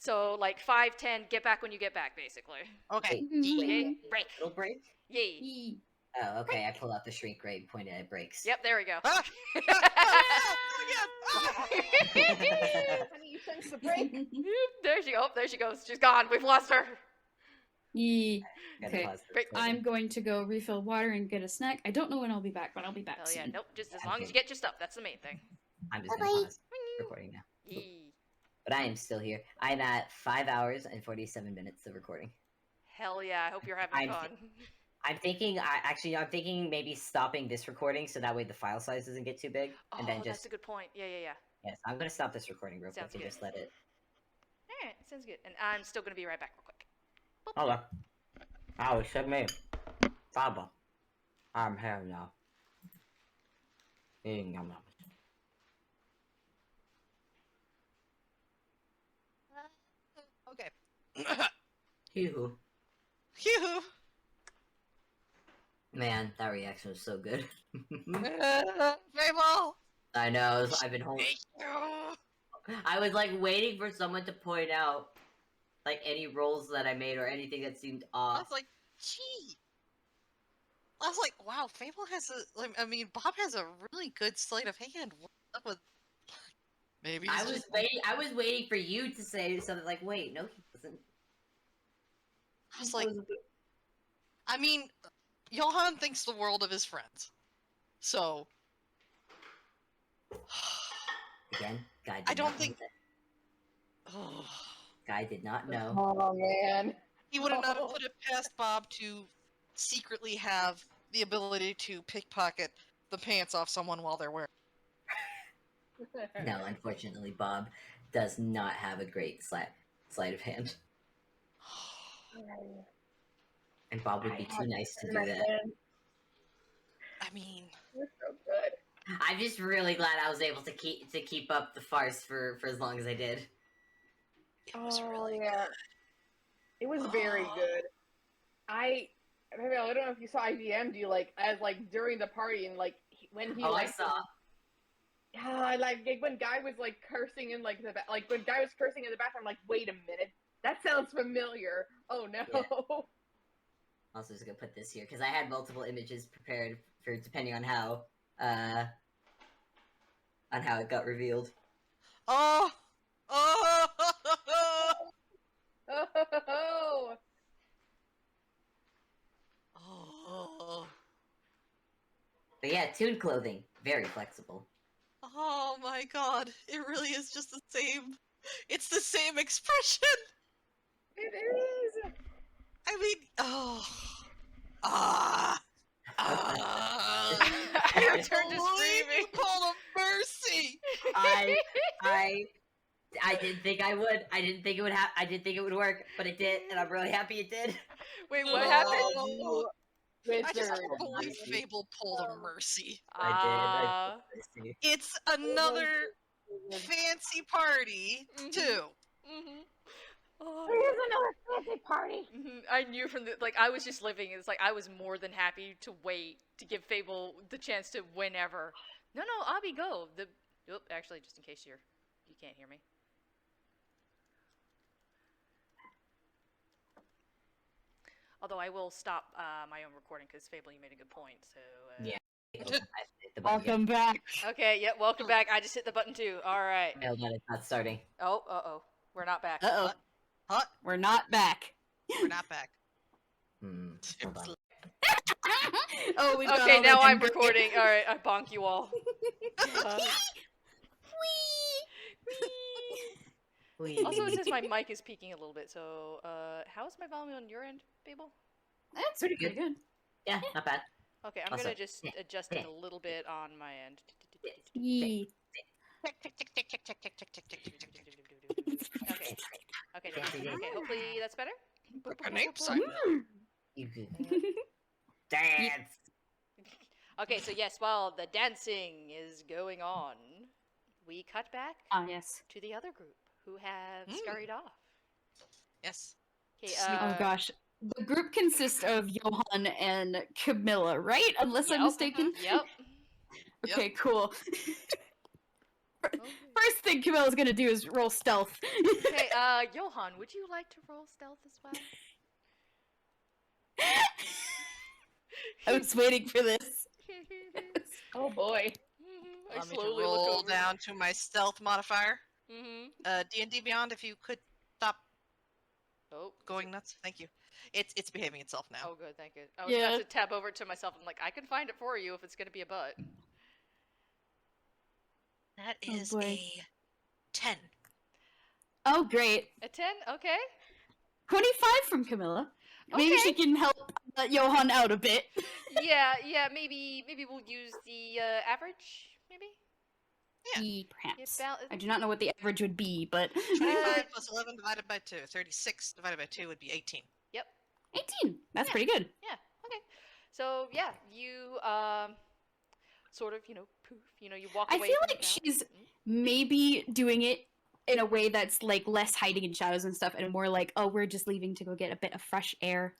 So like 5, 10, get back when you get back, basically. Okay. Okay, break. Little break? Yay. Oh, okay. I pull out the shrink ray, pointed at brakes. Yep, there we go. Ah! Honey, you sense the break? There she goes. She's gone. We've lost her. Yee. Gotta Okay. pause for a Break. second. I'm going to go refill water and get a snack. I don't know when I'll be back, but I'll be back Hell yeah, soon. nope. Just as Yeah, long as okay. you get your stuff. That's the main thing. I'm just gonna pause recording now. Yee. But I am still here. I'm at 5 hours and 47 minutes of recording. Hell yeah, I hope you're having I'm fun. I'm thinking, I'm thinking maybe stopping this recording so that way the file size doesn't get too big, and then Oh, just that's a good point. Yeah. yes, I'm gonna stop this recording real Sounds quick and good. just let it. Alright, sounds good. And I'm still gonna be right back real quick. Hold on. Oh, it said me. Fable. I'm here now. Eating yum yum. Okay. Phew. Phew. Man, that reaction was so good. Fable. I know. I've been holding. Thank you. I was like waiting for someone to point out like any rolls that I made or anything that seemed I off. was like, gee. I was like, wow, Fable has a. Like, I mean, Bob has a really good sleight of hand. What's up with? Maybe I he's was just- waiting. I was waiting for you to say something like, "Wait, no, he doesn't." I was like, I mean, Johan thinks the world of his friends. So. Again, guy. Did I don't not think- know that. Guy did not know. Oh man. He would have not put it past Bob to secretly have the ability to pickpocket the pants off someone while they're wearing. No, unfortunately, Bob does not have a great sleight of hand, and Bob would be too nice to do that. I mean, You're so good. I'm just really glad I was able to keep up the farce for as long as I did. it was Oh really yeah. It was very Oh. good. Maybe I don't know if you saw IVM'd you like as like during the party and like when he Oh, I like saw. yeah like when Guy was like cursing in like like when Guy was cursing in the bathroom, I'm like, wait a minute, that sounds familiar. Oh no. Yeah. Also, just gonna put this here because I had multiple images prepared for depending on how it got revealed. Oh! Oh! Oh. Oh! But yeah, Toon clothing, very flexible. Oh my god! It really is just the same. It's the same expression. It is. I mean, oh, ah, I returned to screaming. Call of mercy. I didn't think I would. I didn't think it would I didn't think it would work, but it did, and I'm really happy it did. Wait, what happened? Oh, I just Wizard. can't believe Fable pulled a mercy. I did. It's another fancy party too. Mhm. Oh. Here's another fancy party. I knew from the I was just living. It's like I was more than happy to wait to give Fable the chance to whenever. No, Abby, go. Actually, just in case you can't hear me. Although I will stop my own recording because Fable, you made a good point. So Yeah. I hit the button again. Welcome back. Okay, yep. Welcome back. I just hit the button too. All right. No, that is not starting. Oh. We're not back. Uh-oh. Huh? We're not back. We're not back. Hold on. Oh, we've got Okay, all now that I'm done. recording. All right, I bonk you all. Whee! Also, it says my mic is peaking a little bit. So, how is my volume on your end, Fable? That's Pretty pretty good. Yeah, not bad. Okay, I'm Also, gonna just adjust it a little bit on my end. Yee. Okay. Hopefully that's better. You could dance. Okay, so yes, while the dancing is going on, we cut back Ah, yes. to the other group who have scurried off. Yes. Okay. Oh gosh. The group consists of Johan and Camilla, right? Unless I'm Yep. mistaken. Yep. Okay, cool. Oh. First thing Camilla's gonna do is roll stealth. Okay, Johan, would you like to roll stealth as well? I was waiting for this. Oh boy. I Allow me to slowly look roll over. down to my stealth modifier. Mm-hmm. D&D Beyond, if you could stop Oh, going nuts. Thank you. It's behaving itself now. Oh, good, thank you. I was Yeah. about to tab over to myself and like, I can find it for you if it's gonna be a butt. That Oh, is boy. a 10. Oh, great. A 10? Okay. 25 from Camilla. Maybe Okay. she can help Johan out a bit. Yeah, maybe we'll use the average, maybe? E, perhaps. Yeah, I do not know what the average would be, but 25 plus 11 divided by 2. 36 divided by 2 would be 18. Yep. 18. That's Yeah. pretty good. Yeah, okay. So, yeah, you, sort of, poof, you walk I away feel from like the crowd. she's maybe doing it in a way that's like less hiding in shadows and stuff, and more like, oh, we're just leaving to go get a bit of fresh air.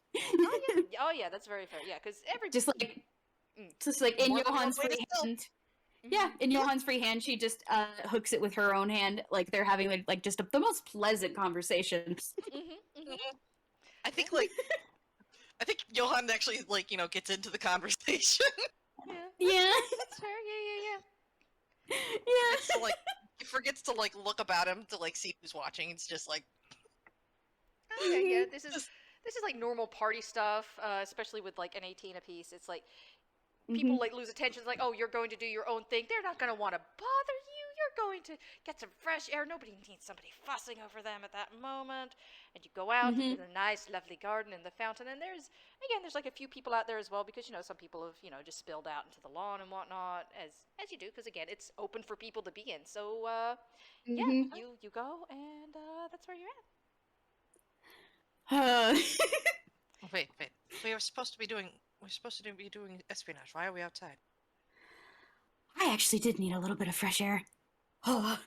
Oh, yeah, that's very fair. Yeah, because just like in More than one Johan's way to free stealth. hand. Yeah, in Johan's free hand, she just hooks it with her own hand, like they're having like just the most pleasant conversations. I think I think Johan actually gets into the conversation. Yeah, That's fair. Yeah. yeah. He forgets to look about him to see who's watching. It's just like Okay, yeah. This is like normal party stuff, especially with like an 18 apiece. It's like people lose attention. It's like, oh, you're going to do your own thing. They're not going to want to bother you. You're going to get some fresh air. Nobody needs somebody fussing over them at that moment. And you go out to the nice, lovely garden and the fountain. And there's like a few people out there as well because some people have just spilled out into the lawn and whatnot, as you do, because again, it's open for people to be in. So yeah, you go and that's where you're at. wait. We're supposed to be doing espionage. Why are we outside? I actually did need a little bit of fresh air. Oh.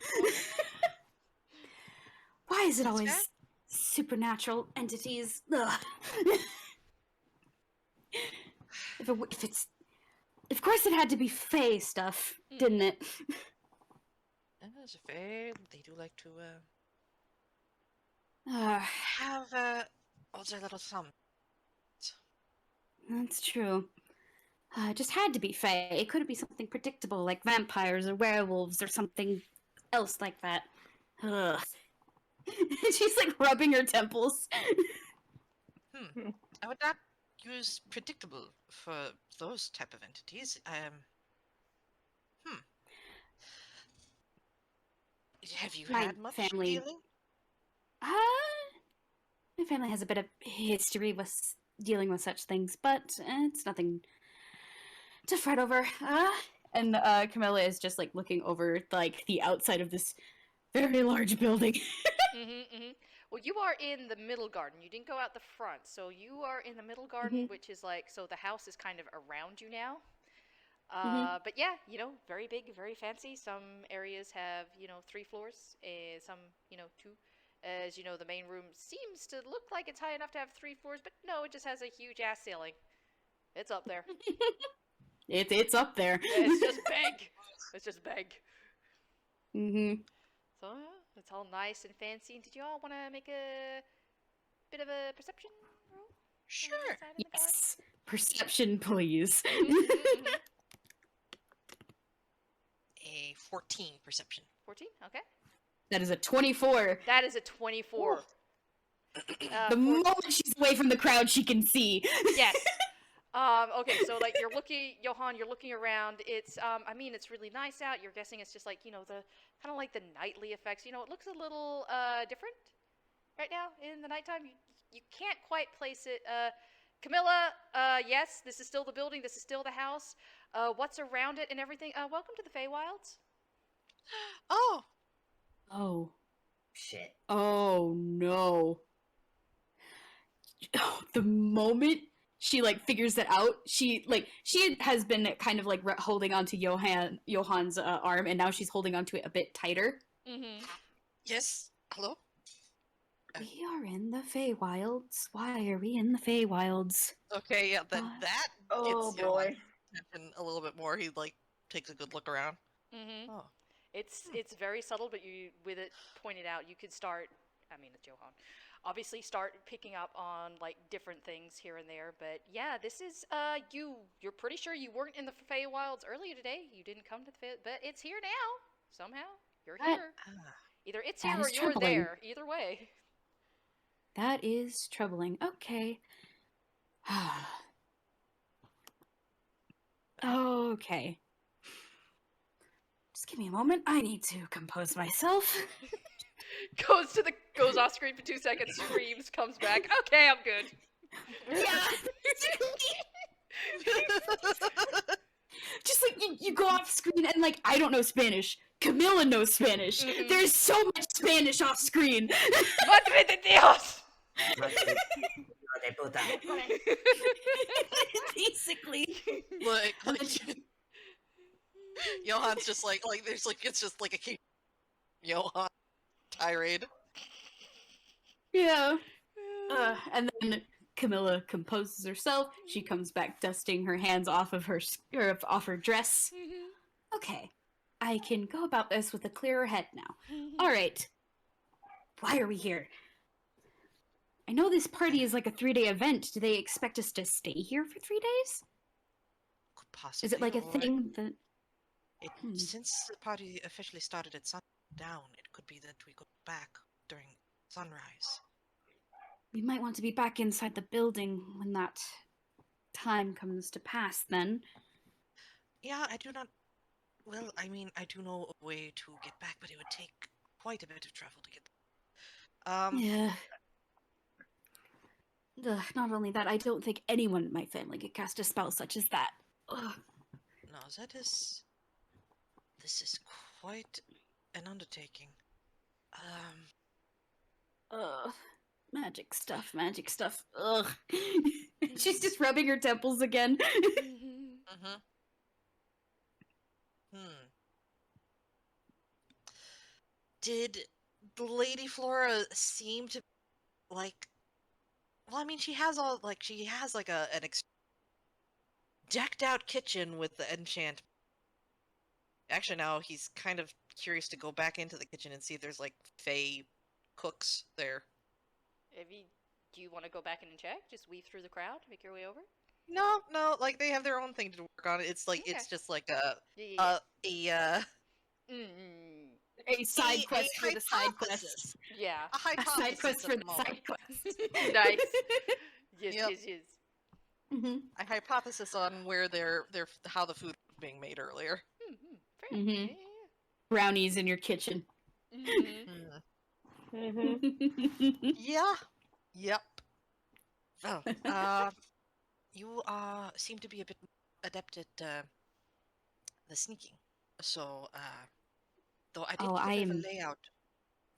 Why is it That's always fair. supernatural entities? Ugh. if it's, of course, it had to be Fae stuff, didn't it? It's fair. They do like to Uh, have all their little thumbs. that's true. It just had to be Fae. It couldn't be something predictable like vampires or werewolves or something else like that. Ugh. She's like rubbing her temples. I would not use predictable for those type of entities. Have you My had much family- dealing? My family has a bit of history with dealing with such things, but it's nothing to fret over. And Camilla is just like looking over like the outside of this very large building. Well, you are in the middle garden. You didn't go out the front, so you are in the middle garden, which is like, so the house is kind of around you now. But yeah, very big, very fancy. Some areas have 3 floors, some 2. As you know, the main room seems to look like it's high enough to have 3 floors, but no, it just has a huge ass ceiling. It's up there. It's up there. It's just big. It's just big. So yeah, it's all nice and fancy. Did you all want to make a bit of a perception roll? Sure. Yes. Perception, please. A 14 perception. 14? Okay. That is a 24. That is a 24. The moment she's away from the crowd, she can see. Yes. Okay, so like you're looking, Johan, you're looking around. It's, I mean, it's really nice out. You're guessing it's just like, the kind of like the nightly effects. It looks a little different right now in the nighttime. You can't quite place it. Camilla, yes, this is still the building. This is still the house. What's around it and everything. Welcome to the Feywilds. Oh. Oh. Shit. Oh, no. The moment she figures it out, she has been kind of holding onto Johan's arm, and now she's holding onto it a bit tighter. Yes. Hello. We are in the Feywilds. Why are we in the Feywilds? Okay. Yeah. Then that Oh gets boy. Johan's attention a little bit more. He takes a good look around. Oh. It's very subtle, but you with it pointed out, you could start. I mean, it's Johan. Obviously, start picking up on like different things here and there. But yeah, this is you're pretty sure you weren't in the Feywilds earlier today. You didn't come to the but it's here now. Somehow you're That- here. Ah. Either it's that here or is you're troubling. there. Either way. That is troubling. Okay. Okay. Just give me a moment. I need to compose myself. Goes off screen for 2 seconds, screams, comes back. Okay, I'm good. Yeah. Just like you go off screen and like I don't know Spanish. Camilla knows Spanish. Mhm. There's so much Spanish off screen. Madre de Dios! De puta. Basically. like Johan's just like there's like it's just like a Johan tirade. Yeah. And then Camilla composes herself. She comes back dusting her hands off of her off her dress. Okay. I can go about this with a clearer head now. All right. Why are we here? I know this party is like a 3-day event. Do they expect us to stay here for 3 days? Could possibly. Is it like a or thing that... Since the party officially started at sundown, it could be that we go back during sunrise. We might want to be back inside the building when that time comes to pass, then. Yeah, I do not. Well, I mean, I do know a way to get back, but it would take quite a bit of travel to get there. Yeah. Ugh, not only that, I don't think anyone in my family could cast a spell such as that. Ugh. No, this is quite an undertaking. Magic stuff, magic stuff. Ugh. She's just rubbing her temples again. Mm-hmm. Did Lady Flora seem to like? Well, I mean, she has like an decked out kitchen with the enchant. Actually, now he's kind of curious to go back into the kitchen and see if there's like Fey cooks there. Do you want to go back in and check? Just weave through the crowd, make your way over? No, like they have their own thing to work on. It's like it's Okay. just like Yeah. A side quest for the side quest. hypothesis. Yeah. A A hypothesis side quest at for the the moment. side quest. Nice. Yes, Yep. yes. Mm-hmm. A hypothesis on where how the food was being made earlier. Fair. Mhm. Yeah. Brownies in your kitchen. Yeah. Yep. Well, you seem to be a bit adept at the sneaking. So, though I did Oh, get a I bit of am- a layout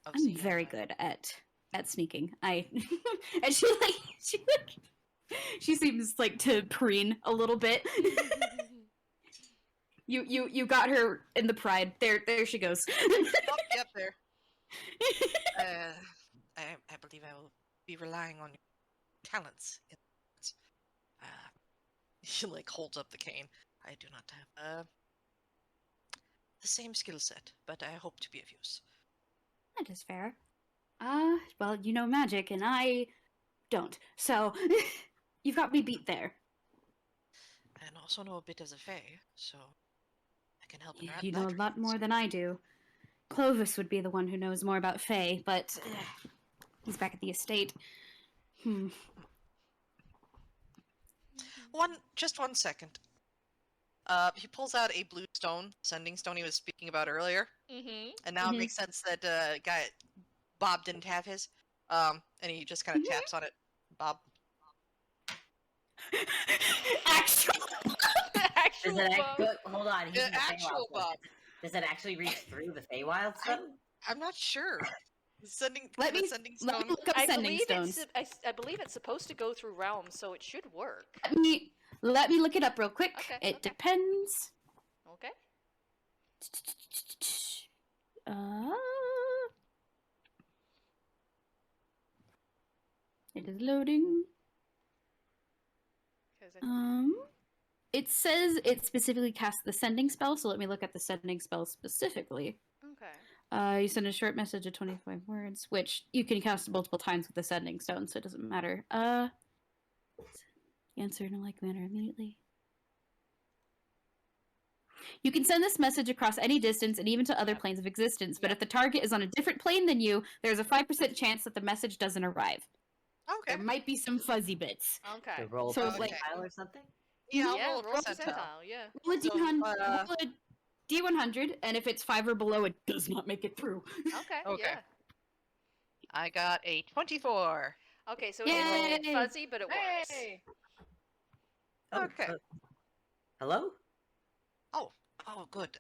of I'm the, very good at sneaking. And she seems like to preen a little bit. You got her in the pride. There she goes. Oh, yep, there. I believe I will be relying on your talents. She like holds up the cane. I do not have the same skill set, but I hope to be of use. That is fair. Well, you know magic, and I don't. So, you've got me beat there. And also know a bit as a fae, so I can help in You know a that lot more regards. than I do. Clovis would be the one who knows more about Fae, but he's back at the estate. Just 1 second. He pulls out a blue stone, sending stone he was speaking about earlier, and now Mhm. it makes sense that Bob didn't have his. And he just kind of taps on it. Bob. Actual. Actual Does it Bob. hold on? He's The in the actual Feywild, Bob. Does it actually reach through the Feywild stuff? I'm not sure. Sending Let me sending let stone. me look up I sending believe stones. I believe it's supposed to go through realms, so it should work. Let me look it up real quick. Okay, It okay. depends. Okay. It is loading. 'Cause It says it specifically casts the sending spell, so let me look at the sending spell specifically. You send a short message of 25 words, which you can cast multiple times with the sending stone, so it doesn't matter. Answer in a like manner immediately. You can send this message across any distance and even to other planes of existence, but if the target is on a different plane than you, there's a 5% chance that the message doesn't arrive. Okay. There might be some fuzzy bits. Okay. To roll So, a like- percentile or something? Yeah, I'll Yeah, roll a roll a percentile. percentile. Yeah. Roll a So, roll a D100, and if it's 5 or below, it does not make it through. Okay. Okay. Yeah. I got a 24. Okay, so it is a little Yay! fuzzy, but it works. Hey! Oh, Okay. Hello? Oh, good.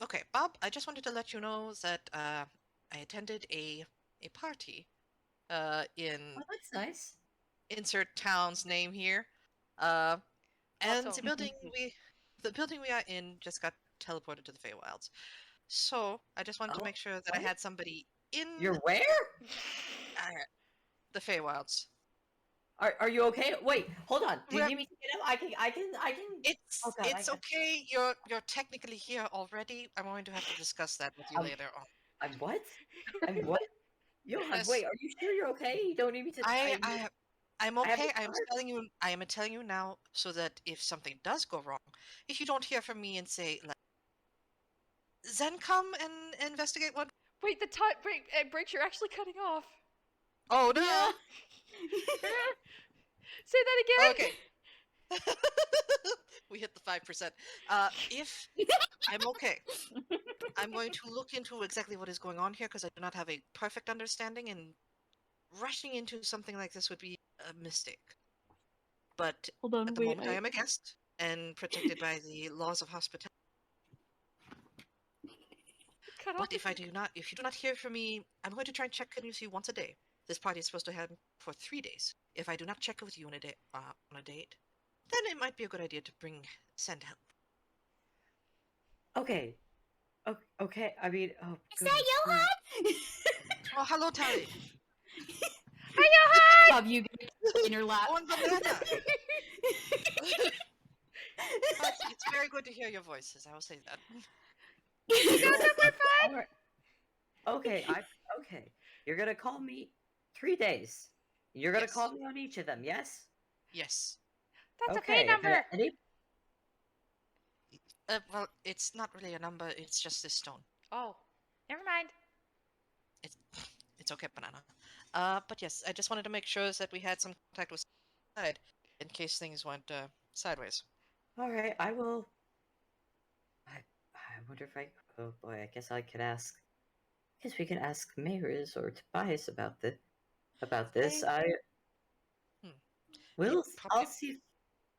Okay, Bob, I just wanted to let you know that I attended a party in Oh, that's nice. insert town's name here. And Autom. the building we are in just got teleported to the Feywilds. So I just wanted to Oh, make sure that I what? had somebody in You're where? the Feywilds. Are you okay? Wait, hold on. Do you We're- need me to get out? I can. It's Oh, God, it's okay. You're technically here already. I'm going to have to discuss that with you later on. I'm what? I'm what? Johan, Yes. wait, are you sure you're okay? You don't need me to. I'm I have okay. a car. I am telling you now so that if something does go wrong, if you don't hear from me and say like, then come and investigate what. Wait, the time breaks. You're actually cutting off. Oh no. Yeah. Say that again. Okay. We hit the 5%. If I'm okay, I'm going to look into exactly what is going on here because I do not have a perfect understanding, and rushing into something like this would be a mistake. But Hold on, at the wait. moment, I am a guest and protected by the laws of hospitality. Cut off. But if you do not hear from me, I'm going to try and check in with you once a day. This party is supposed to happen for 3 days. If I do not check with you on a date, then it might be a good idea to send help. Okay. Okay. I mean, oh. Is that Johan? Oh, hello, Tally. Bob, you get in your lap. On banana. It's very good to hear your voices. I will say that. All right. Okay. Okay. You're gonna call me 3 days. You're gonna Yes. call me on each of them. Yes. Yes. That's Okay. a Fey number. Well, it's not really a number. It's just this stone. Oh, never mind. It's okay, banana. But yes, I just wanted to make sure that we had some contact with side in case things went sideways. All right. I will. I wonder if I. Oh boy. I guess I could ask. I guess we can ask Mayris or Tobias about this. Will. probably-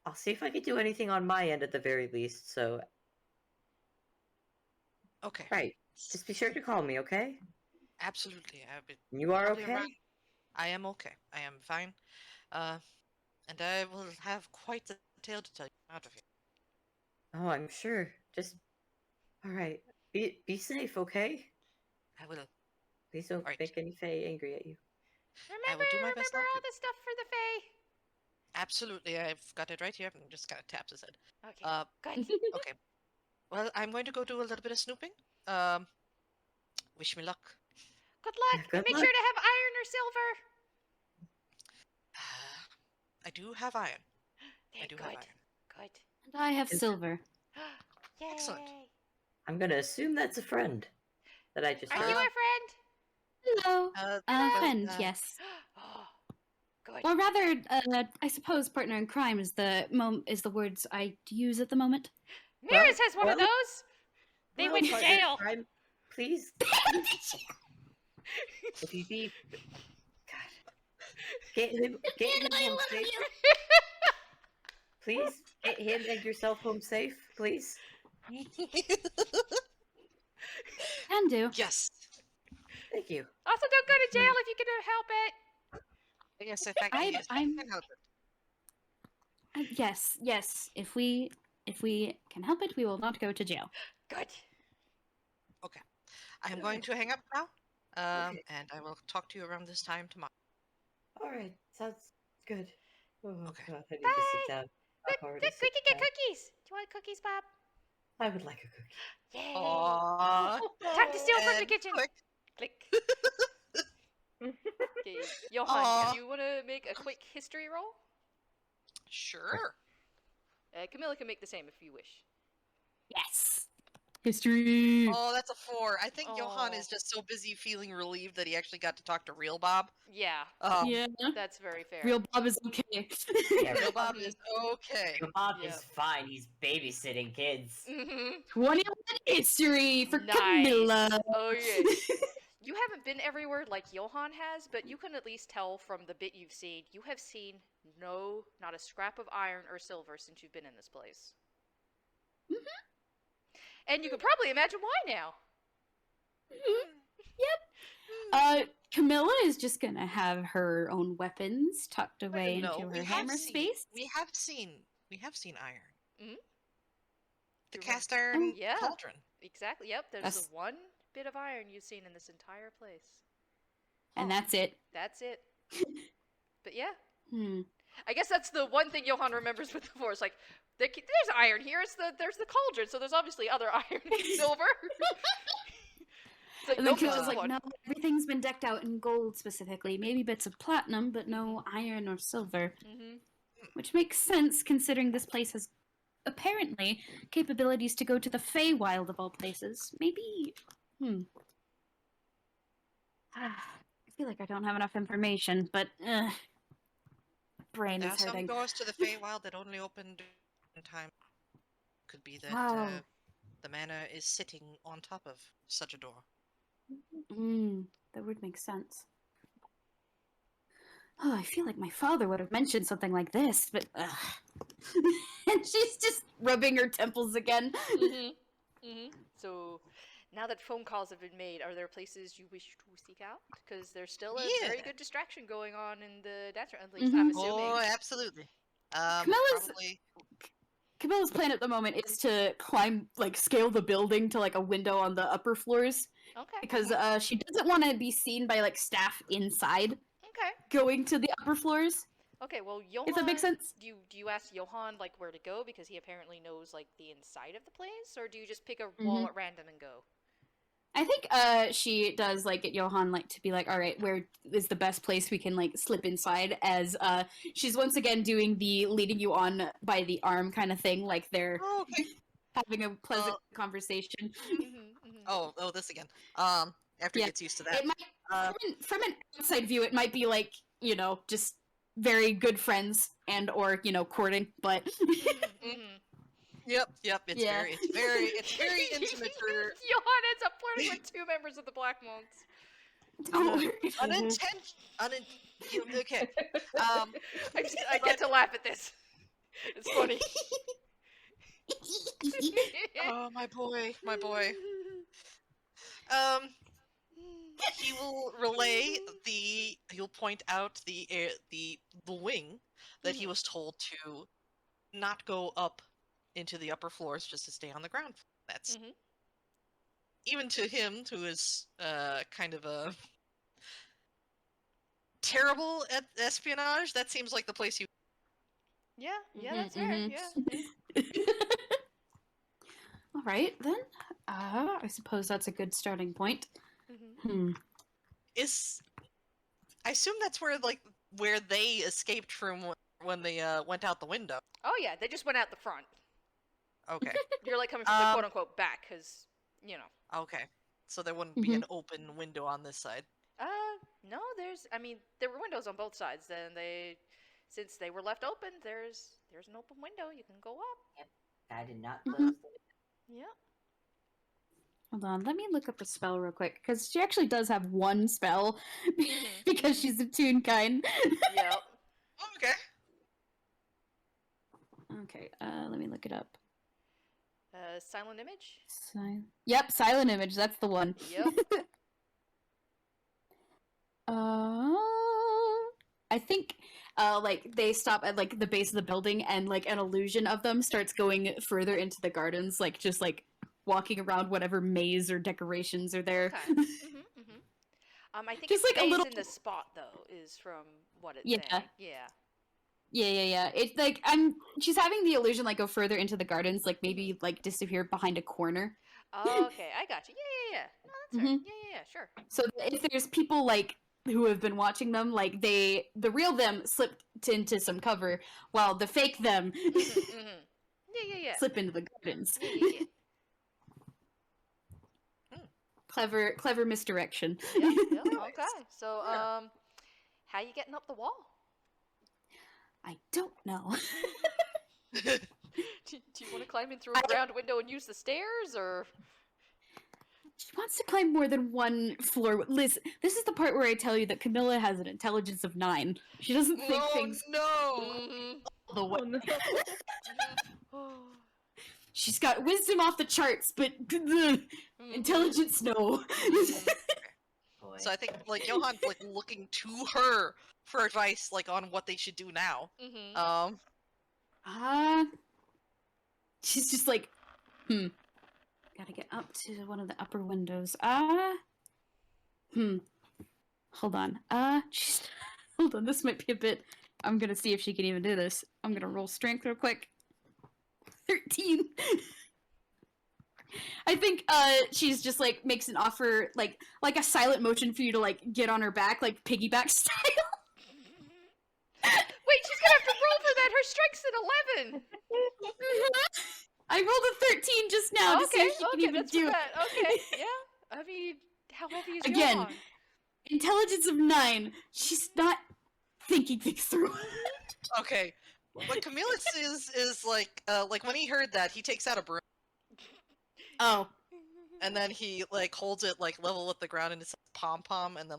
I'll see if I can do anything on my end at the very least. So, Okay. right. Just be sure to call me, okay? Absolutely. You are probably okay? around- I am okay. I am fine. And I will have quite the tale to tell you out of here. Oh, I'm sure. Just. All right. Be safe, okay? I will. Please don't Alright. make any Fae angry at you. Remember, do my best not all to. the stuff for the Fey. Absolutely. I've got it right here. I'm just kind of taps his head. Okay. Good. Okay. Well, I'm going to go do a little bit of snooping. Wish me luck. Good luck. Yeah, good Make luck. sure to have iron or silver. I do have iron. I do Good. have iron. Good. And I have silver. Yay. Excellent. I'm gonna assume that's a friend that I just Are heard. you a friend? Hello. Well, Friend, yes. Oh, good. Or rather, I suppose partner in crime is the words I use at the moment. Miris has one of well- those. They Well, went to partner, jail. Please, if you be, God, get him home safe. Please get him and yourself home safe, please. Can do. Yes. Thank you. Also, don't go to jail if you can help it. Yes, in fact, I- yes, I'm- I can help it. Yes. If we can help it, we will not go to jail. Good. I am going to hang up now, Okay. and I will talk to you around this time tomorrow. All right, sounds good. Oh Okay. God, I need to sit down. Look, I've already we sit can get down. cookies. Do you want cookies, Bob? I would like a cookie. Yay! Aww. Time to steal from the And kitchen. quick. Click. Okay, Johan, Aw. do you want to make a quick history roll? Sure. Camilla can make the same if you wish. Yes. History. Oh, that's a 4. I think Johan Aw. is just so busy feeling relieved that he actually got to talk to real Bob. Yeah, Yeah. that's very fair. Real Bob is okay. Yeah, Real Bob is okay. Your Bob Yeah. is fine. He's babysitting kids. Mm-hmm. 21 history for Nice. Camilla. Oh yeah. You haven't been everywhere like Johan has, but you can at least tell from the bit you've seen. You have seen not a scrap of iron or silver since you've been in this place. And you can probably imagine why now. Camilla is just gonna have her own weapons tucked away No, into we her have hammer seen- space. We have seen iron. Mhm. The True. cast iron Yeah. cauldron. Exactly. Yep. There's That's- the one bit of iron you've seen in this entire place. And that's it. That's it. But yeah, Hmm. I guess that's the one thing Johan remembers with the Force. Like, there's iron here. There's the cauldron, so there's obviously other iron and silver. It's like, And then nope, Camilla's just like, one. no, everything's been decked out in gold specifically. Maybe bits of platinum, but no iron or silver. Mm-hmm. Which makes sense considering this place has apparently capabilities to go to the Feywild of all places. Maybe. I feel like I don't have enough information, but brain There is are some hurting. doors to the Feywild that only open in time. Could be that Wow. the manor is sitting on top of such a door. That would make sense. Oh, I feel like my father would have mentioned something like this, but and she's just rubbing her temples again. Mm-hmm. Mm-hmm. So, now that phone calls have been made, are there places you wish to seek out? Because there's still a very Yeah. good distraction going on in the dance room. At least I'm assuming. Oh, absolutely. Camilla's- Probably. Camilla's plan at the moment is to scale the building to a window on the upper floors Okay. because she doesn't want to be seen by staff inside Okay. going to the upper floors. Okay. Well, Johan. If that makes sense. Do you ask Johan where to go because he apparently knows the inside of the place, or do you just pick a wall at random and go? I think she does get Johan to be all right, where is the best place we can slip inside, as she's once again doing the leading you on by the arm kind of thing, like they're Oh, okay. having a pleasant conversation. Oh, this again. After he Yeah. gets used to that. It might from an outside view, it might be just very good friends and or courting, but Yep. It's Yeah. it's very intimate for Johan ends up flirting with 2 members of the Black Monks. Okay. I get to laugh at this. It's funny. Oh, my boy. He will relay he'll point out the wing that he was told to not go up into the upper floors, just to stay on the ground. That's even to him, who is kind of a terrible at espionage. That seems like the place you. Yeah, that's fair. Yeah. All right then. I suppose that's a good starting point. I assume that's where they escaped from when they went out the window. Oh yeah, they just went out the front. Okay. You're coming from the quote unquote back, because Okay. So there wouldn't be an open window on this side. No, there were windows on both sides, and since they were left open, there's an open window. You can go up. I did not close the window. Yeah. Hold on, let me look up a spell real quick, because she actually does have one spell because she's a toon kind. Yep. Okay. Okay, let me look it up. Silent image. Yep, silent image. That's the one. Yep. I think they stop at the base of the building, and an illusion of them starts going further into the gardens, just walking around whatever maze or decorations are there. Okay. I think Just it a stays little- in the spot though, is from what it's Yeah. saying. Yeah. Yeah. It's like she's having the illusion like go further into the gardens, like maybe like disappear behind a corner. Okay, I got you. Yeah. No, that's fair. Mhm. Yeah, sure. So if there's people like who have been watching them, like the real them slipped into some cover, while the fake them Yeah. slip into the gardens. Yeah. Clever misdirection. Yeah. Okay. So, how you getting up the wall? I don't know. Do you want to climb in through a ground window and use the stairs, or? She wants to climb more than one floor. Liz, this is the part where I tell you that Camilla has an intelligence of 9. She doesn't think things Mm-hmm. the way. Oh, no. She's got wisdom off the charts, but intelligence, no. Boy. So I think like Johan's like looking to her for advice like on what they should do now. She's just like, gotta get up to one of the upper windows. Hold on. Hold on, this might be a bit... I'm gonna see if she can even do this. I'm gonna roll strength real quick. 13! I think, she's just, like, makes an offer, like a silent motion for you to, like, get on her back, like, piggyback style. Wait, she's gonna have to roll for that. Her strength's at 11. I rolled a 13 just now to see if she can even that's do for it. that. Okay, yeah. I mean, how heavy is Again, Johan? Intelligence of 9. She's not thinking things through. Okay. What Camillus is like when he heard that, he takes out a broom Oh. and then he like holds it like level with the ground and it's pom pom and then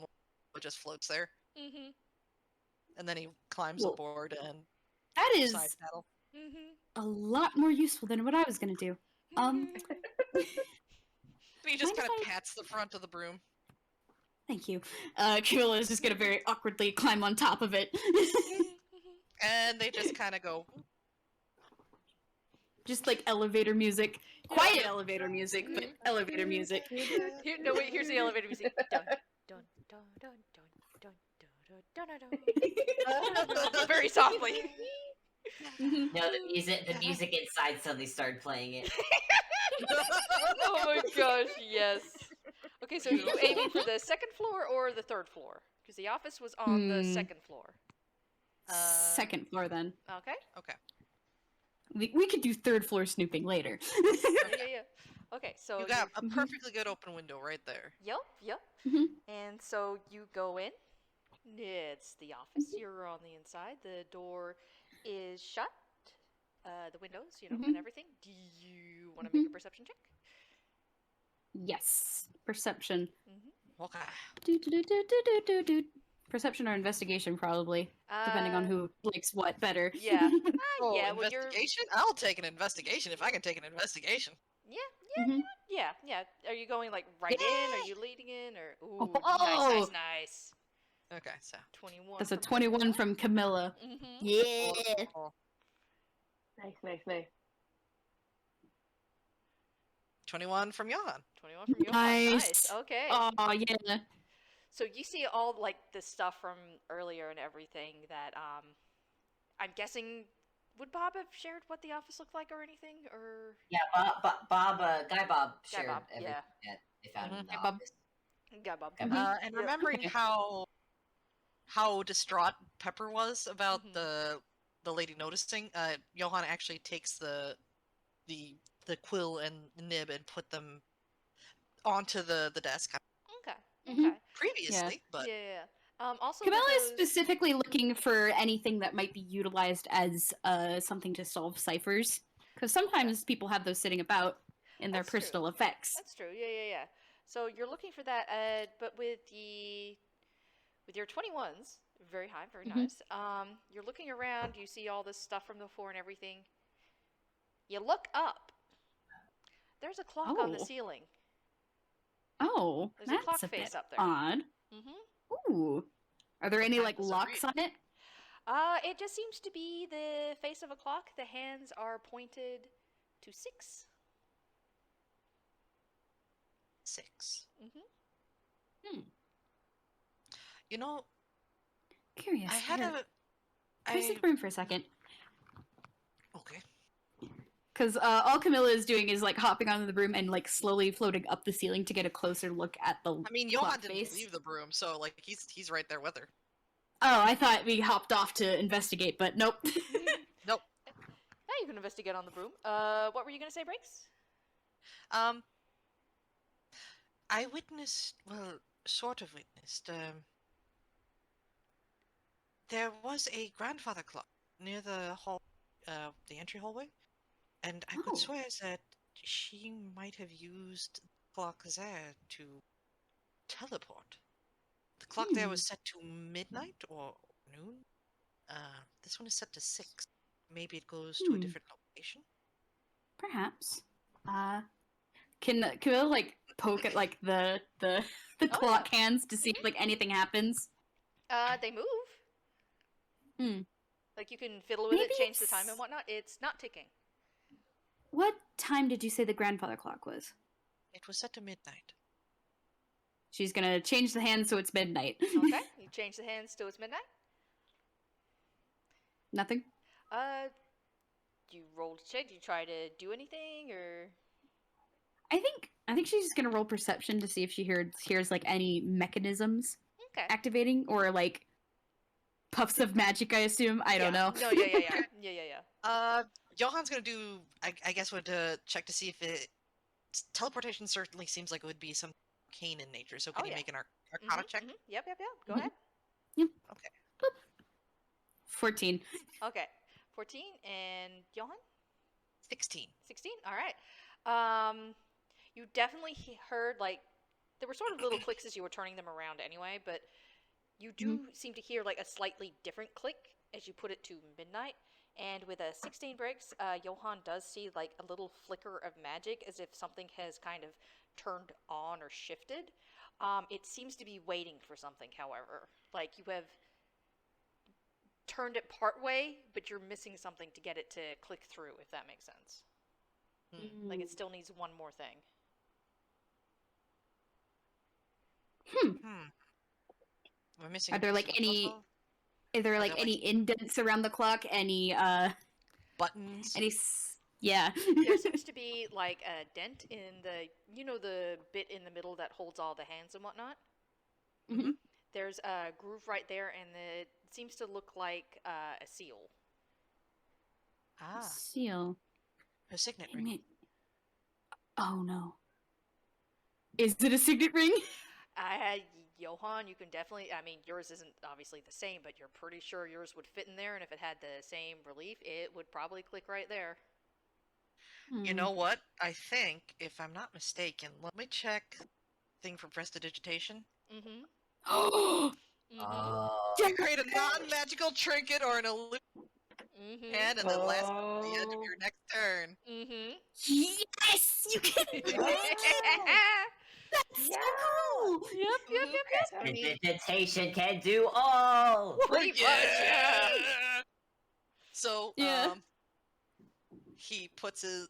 it just floats there. Mm-hmm. And then he climbs aboard and That is side paddle. a lot more useful than what I was gonna do. He just Mind kind if of pats the front of the broom. Thank you. Camilla is just gonna very awkwardly climb on top of it. And they just kind of go. Just like elevator music. Quiet elevator music, but elevator music. Here's the elevator music. Dun, dun, dun, dun, dun, dun, dun, dun, dun. Very softly. No, the music inside suddenly started playing it. Oh my gosh, yes. Okay, so you aiming for the second floor or the third floor? Because the office was on the second floor. Second floor, then. Okay. Okay. We could do third floor snooping later. Yeah. Okay, so You got a perfectly good open window right there. Yep. Mhm. And so you go in. It's the office. You're on the inside. The door is shut. The windows, and everything. Do you want to make a perception check? Yes. Perception. Okay. Do. Perception or investigation, probably. Depending on who likes what better. Yeah. Oh, Yeah, well, investigation? I'll take an investigation if I can take an investigation. Yeah. Are you going like right in? Are you leading in? Or ooh, Oh! nice. Okay, so 21. That's a 21 from Camilla. Yeah. Oh, Nice. 21 from Johan. 21 from Johan. Nice. Okay. Oh, yeah. So you see all like the stuff from earlier and everything that I'm guessing, would Bob have shared what the office looked like or anything, or? Yeah, Guy Bob shared Bob, everything yeah. that they found in the Guy Bob. office. Yeah, Bob. Guy Bob. And remembering how distraught Pepper was about the lady noticing, Johan actually takes the quill and nib and put them onto the desk Okay. previously, but Yeah. Also, Camilla with is those- specifically looking for anything that might be utilized as something to solve ciphers. Because sometimes people have those sitting about in their That's true. personal effects. That's true. Yeah. So you're looking for that, but with your 21s, very high, very nice. You're looking around. You see all this stuff from the floor and everything. You look up. There's a clock on the Oh. ceiling. Oh, There's a that's clock a face bit up there. odd. Ooh. Are there any, time like, does it locks read? on it? It just seems to be the face of a clock. The hands are pointed to 6. 6. Mm-hmm. You know, Curious. I Can I see the broom for a second? Okay. Because all Camilla is doing is like hopping onto the broom and like slowly floating up the ceiling to get a closer look at the I mean, clock Johan didn't face. leave the broom, so like he's right there with her. Oh, I thought we hopped off to investigate, but nope. Nope. Now you can investigate on the broom. What were you gonna say, Breaks? I witnessed, well, sort of witnessed. There was a grandfather clock near the the entry hallway, and I Oh. could swear that she might have used the clock there to teleport. The clock there was set to midnight or noon. This one is set to 6. Maybe it goes to a different location. Perhaps. Can Camilla like poke at like the clock hands to see if like anything happens? They move. Hmm. Like you can fiddle with Maybe it, change the it's- time and whatnot. It's not ticking. What time did you say the grandfather clock was? It was set to midnight. She's gonna change the hand so it's midnight. Okay, you change the hands till it's midnight. Nothing? You roll to check. Do you try to do anything or? I think she's just gonna roll perception to see if she hears like any mechanisms Okay. activating or like puffs of magic, I assume. I don't know. No, yeah. Johan's gonna do, I guess, would check to see if teleportation certainly seems like it would be some arcane in nature. So can you make an Arcana check? Yep. Go Mhm. ahead. Okay. 14. Okay. 14 and Johan? 16. 16. All right. You definitely heard like there were sort of little clicks as you were turning them around anyway, but you do seem to hear like a slightly different click as you put it to midnight. And with a 16 breaks, Johan does see like a little flicker of magic as if something has kind of turned on or shifted. It seems to be waiting for something, however. Like you have turned it part way, but you're missing something to get it to click through, if that makes sense. Like it still needs one more thing. We're missing. Are there like any? Is there like any indents around the clock? Any buttons? Yeah. There seems to be like a dent in the bit in the middle that holds all the hands and whatnot. Mhm. There's a groove right there, and it seems to look like a seal. Seal. Her signet ring. Oh no. Is it a signet ring? Johan, you can definitely. I mean, yours isn't obviously the same, but you're pretty sure yours would fit in there, and if it had the same relief, it would probably click right there. You know what? I think, if I'm not mistaken, let me check thing for prestidigitation. Oh. You create a non-magical trinket or an illusion and then last at the end of your next turn. Yes, you can. That's so cool. Yep. Prestidigitation can do all. Pretty much, yeah. So, he puts his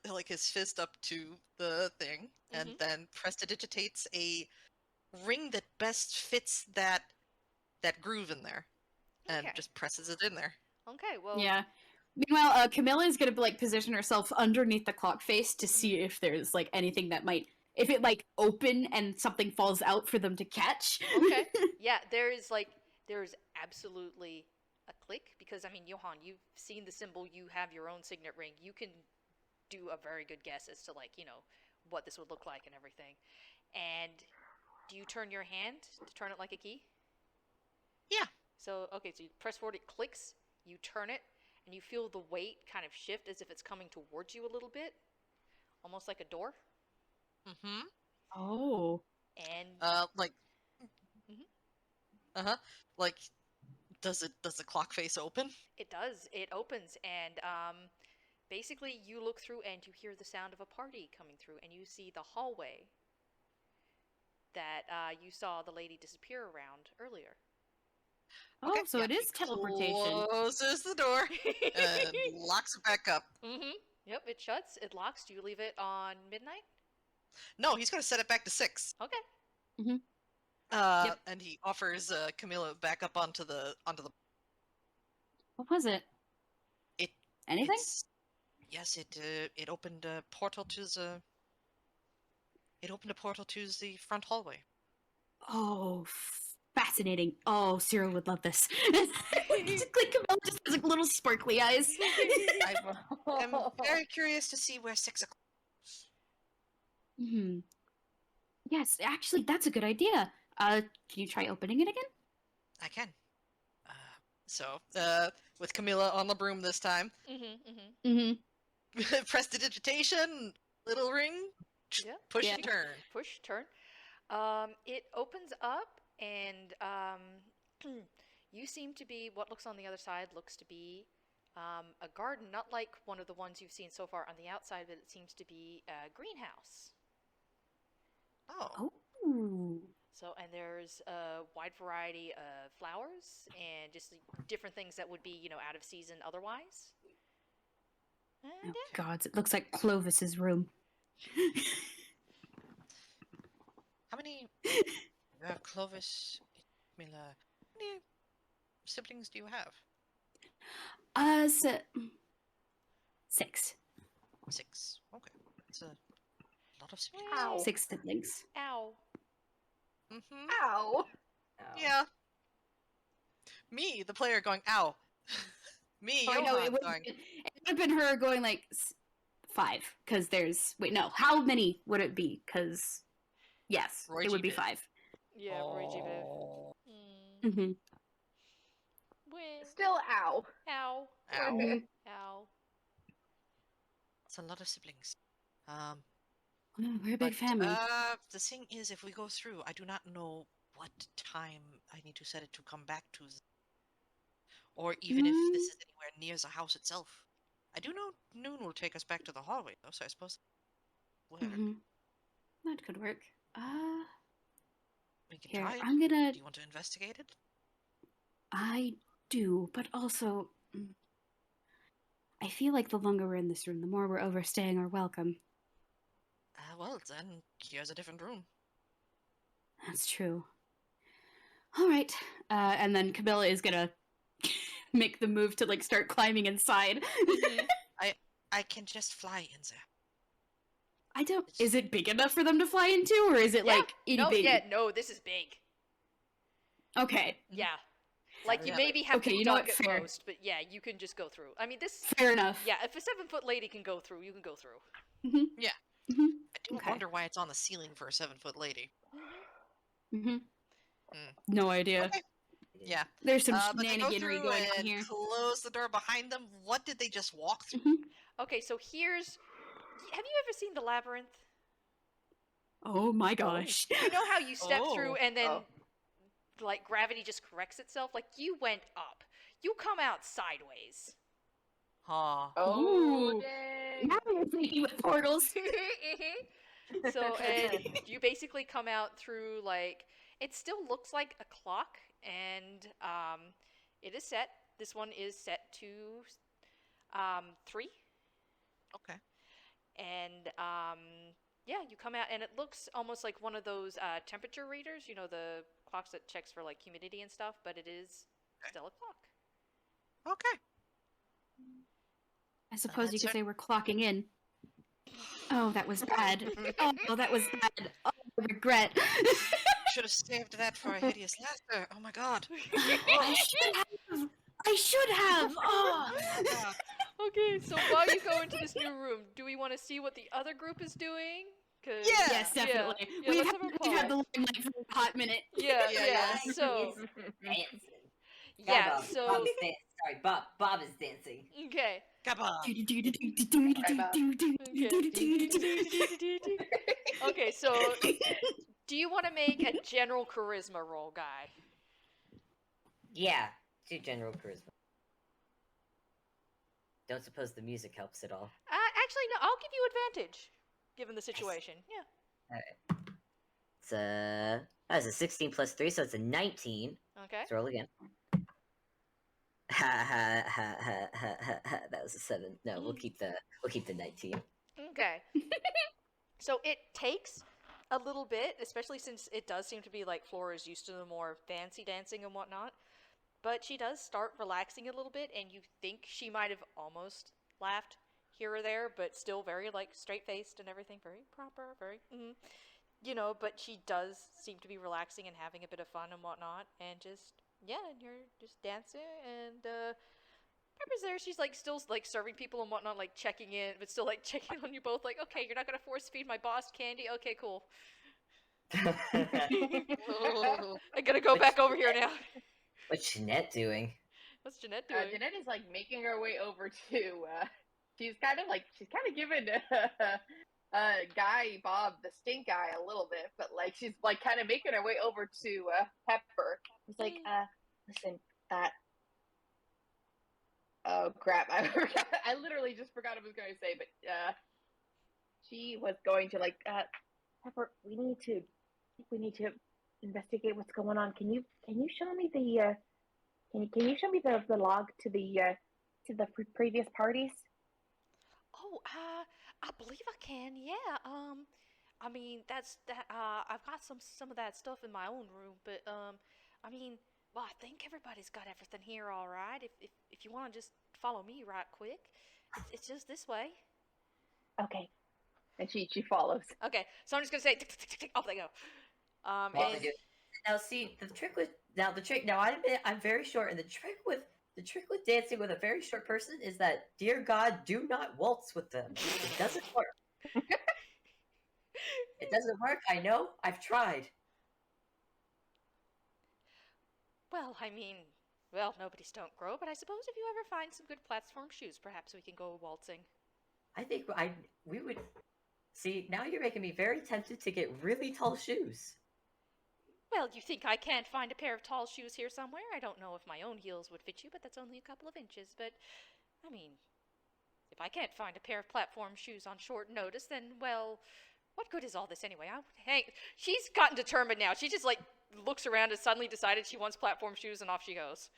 fist up to the thing and then prestidigitates a ring that best fits that groove in there, and just presses it in there. Okay, well. Yeah. Meanwhile, Camilla is gonna like position herself underneath the clock face to see if there's like anything that might, if it like open and something falls out for them to catch. Okay. Yeah, there's absolutely a click because I mean, Johan, you've seen the symbol, you have your own signet ring. You can do a very good guess as to what this would look like and everything. And do you turn your hand to turn it like a key? Yeah. So you press forward, it clicks, you turn it, and you feel the weight kind of shift as if it's coming towards you a little bit, almost like a door. Oh. And like does the clock face open? It does. It opens, and basically you look through and you hear the sound of a party coming through, and you see the hallway that you saw the lady disappear around earlier. Oh, so it is teleportation. Closes the door and locks it back up. Yep, it shuts. It locks. Do you leave it on midnight? No, he's going to set it back to 6. Okay. And he offers Camilla back up onto the. What was it? It Anything? Yes, it opened a portal to the. It opened a portal to the front hallway. Oh, fascinating. Oh, Cyril would love this. Just like Camilla just has like little sparkly eyes. I'm very curious to see where 6 o'clock. Hmm. Yes, actually, that's a good idea. Can you try opening it again? I can. With Camilla on the broom this time, prestidigitation, little ring, Yeah. push Yeah. and turn. Push, turn. It opens up, and you seem to be, what looks on the other side looks to be a garden, not like one of the ones you've seen so far on the outside, but it seems to be a greenhouse. Oh. Oh. So, and there's a wide variety of flowers and just different things that would be, out of season otherwise. And Oh, gods, it looks like Clovis's room. How many? Clovis, Camilla. How many siblings do you have? 6. 6. Okay, it's a lot of siblings. Ow. 6 siblings. Ow. Mm-hmm. Ow. Yeah. Me, the player, going ow. Me, Oh, I know, Johan, it would going. have been her going like 5, because there's. Wait, no. How many would it be? Because, yes, Roy it would be G. 5. Yeah, Roy G. Viv. Oh. Mm-hmm. Win. Still ow. Ow. Ow. Ow. It's a lot of siblings. We're a big family. The thing is, if we go through, I do not know what time I need to set it to come back to, or even if this is anywhere near the house itself. I do know noon will take us back to the hallway, though, so I suppose. Where? That could work. We can Here, try it. I'm gonna. Do you want to investigate it? I do, but also. I feel like the longer we're in this room, the more we're overstaying our welcome. Well, then, here's a different room. That's true. All right. And then Camilla is gonna make the move to like start climbing inside. I can just fly in there. I don't. Is it big enough for them to fly into, or is it like itty bitty? No, this is big. Okay. Yeah. Like, you maybe have Okay, to you know duck what? at Fair. most, but yeah, you can just go through. I mean, this... Fair enough. Yeah, if a 7-foot lady can go through, you can go through. Yeah. Mm-hmm. I do wonder why it's on the ceiling for a 7-foot lady. Mm-hmm. No idea. Okay. Yeah. There's some But they go shenaniganry through going on and here. close the door behind them. What did they just walk through? Okay, so here's... Have you ever seen The Labyrinth? Oh my gosh. You know how you step through and then, Oh. like, gravity just corrects itself? Like, you went up. You come out sideways. Huh. Oh, Ooh. dang. Now you're thinking with portals. So, and you basically come out through, like, it still looks like a clock, and it is set. This one is set to 3. Okay. And yeah, you come out, and it looks almost like one of those temperature readers, you know, the clocks that checks for, like, humidity and stuff, but it is still a clock. Okay. I suppose you That's could it. say we're clocking in. Oh, that was bad. Oh, that was bad. Oh, I regret. Should have saved that for a hideous laughter. Oh my god. I should have. I should have. Oh. Yeah. Okay, so while you go into this new room, do we want to see what the other group is doing? 'Cause- Yeah. Yes, definitely. Yeah, we've, let's had, have a we've had the pause. limelight for a hot minute. Yeah, Yeah, yeah. yeah. So, Dancing. yeah, Bob, so, Bob is sorry, Bob is dancing. okay. Kabam. Okay, so, do you want to make a general charisma roll, guy? Yeah, do general charisma. Don't suppose the music helps at all. Actually, no, I'll give you advantage, given the situation. Yeah. It's that was a 16 plus 3, so it's a 19. Okay. Let's roll again. Ha ha ha ha ha ha ha. That was a 7. No, we'll keep the 19. Okay. So it takes a little bit, especially since it does seem to be like Flora is used to the more fancy dancing and whatnot. but she does start relaxing a little bit, and you think she might have almost laughed here or there, but still very like straight faced and everything, very proper, very but she does seem to be relaxing and having a bit of fun and whatnot, and just and you're just dancing, and Pepper's there. She's like still like serving people and whatnot, like checking in, but still like checking on you both. Like, okay, you're not gonna force feed my boss candy. Okay, cool. Oh. I'm gonna go back over here now. What's Jeanette doing? What's Jeanette doing? Jeanette is like making her way over to. She's kind of giving guy Bob the stink eye a little bit, but like she's like kind of making her way over to Pepper. She's like, listen, oh crap, I forgot. I literally just forgot what I was going to say, but she was going to like, Pepper, we need to investigate what's going on. Can you show me the can you show me the log to the previous parties? Oh, I believe I can. Yeah. I mean, I've got some of that stuff in my own room, but I mean, well, I think everybody's got everything here, all right. If you want to just follow me right quick, it's just this way. Okay. And she follows. Okay, so I'm just gonna say, tick, tick, tick, tick, off they go. Well, And now see the trick with now I admit I'm very short, and the trick with dancing with a very short person is that, dear God, do not waltz with them. It doesn't work. It doesn't work. I know. I've tried. well, I mean, well, nobody's don't grow, but I suppose if you ever find some good platform shoes, perhaps we can go waltzing. I think we would see. Now you're making me very tempted to get really tall shoes. Well, you think I can't find a pair of tall shoes here somewhere? I don't know if my own heels would fit you, but that's only a couple of inches. But, I mean, if I can't find a pair of platform shoes on short notice, then, well, what good is all this anyway? Hey, she's gotten determined now. She just, like, looks around and suddenly decided she wants platform shoes, and off she goes.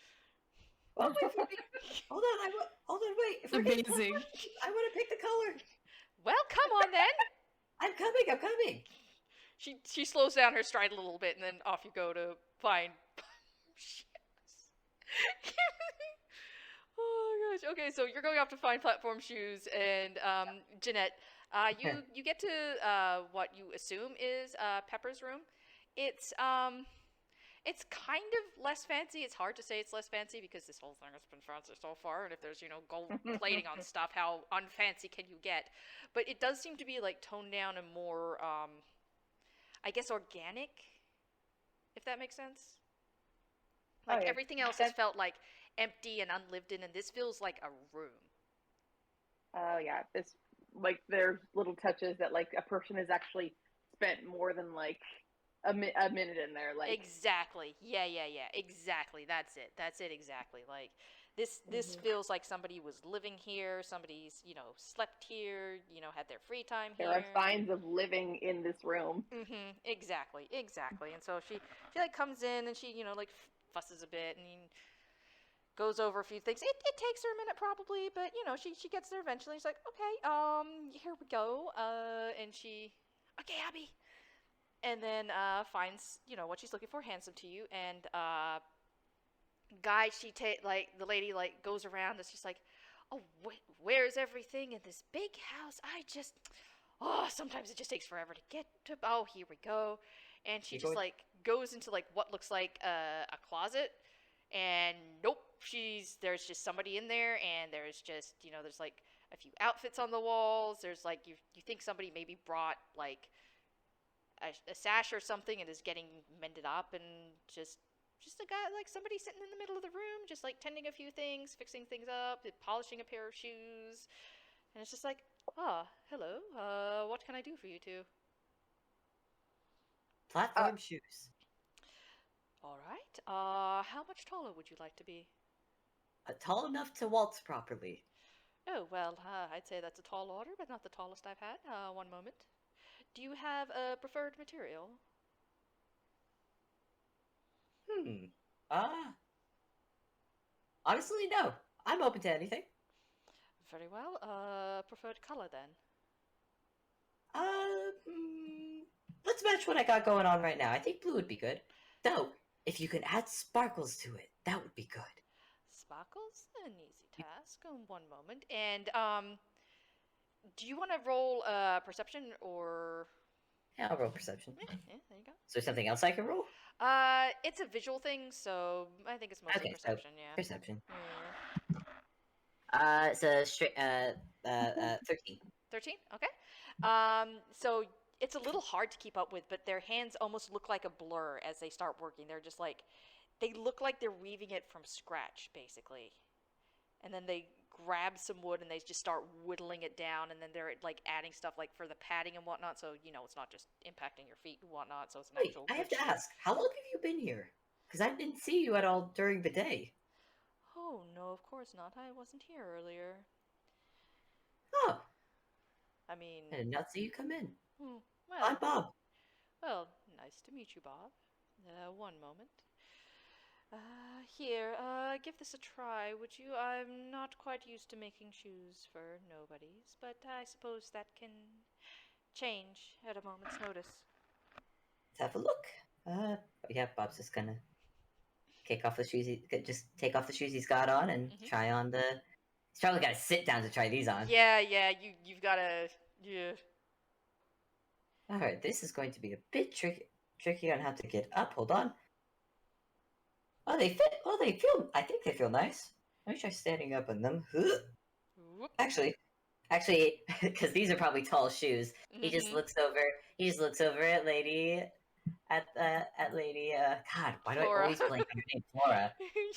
Oh, wait for me. Hold on. Hold on. Wait. If we're getting Amazing. color, I want to pick the color. Well, come on then. I'm coming. She slows down her stride a little bit, and then off you go to find shoes. Oh gosh. Okay, so you're going off to find platform shoes, and Jeanette, you get to what you assume is Pepper's room. It's kind of less fancy. It's hard to say it's less fancy because this whole thing has been fancy so far, and if there's gold plating on stuff, how unfancy can you get? But it does seem to be like toned down and more I guess organic, if that makes sense. Like everything else has felt like empty and unlived in, and this feels like a room. Oh yeah, this like there's little touches that like a person has actually spent more than like a minute in there. Like exactly, yeah, exactly. That's it exactly. Like this feels like somebody was living here. Somebody's slept here. Had their free time here. There are signs of living in this room. Exactly. And so she like comes in and she like fusses a bit and goes over a few things. It takes her a minute probably, but she gets there eventually. She's like, okay, here we go. And she, okay, Abby. And then finds what she's looking for, hands them to you, and guy the lady like goes around and she's like, oh where's everything in this big house? Sometimes it just takes forever to get to. Oh, here we go. And she just like goes into like what looks like a closet, and nope, there's just somebody in there, and there's just there's like a few outfits on the walls. There's like you think somebody maybe brought like a sash or something and is getting mended up, and just a guy, like somebody sitting in the middle of the room, just like tending a few things, fixing things up, polishing a pair of shoes. And it's just like, hello, what can I do for you two? Platform shoes. All right, how much taller would you like to be? Tall enough to waltz properly. Oh, well, I'd say that's a tall order, but not the tallest I've had. One moment. Do you have a preferred material? Honestly, no. I'm open to anything. Very well. Preferred color then? Let's match what I got going on right now. I think blue would be good. Though, if you can add sparkles to it, That would be good. Sparkle's an easy task. One moment. And do you want to roll perception or? Yeah, I'll roll perception. Yeah, there you go. Is there something else I can roll? It's a visual thing, so I think it's mostly Okay, perception. so Yeah. perception. Yeah. It's a straight 13. 13? Okay. So it's a little hard to keep up with, but their hands almost look like a blur as they start working. They're just like, they look like they're weaving it from scratch, basically. And then they grab some wood and they just start whittling it down, and then they're like adding stuff like for the padding and whatnot, so it's not just impacting your feet and whatnot, so it's an Wait, actual I have good to ask, how long have you been here? Because I didn't see you at all during the day. Oh, no, of course not. I wasn't here earlier. Oh, I mean, I did not see you come in. well, I'm Bob. well, nice to meet you, Bob. One moment. Here, give this a try, would you? I'm not quite used to making shoes for nobodies, but I suppose that can change at a moment's notice. Let's have a look. Yeah, Bob's just gonna take off the shoes. Just take off the shoes he's got on and try on the. He's probably got to sit down to try these on. Yeah, you've got to, yeah. All right, this is going to be a bit tricky. Tricky. Gonna have to get up. Hold on. Oh, they fit. Oh, they feel. I think they feel nice. Let me try standing up in them. Whoop. Actually, because these are probably tall shoes. He just looks over. He just looks over at Lady. At Lady. God, why do I Flora. always blank on her name? Flora.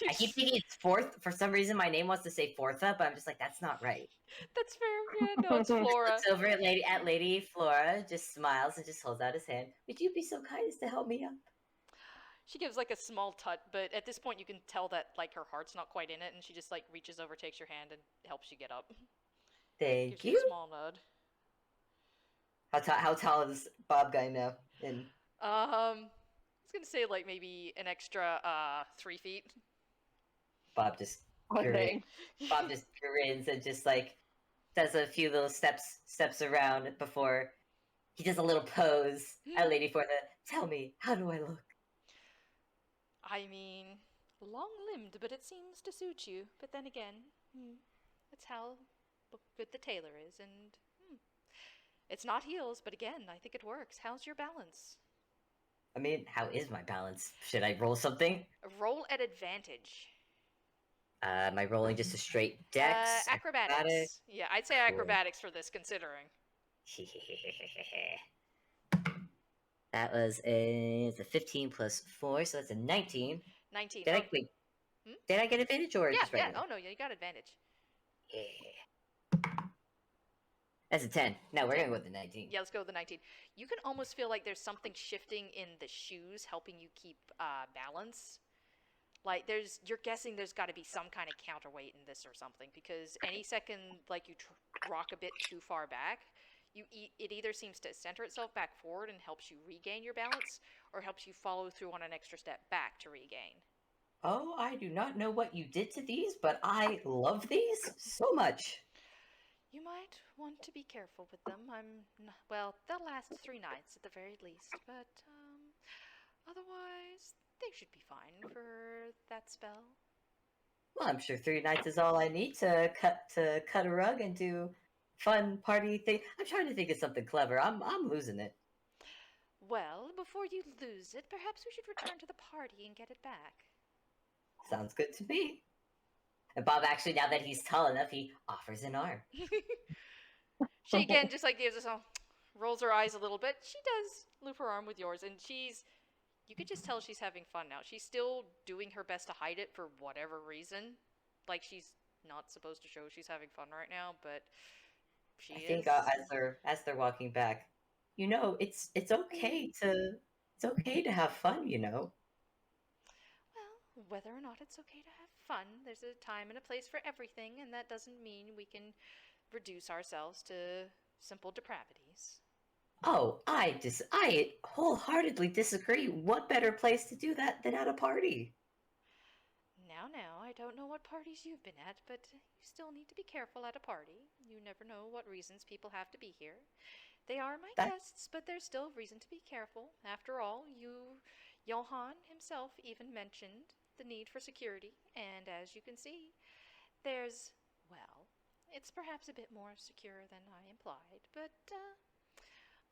I keep thinking it's Fourth. For some reason, my name wants to say Fourtha, but I'm just like, that's not right. That's fair. Yeah, no, it's Flora. Looks over at Lady Flora, just smiles and just holds out his hand. Would you be so kind as to help me up? She gives like a small tut, but at this point you can tell that like her heart's not quite in it, and she just like reaches over, takes your hand, and helps you get up. Thank Gives you. you a small nod. How tall is Bob guy now? I was gonna say like maybe an extra 3 feet. Bob just Bob just grins and just like does a few little steps around before he does a little pose at Lady for the. Tell me, how do I look? I mean, long-limbed, but it seems to suit you. But then again, that's how good the tailor is, and it's not heels, but again, I think it works. How's your balance? I mean, how is my balance? Should I roll something? Roll at advantage. Am I rolling just a straight dex? Acrobatics. Yeah, I'd say Cool. acrobatics for this, considering. That was it's a 15 plus 4, so that's a 19. 19. Did I get advantage or Yeah, just regular? Oh no, yeah, you got advantage. Yeah. That's a 10. No, we're gonna go with the 19. Yeah, let's go with the 19. You can almost feel like there's something shifting in the shoes, helping you keep balance. Like you're guessing there's got to be some kind of counterweight in this or something, because any second like you rock a bit too far back, it either seems to center itself back forward and helps you regain your balance, or helps you follow through on an extra step back to regain. Oh, I do not know what you did to these, but I love these so much. You might want to be careful with them. Well, they'll last 3 nights at the very least, but otherwise they should be fine for that spell. Well, I'm sure 3 nights is all I need to cut a rug and do fun party thing. I'm trying to think of something clever. I'm losing it. Well, before you lose it, perhaps we should return to the party and get it back. Sounds good to me. And Bob actually, now that he's tall enough, he offers an arm. She again just like gives us a rolls her eyes a little bit. She does loop her arm with yours, and you could just tell she's having fun now. She's still doing her best to hide it for whatever reason. Like she's not supposed to show she's having fun right now, but she is. I think as they're walking back, it's okay to have fun, Well, whether or not it's okay to have fun, there's a time and a place for everything, and that doesn't mean we can reduce ourselves to simple depravities. Oh, I wholeheartedly disagree. What better place to do that than at a party? Now, I don't know what parties you've been at, but you still need to be careful at a party. You never know what reasons people have to be here. They are my guests, but there's still reason to be careful. After all, Johan himself even mentioned the need for security, and as you can see, there's, well, it's perhaps a bit more secure than I implied, but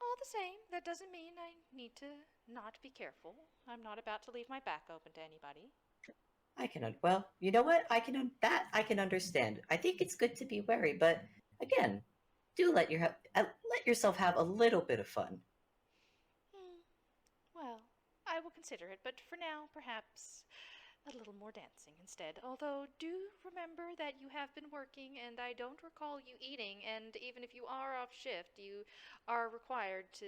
all the same, that doesn't mean I need to not be careful. I'm not about to leave my back open to anybody. Well, you know what? That I can understand. I think it's good to be wary, but again, do let yourself have a little bit of fun. Well, I will consider it, but for now, perhaps a little more dancing instead. Although, do remember that you have been working, and I don't recall you eating, and even if you are off shift, you are required to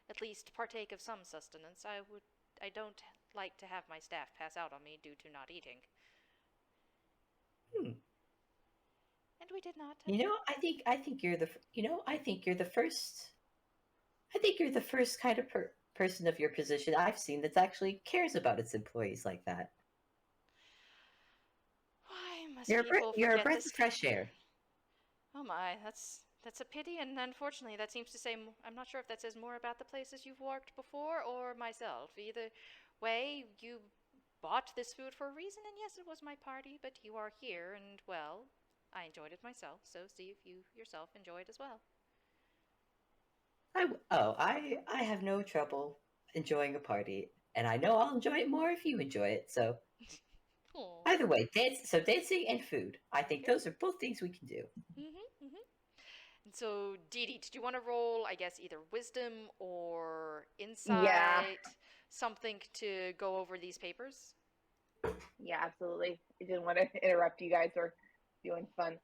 at least partake of some sustenance. I don't like to have my staff pass out on me due to not eating. Hmm. And we did not. You know, I think you're the I think you're the first. I think you're the first kind of person of your position I've seen that actually cares about its employees like that. Why must You're people you're a forget breath this? of fresh air. Oh my, that's a pity, and unfortunately, that seems to say. I'm not sure if that says more about the places you've worked before or myself. Either way, you bought this food for a reason, and yes, it was my party, but you are here, and well, I enjoyed it myself. So see if you yourself enjoy it as well. I have no trouble enjoying a party, and I know I'll enjoy it more if you enjoy it. So Aww. either way, dancing and food. I think those are both things we can do. And so, Deedee, did you want to roll, I guess, either wisdom or Yeah. insight, something to go over these papers? Yeah, absolutely. I didn't want to interrupt you guys or doing fun.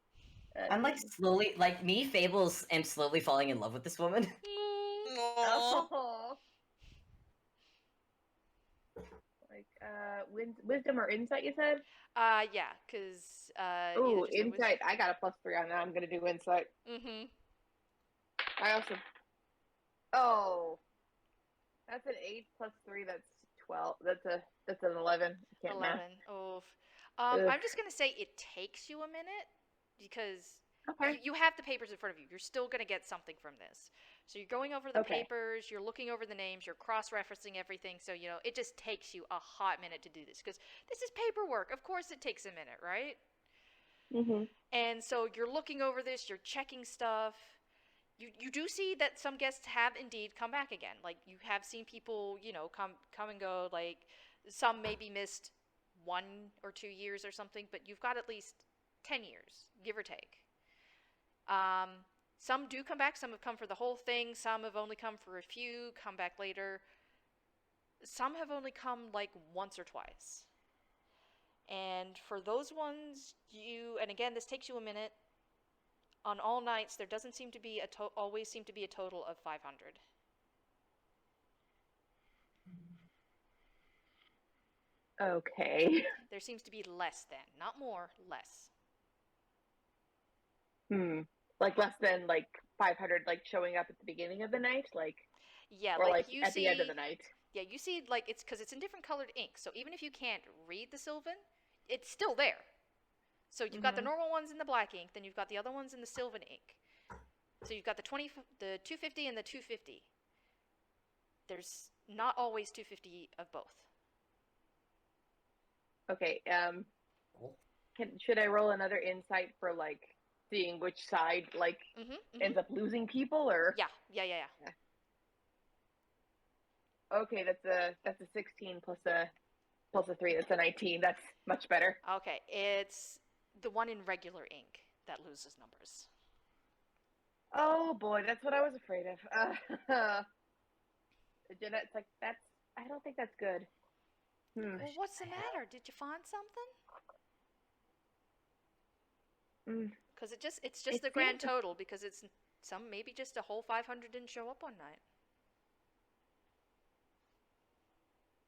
I'm like slowly, like me, Fables, am slowly falling in love with this woman. Aww. Oh. Like wisdom or insight, you said? Yeah, because Ooh, either just a insight. I got a +3 on that. I'm gonna do insight. I also. Oh, that's an 8 + 3. That's 12. That's an 11. I can't 11. math. Oh, Ugh. I'm just gonna say it takes you a minute because Okay. you have the papers in front of you. You're still gonna get something from this. So you're going over the Okay. papers, you're looking over the names, you're cross-referencing everything. So it just takes you a hot minute to do this because this is paperwork. Of course, it takes a minute, right? Mhm. And so you're looking over this, you're checking stuff. You do see that some guests have indeed come back again. Like you have seen people, come and go. Like some maybe missed 1 or 2 years or something, but you've got at least 10 years, give or take. Um, some do come back. Some have come for the whole thing. Some have only come for a few. Come back later. Some have only come like once or twice. And for those ones, and again, this takes you a minute. On all nights, there doesn't seem to be always seem to be a total of 500. Okay. There seems to be less than, not more, less. Like less than like 500, like showing up at the beginning of the night, Yeah, or like you at see. the end of the night. Yeah, you see, it's because it's in different colored ink. So even if you can't read the Sylvan, it's still there. So you've got the normal ones in the black ink, then you've got the other ones in the Sylvan ink. So you've got the 250 and the 250. There's not always 250 of both. Okay. Should I roll another insight for like seeing which side ends up losing people, or? Yeah. Okay, that's a 16 plus a 3. That's a 19. That's much better. Okay, it's the one in regular ink that loses numbers. Oh boy, that's what I was afraid of. Jeanette's like, I don't think that's good. Well, what's the matter? Did you find something? Because it's just the grand total, because it's maybe just a whole 500 didn't show up one night.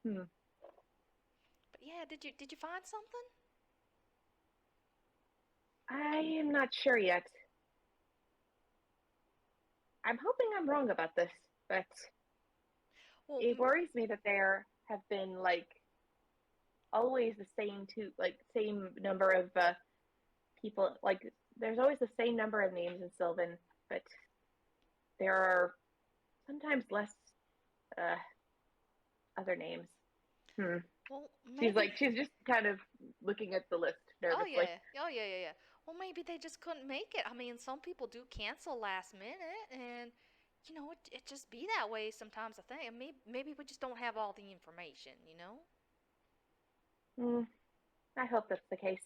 But yeah, did you find something? I am not sure yet. I'm hoping I'm wrong about this, but it worries me that there have been always the same number of people. Like there's always the same number of names in Sylvan, but there are sometimes less other names. Well, She's maybe. she's just kind of looking at the list Oh nervously. yeah. Oh yeah, yeah, yeah. Well, maybe they just couldn't make it. I mean, some people do cancel last minute, and it just be that way sometimes. I think, and maybe we just don't have all the information. Hmm, I hope that's the case.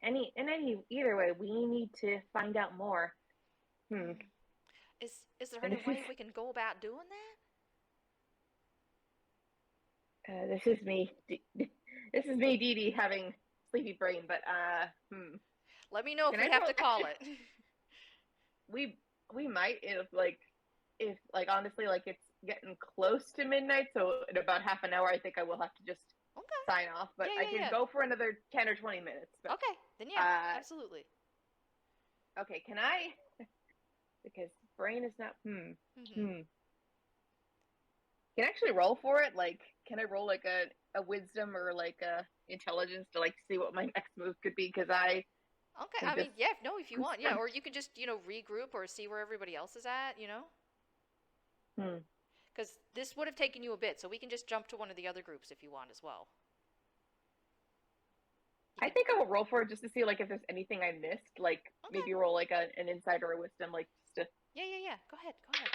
Either way, we need to find out more. Hmm. Is there And any way we can go about doing that? this is me. This is me, Deedee, having sleepy brain. But Let me know if can we I have roll? to call it. We might if honestly it's getting close to midnight. So in about half an hour, I think I will have to just Okay. sign off. But Yeah, I yeah, can yeah. go for another 10 or 20 minutes. But Okay, then yeah, uh, absolutely. okay, can I? Because brain is not. Mm-hmm. Can I actually roll for it? Can I roll a wisdom or a intelligence to see what my next move could be? Because I Okay, am I mean, just. yeah, no, if you I'm want, yeah, or stumped. you could just, regroup or see where everybody else is at, Hmm. Because this would have taken you a bit, so we can just jump to one of the other groups if you want as well. I think I will roll for it just to see if there's anything I missed. Okay. Maybe roll an insight or a wisdom, just to. Yeah, yeah, yeah. Go ahead, go ahead.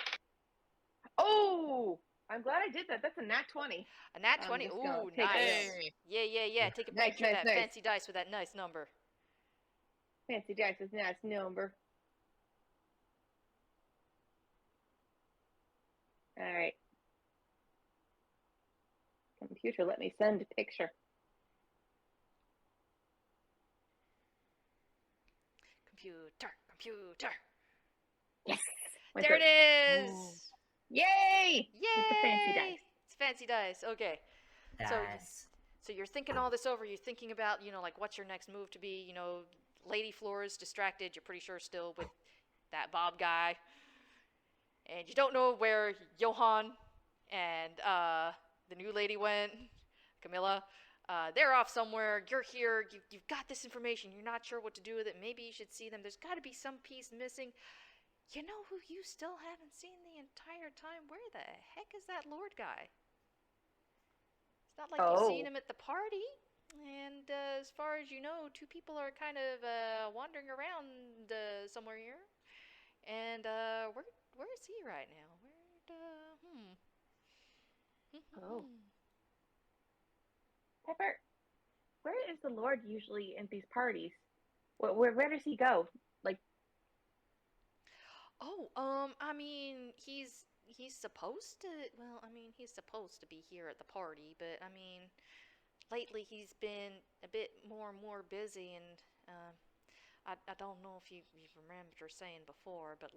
Oh, I'm glad I did that. That's a nat 20. A nat I'm 20. just gonna Ooh, take nice. it. Hey. Yeah, yeah, yeah. Take a Nice, picture of nice, that nice. fancy dice with that nice number. Fancy dice is nice number. All right. Computer, let me send a picture. Computer. Yes. There it is. Ooh. Yay! Yay! It's a fancy dice. It's fancy dice. Okay. So, Nice. so you're thinking all this over. You're thinking about, what's your next move to be. Lady Flora is distracted. You're pretty sure still with that Bob guy. And you don't know where Johan and the new lady went, Camilla. They're off somewhere. You're here. You've got this information. You're not sure what to do with it. Maybe you should see them. There's got to be some piece missing. You know who you still haven't seen the entire time? Where the heck is that Lord guy? It's not like you've seen him at the party. And as far as you know, two people are kind of wandering around somewhere here. And where is he right now? Oh. Pepper, where is the Lord usually in these parties? Where does he go? I mean, he's supposed to. Well, I mean, he's supposed to be here at the party, but I mean, lately he's been a bit more and more busy, and I don't know if you remembered her saying before, but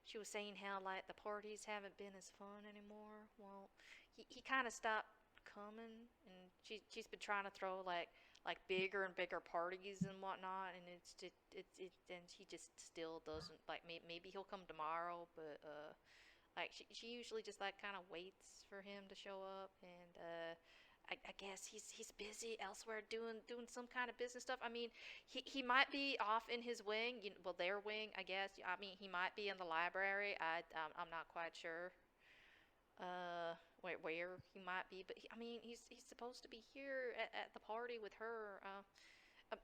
she was saying how the parties haven't been as fun anymore. Well, he kind of stopped coming, and she's been trying to throw like bigger and bigger parties and whatnot, and and he just still doesn't maybe he'll come tomorrow, but she usually just kind of waits for him to show up, and I guess he's busy elsewhere doing some kind of business stuff. I mean, he might be off in his wing, their wing, I guess. I mean, he might be in the library. I'm not quite sure. Where he might be, but I mean, he's supposed to be here at the party with her.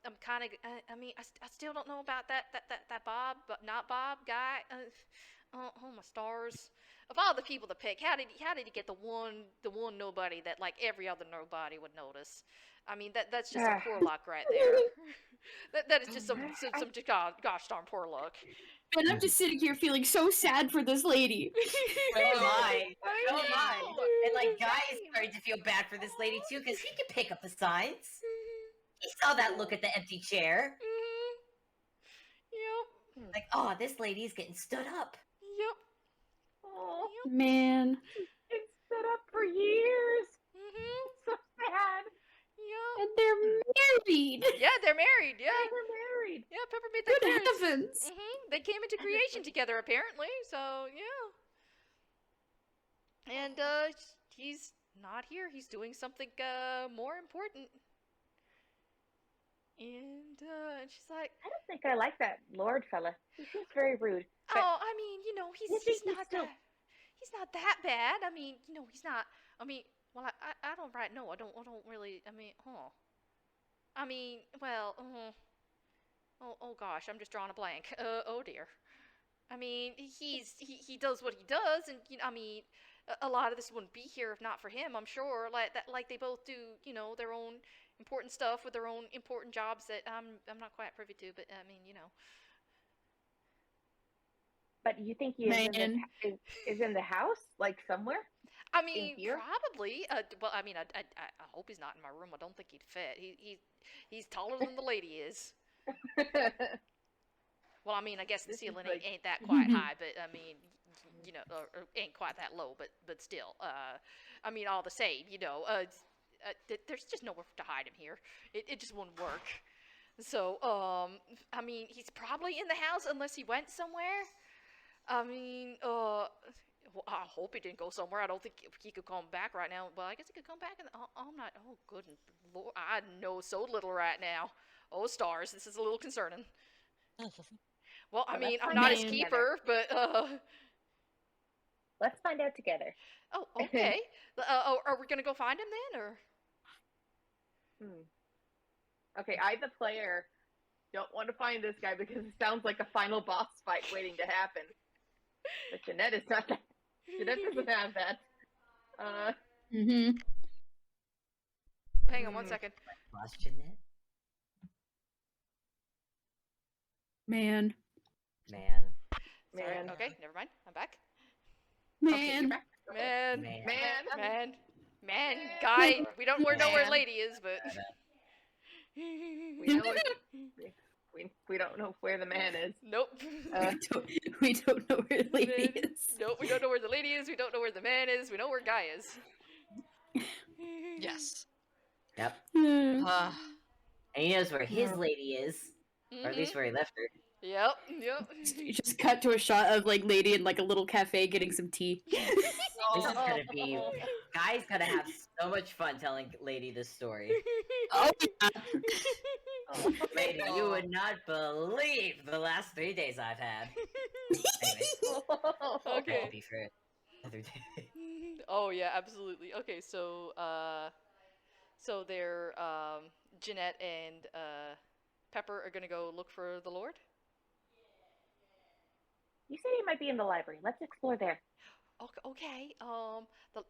I'm kind of. I mean, I still don't know about that Bob, but not Bob guy. Oh my stars! Of all the people to pick, how did he get the one nobody that every other nobody would notice? I mean, that's just some poor luck right there. that is just some gosh darn poor luck. And I'm just sitting here feeling so sad for this lady. So am I. So am I. know. And Guy is starting to feel bad for this lady too, because he can pick up the signs. He saw that look at the empty chair. Yep. Oh, this lady's getting stood up. Yep. Oh, Man. it's stood up for years. Mhm. It's so sad. Yep. And they're married. Yeah, they're married. Yeah. They were married. Yeah, Peppermint and Good Chris. heavens. They came into creation together, apparently. So yeah. And he's not here. He's doing something more important. And she's like, I don't think I like that Lord fella. He seems very rude. But "Oh, I mean, you think he's not that bad. I mean, he's not. I mean, Well, I don't right know. I don't really. I mean, huh? I mean, well, oh gosh, I'm just drawing a blank. Oh dear. I mean, he does what he does, and you know, I mean, a lot of this wouldn't be here if not for him. I'm sure, like they both do, you know, their own important stuff with their own important jobs that I'm not quite privy to. But I mean, you know. But you think he is in this, Man. is in the house, like somewhere I in mean, here? probably. Well, I mean, I hope he's not in my room. I don't think he'd fit. He's taller than the lady is. Well, I mean, I guess the This is ceiling like- ain't that quite high, but I mean, you know, or ain't quite that low, but still, I mean, all the same, you know, there's just nowhere to hide him here. It just wouldn't work. So, I mean, he's probably in the house unless he went somewhere. I mean, well, I hope he didn't go somewhere. I don't think he could come back right now. Well, I guess he could come back, and I'm not. Oh, good Lord, I know so little right now. Oh, stars, this is a little concerning. Well, I Well, mean, let's I'm find not out his together. keeper, but Let's find out together. oh, okay. Are we gonna go find him then, or? Okay, I, the player, don't want to find this guy because it sounds like a final boss fight waiting to happen. But Jeanette is not that. Jeanette doesn't have that. Mm-hmm. Hang on one second. Lost Jeanette? Man. Man. Sorry. Man. Okay, never mind. I'm back. Okay, you're Man. back. Okay. Man, Man. man, guy. We don't know where Man. lady is, but. We know we don't know where the man is. Nope. We don't know where the lady is. Nope, we don't know where the lady is. We don't know where the man is. We know where guy is. Yes. Yep. Hmm. Uh, And he knows where his lady is. Or at Mhm. least where he left her. Yep. Yep. You just cut to a shot of like lady in like a little cafe getting some tea. This is gonna be. Guy's gonna have so much fun telling Lady this story. Oh yeah. Oh, Lady, you would not believe the last 3 days I've had. Anyways, Okay. that'll be for another day. Oh yeah, absolutely. Okay, so so they're Jeanette and Pepper are gonna go look for the Lord. You said he might be in the library. Let's explore there. Okay.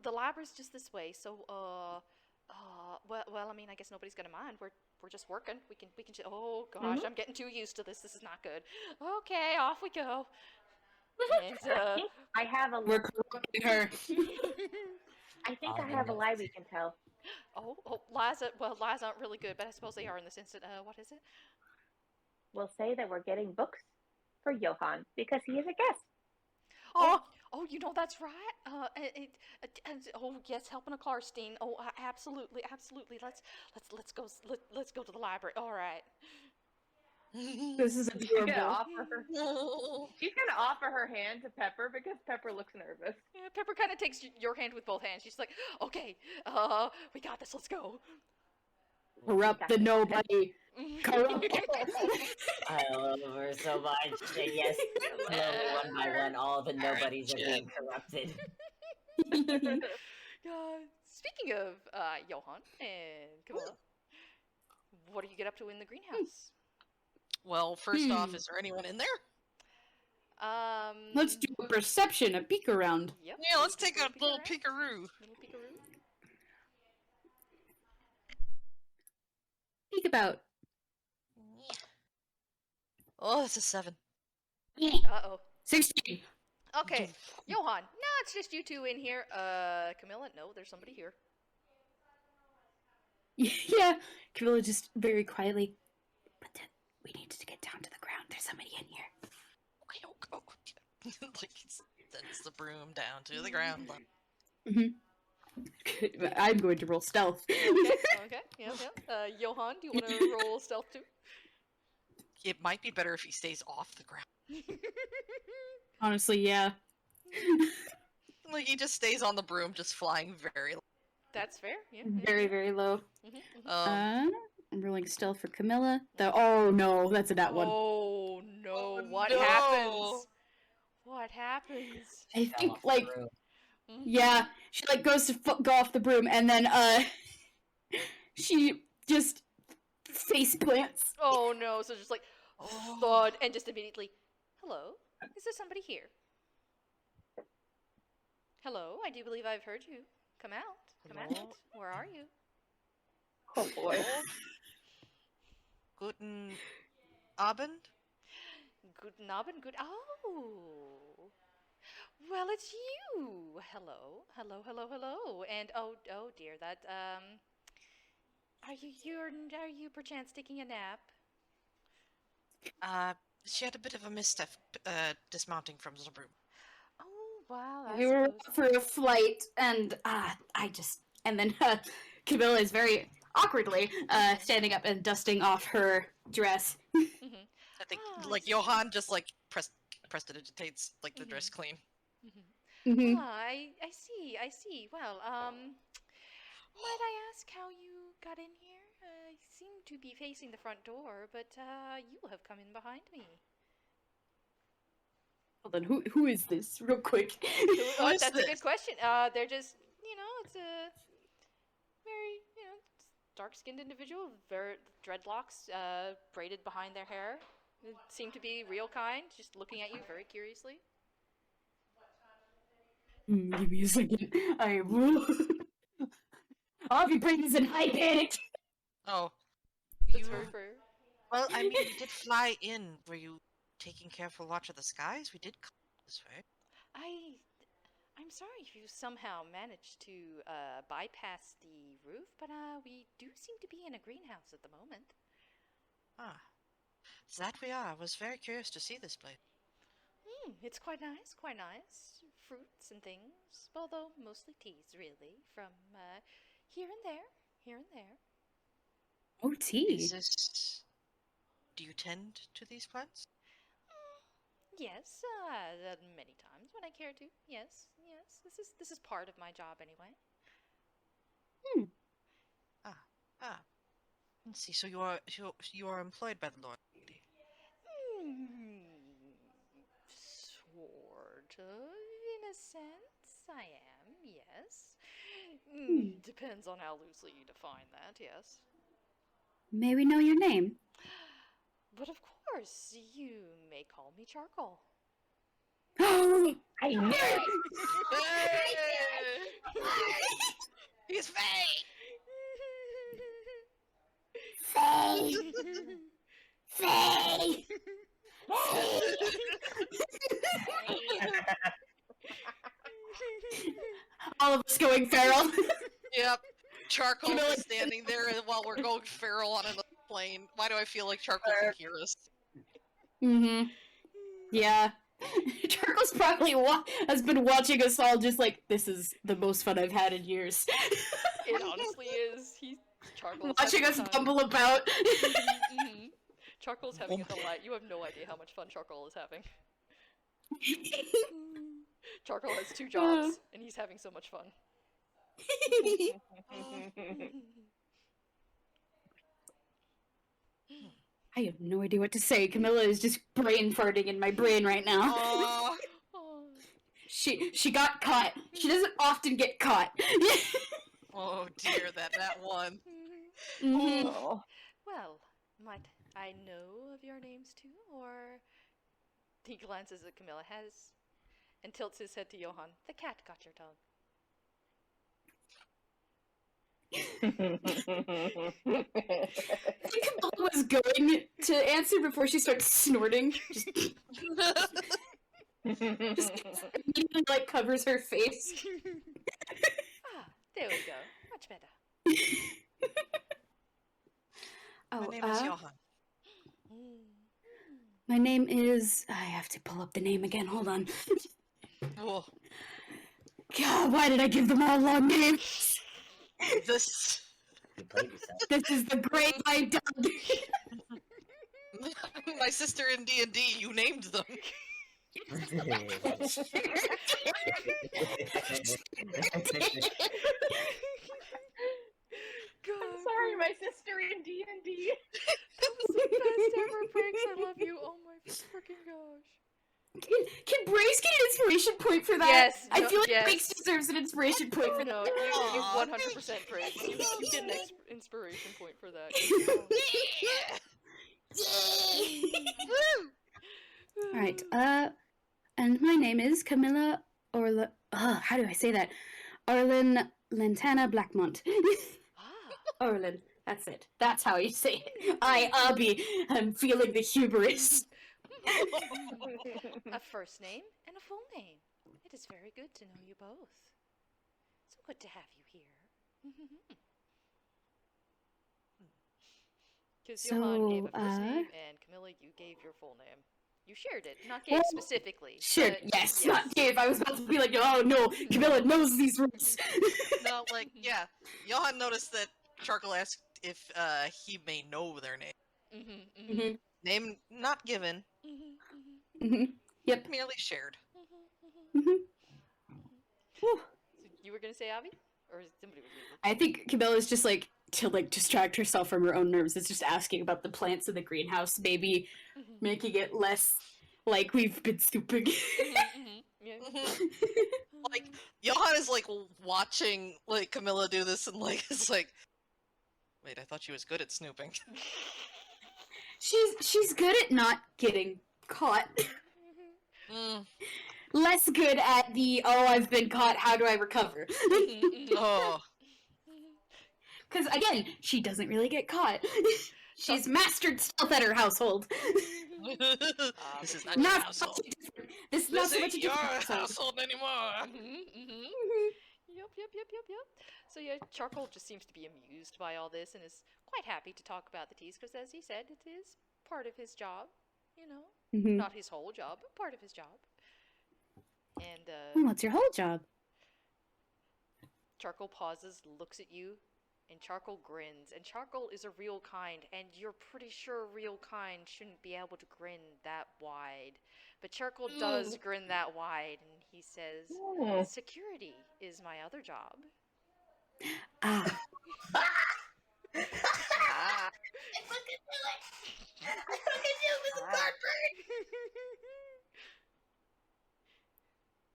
The library's just this way. So well, I mean, I guess nobody's gonna mind. We're just working. We can. Oh gosh, I'm getting too used to this. This is not good. Okay, off we go. And I think I have a. We're corrupting her. I think All I the have a lie notes. we can tell. oh, lies. Well, lies aren't really good, but I suppose they are in this instant. What is it? We'll say that we're getting books for Johan because he is a guest. Oh, you know that's right. Oh yes, helping a Karstein. Oh, absolutely. Let's go to the library. All right. This is She's gonna adorable. offer her. She's gonna offer her hand to Pepper because Pepper looks nervous. Yeah, Pepper kind of takes your hand with both hands. She's like, okay, we got this. Let's go. Corrupt the nobody. Corrupt. I love her so much. And yes, slowly, one by one, all the nobodies are being corrupted. Speaking of Johan and Camilla, what do you get up to in the greenhouse? well, first off, is there anyone in there? Let's do a perception, a peek around. Yep. Yeah, let's take a little around. peekaroo. Little peekaroo. Peek about. Oh, that's a 7. Uh-oh. 16. Okay, Johan. No, it's just you two in here. Camilla, no, there's somebody here. Yeah, Camilla just very quietly. But then we need to get down to the ground. There's somebody in here. Okay. Like, sends the broom down to the ground. I'm going to roll stealth. Okay, yeah. Johan, do you want to roll stealth too? It might be better if he stays off the ground. Honestly, yeah. Like, he just stays on the broom, just flying very low. That's fair. Yeah. Very, very low. Mhm. I'm rolling stealth for Camilla. Oh no, that's a nat one. Oh no! Oh, What no. happens? What happens? I Fell think off the like roof. Yeah, she like goes to go off the broom, and then she just face plants. Oh no! So just like thud, and just immediately, hello. Is there somebody here? Hello. I do believe I've heard you. Come out. Come Hello? out. Where are you? Oh boy. Guten Abend? Guten Abend. Good. Oh. Well, it's you. Hello. Hello. Hello. Hello. And oh dear. That are you perchance taking a nap? She had a bit of a misstep dismounting from the room. Oh well, I We were suppose. for a flight, and then Camilla is very awkwardly standing up and dusting off her dress. Mm-hmm. I think Ah, like I see. Johan just like prestidigitates like the dress clean. Mm-hmm. Mm-hmm. Ah, I see. I see. Well, might I ask how you got in here? I seem to be facing the front door, but you have come in behind me. Hold on, who is this? Real quick. Who is That's a good this? question. They're just, it's a very, dark-skinned individual, very dreadlocks, braided behind their hair. They seem to be real kind, just looking at you very curiously. Give me a second. I will. I'll be bringing in high panic. Oh, That's you. very fair. Well, I mean, we did fly in. Were you taking careful watch of the skies? We did come this way. I'm sorry if you somehow managed to bypass the roof, but we do seem to be in a greenhouse at the moment. Ah, that we are. I was very curious to see this place. It's quite nice, quite nice. Fruits and things, although mostly teas, really, from here and there, here and there. Oh, tea. Is this? Do you tend to these plants? Yes, many times when I care to. Yes, yes. This is part of my job anyway. Ah. Let's see. So you are employed by the Lord. Sort of, in a sense, I am. Yes. Depends on how loosely you define that. Yes. May we know your name? But of course, you may call me Charcoal. I I knew it! He's fake. Faye! Faye! All of us going feral. Yep. Charcoal Camilla- is standing there while we're going feral on another plane. Why do I feel like Charcoal can hear us? Mm-hmm. Yeah. Charcoal's probably has been watching us all just like, this is the most fun I've had in years. It honestly is. Charcoal's Watching having us a time. bumble about. Charcoal's having a delight. You have no idea how much fun Charcoal is having. Charcoal has 2 jobs, and he's having so much fun. I have no idea what to say. Camilla is just brain farting in my brain right now. Oh, She got caught. She doesn't often get caught. oh dear, that one. Mhm. Oh. Well, might I know of your names too, or he glances at Camilla, and tilts his head to Johan. The cat got your tongue. I think Camilla was going to answer before she starts snorting. Just immediately like covers her face. There we go. Much better. Oh, My name is Johan. my name is. I have to pull up the name again. Hold on. Oh, God, why did I give them all long names? this. You played yourself. This is the great my dog. My sister in D&D, you named them. God, Sorry, my sister in D&D. that was the best ever, Pranks. I love you. Oh my freaking gosh. Can Brace get an inspiration point for that? Yes, I no, feel like yes. Brace deserves an inspiration point for No, that. you Aw, 100% Brace. You get an inspiration point for that. Woo! All right. And my name is Camilla Orla. How do I say that? Orlin Lantana Blackmont. Ah. Orlin. That's it. That's how you say it. I'm feeling the hubris. A first name and a full name. It is very good to know you both. So good to have you here. Because Johan gave a first name and Camilla, you gave your full name. You shared it, not gave Well, specifically. Sure, but yes, not Dave. I was about to be like, oh no, Camilla knows these rules. No, like, yeah. Johan noticed that Charcoal asked if he may know their name. Name not given, Yep. merely shared. Whew. You were gonna say Abby, or somebody was leaving? I think Camilla's just like to like distract herself from her own nerves. It's just asking about the plants in the greenhouse, maybe making it less like we've been stooping. Yeah. Like, Johan is like watching like Camilla do this and like it's like, wait, I thought she was good at snooping. She's good at not getting caught. Mm. Less good at the I've been caught, how do I recover? Oh. Because again, she doesn't really get caught. She's mastered stealth at her household. This is but not you- your Not household. so different. This is not This so much ain't a your different household. household anymore. Yep. So yeah, Charcoal just seems to be amused by all this and is quite happy to talk about the teas because, as he said, it is part of his job. You know, not his whole job, but part of his job. And What's your whole job? Charcoal pauses, looks at you, and Charcoal grins. And Charcoal is a real kind, and you're pretty sure a real kind shouldn't be able to grin that wide. But Charcoal does grin that wide, and he says, "Security is my other job." Ah. Ah. I fucking knew it! I fucking knew it was a bird!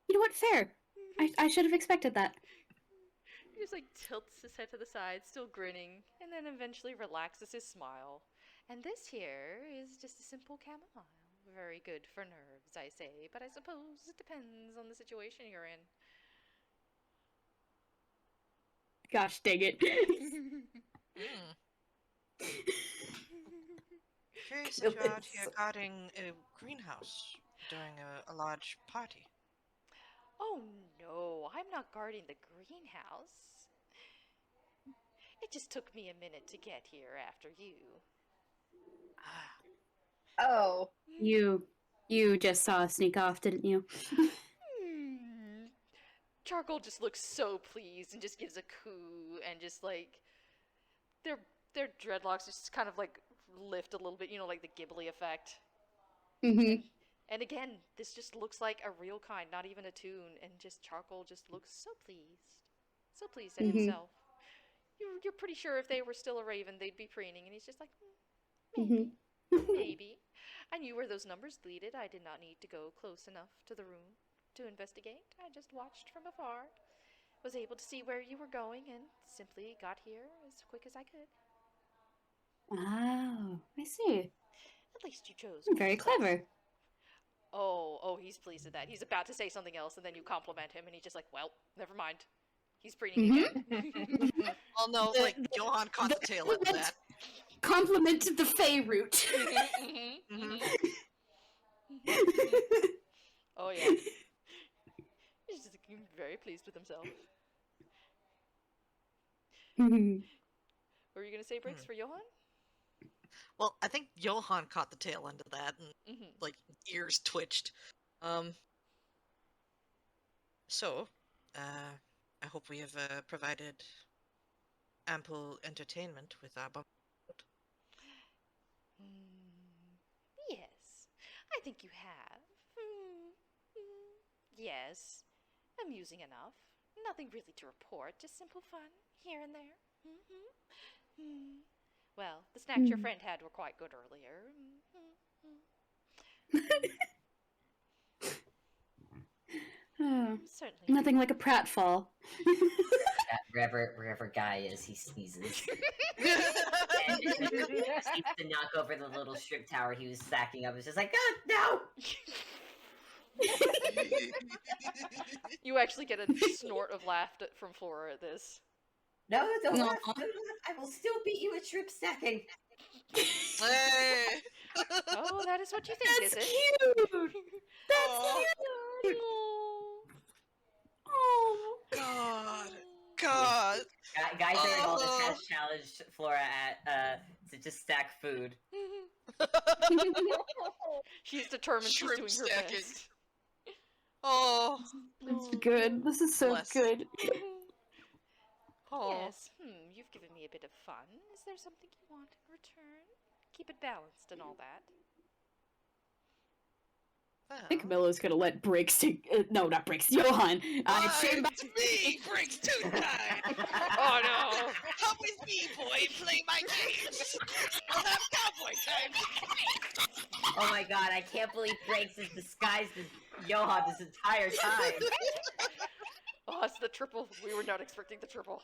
You know what? Fair. I should have expected that. He just like tilts his head to the side, still grinning, and then eventually relaxes his smile. And this here is just a simple chamomile. Very good for nerves, I say, but I suppose it depends on the situation you're in. Gosh dang it. Mm. Curious that you're out here guarding a greenhouse during a large party. Oh no, I'm not guarding the greenhouse. It just took me a minute to get here after you. Ah. Oh. You just saw us sneak off, didn't you? Charcoal just looks so pleased and just gives a coo and just like their dreadlocks just kind of like lift a little bit, you know, like the Ghibli effect. And again, this just looks like a real kind, not even a tune, and just Charcoal just looks so pleased at himself. You're pretty sure if they were still a raven, they'd be preening, and he's just like, maybe. I knew where those numbers leaded. I did not need to go close enough to the room to investigate. I just watched from afar, was able to see where you were going, and simply got here as quick as I could. Oh, I see. At least you chose. Very kindness. clever. Oh, he's pleased at that. He's about to say something else, and then you compliment him, and he's just like, well, never mind. He's preening again. Well, no, like, Johan caught the tail end of that. Compliment to the Fey root. Oh, yeah. He's just very pleased with himself. What were you going to say, Briggs, for Johan? Well, I think Johan caught the tail end of that, and like ears twitched. So, I hope we have provided ample entertainment with our bump. Yes, I think you have. Yes, amusing enough. Nothing really to report, just simple fun here and there. Well, the snacks your friend had were quite good earlier. Certainly. Nothing like a pratfall. Wherever Guy is, he sneezes. And he proceeds to knock over the little strip tower he was stacking up. It's just like, oh, no! You actually get a snort of laughter from Flora at this. No, don't No. laugh. Don't laugh. I will still beat you at strip stacking. Hey. Oh, that is what you think, That's is it? cute. That's Aw. cute. Oh. God. God. Guy Third all Oh. this has challenged Flora at to just stack food. She's determined she's Shrimp doing stacking. her best. Oh. It's good. This is so Bless. good. Oh. Yes. You've given me a bit of fun. Is there something you want in return? Keep it balanced and all that. I think Camilla's gonna let Briggs take. No, not Briggs. Johan. Chamber. It's me, Briggs Toothtide. Oh no! Come with me, boy. Play my games. We'll have cowboy time. Oh my god, I can't believe Breaks is disguised as Johan this entire time. Oh, it's the triple. We were not expecting the triple.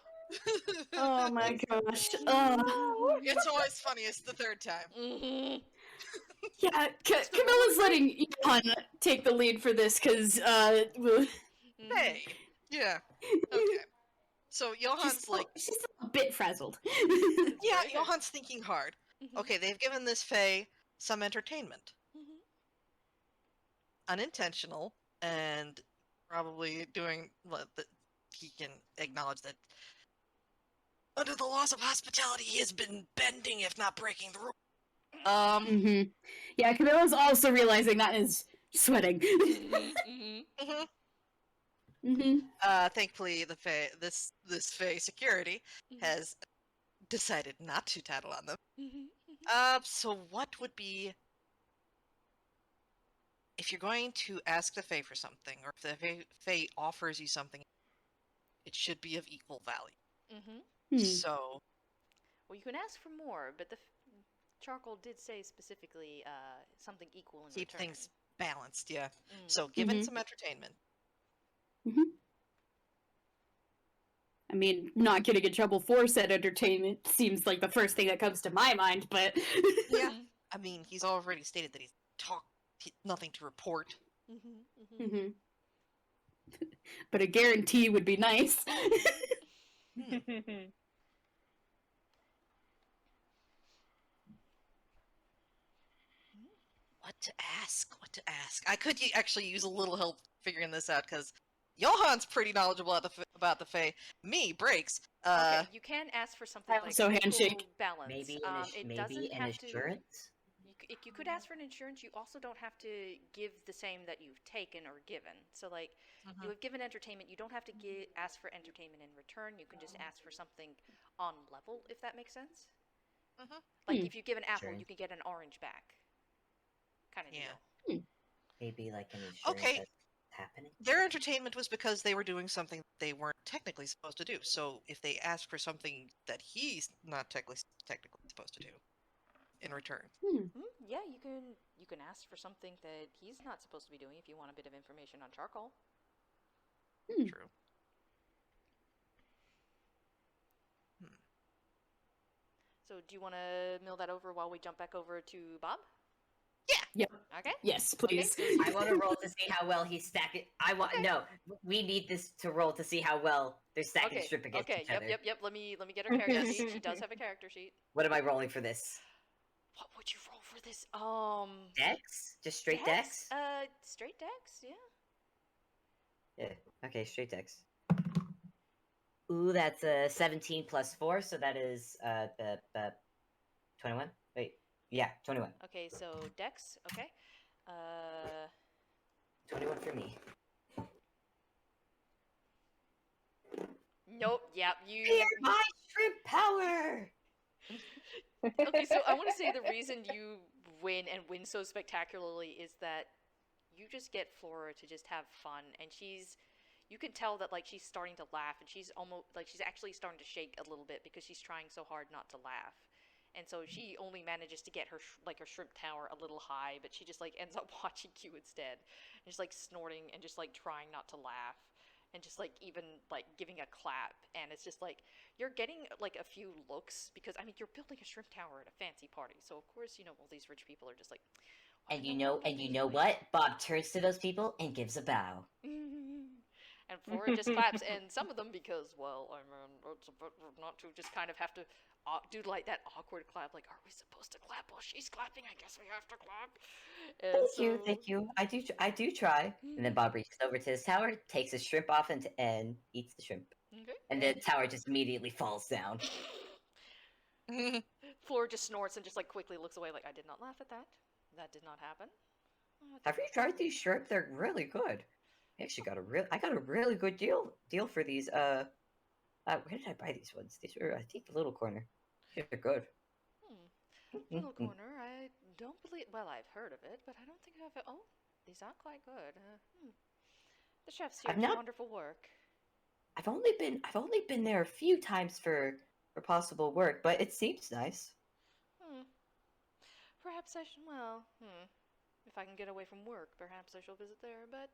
Oh my gosh. It's always funniest the third time. Mm-hmm. Yeah, Camilla's letting Johan take the lead for this because Hey. Yeah. Okay. So Johan's like, she's a bit frazzled. yeah, Very good. Johan's thinking hard. Mhm. Okay, they've given this Fae some entertainment. Mhm. Unintentional, and probably doing what he can acknowledge that under the laws of hospitality he has been bending, if not breaking the rules. Mm-hmm. Yeah, Camilla's also realizing that and is sweating. Mhm. Mhm. Mm-hmm. Thankfully, the this Fae security Mhm. has decided not to tattle on them. Mhm. So what would be, if you're going to ask the Fae for something, or if the Fae offers you something, it should be of equal value. Mhm. So, Well, you can ask for more, but the charcoal did say specifically something equal in keep return. things balanced, yeah. Mm. So, given Mhm. some entertainment. I mean, not getting in trouble for said entertainment seems like the first thing that comes to my mind, but Yeah. Mhm. I mean, he's already stated that he's nothing to report. Mhm. Mhm. Mhm. But a guarantee would be nice. What to ask? What to ask? I could actually use a little help figuring this out, because Johan's pretty knowledgeable about the Fae. Me, Breaks. Okay, you can ask for something like So equal handshake. balance. Maybe It maybe doesn't an have to. assurance. You could ask for an insurance. You also don't have to give the same that you've taken or given. So, like, you have given entertainment. You don't have to ask for entertainment in return. You can just ask for something on level, if that makes sense. Like, if you give an apple, Sure. you can get an orange back. Kind of Yeah. deal. Maybe like an assurance Okay. that's happening. Their entertainment was because they were doing something they weren't technically supposed to do. So if they ask for something that he's not technically supposed to do in return. Yeah, you can ask for something that he's not supposed to be doing if you want a bit of information on charcoal. True. So, do you want to mill that over while we jump back over to Bob? Yeah. Yep. Okay. Yes, please. Okay, so I want to roll to see how well he's stacking. No. We need this to roll to see how well they're stacking Okay. strip against Okay. each other. Yep. Let me get her character sheet. She does have a character sheet. What am I rolling for this? What would you roll for this? Dex? Just straight dex? Straight dex. Yeah. Yeah. Okay, straight dex. Ooh, that's a 17 plus 4, so that is 21. Wait, yeah, 21. Okay. So dex. Okay. 21 for me. Nope. Yep. You. Fear my shrimp power. Okay. So I want to say the reason you win and win so spectacularly is that you just get Flora to just have fun, and you can tell that like she's starting to laugh, and she's almost like she's actually starting to shake a little bit because she's trying so hard not to laugh. And so she only manages to get her her shrimp tower a little high, but she just like ends up watching you instead, and just like snorting and just like trying not to laugh, and just like even like giving a clap. And it's just like you're getting like a few looks because I mean you're building a shrimp tower at a fancy party, so of course all these rich people are just like. And you know what? Bob turns to those people and gives a bow. And Flora just claps, and some of them because, well, I mean, it's a bit not to just kind of have to do like that awkward clap, like, are we supposed to clap while she's clapping? I guess we have to clap. And Thank you. I do try. And then Bob reaches over to his tower, takes his shrimp off, and eats the shrimp. Okay. And the tower just immediately falls down. Flora just snorts and just like quickly looks away, like, I did not laugh at that. That did not happen. Have you tried these shrimp? They're really good. I actually got a really good deal for these. Where did I buy these ones? These were, I think, the Little Corner. They're good. Little Corner, I don't believe. Well, I've heard of it, but I don't think I've. Oh, these are quite good. The chef's here does wonderful work. I've only been there a few times for possible work, but it seems nice. Perhaps I should. Well, if I can get away from work, perhaps I shall visit there. But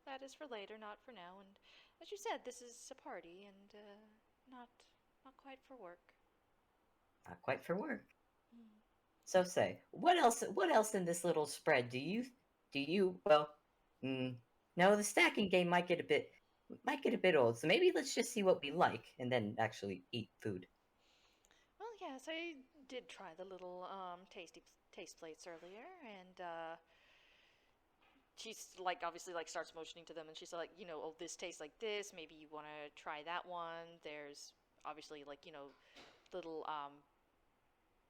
that is for later, not for now. And as you said, this is a party, and not quite for work. Not quite for work. So say, what else in this little spread do you well, no, the stacking game might get a bit old, so maybe let's just see what we like and then actually eat food. Well, yes, I did try the little taste plates earlier, and she's like obviously like starts motioning to them, and she's like, oh, this tastes like this, maybe you want to try that one. There's obviously like little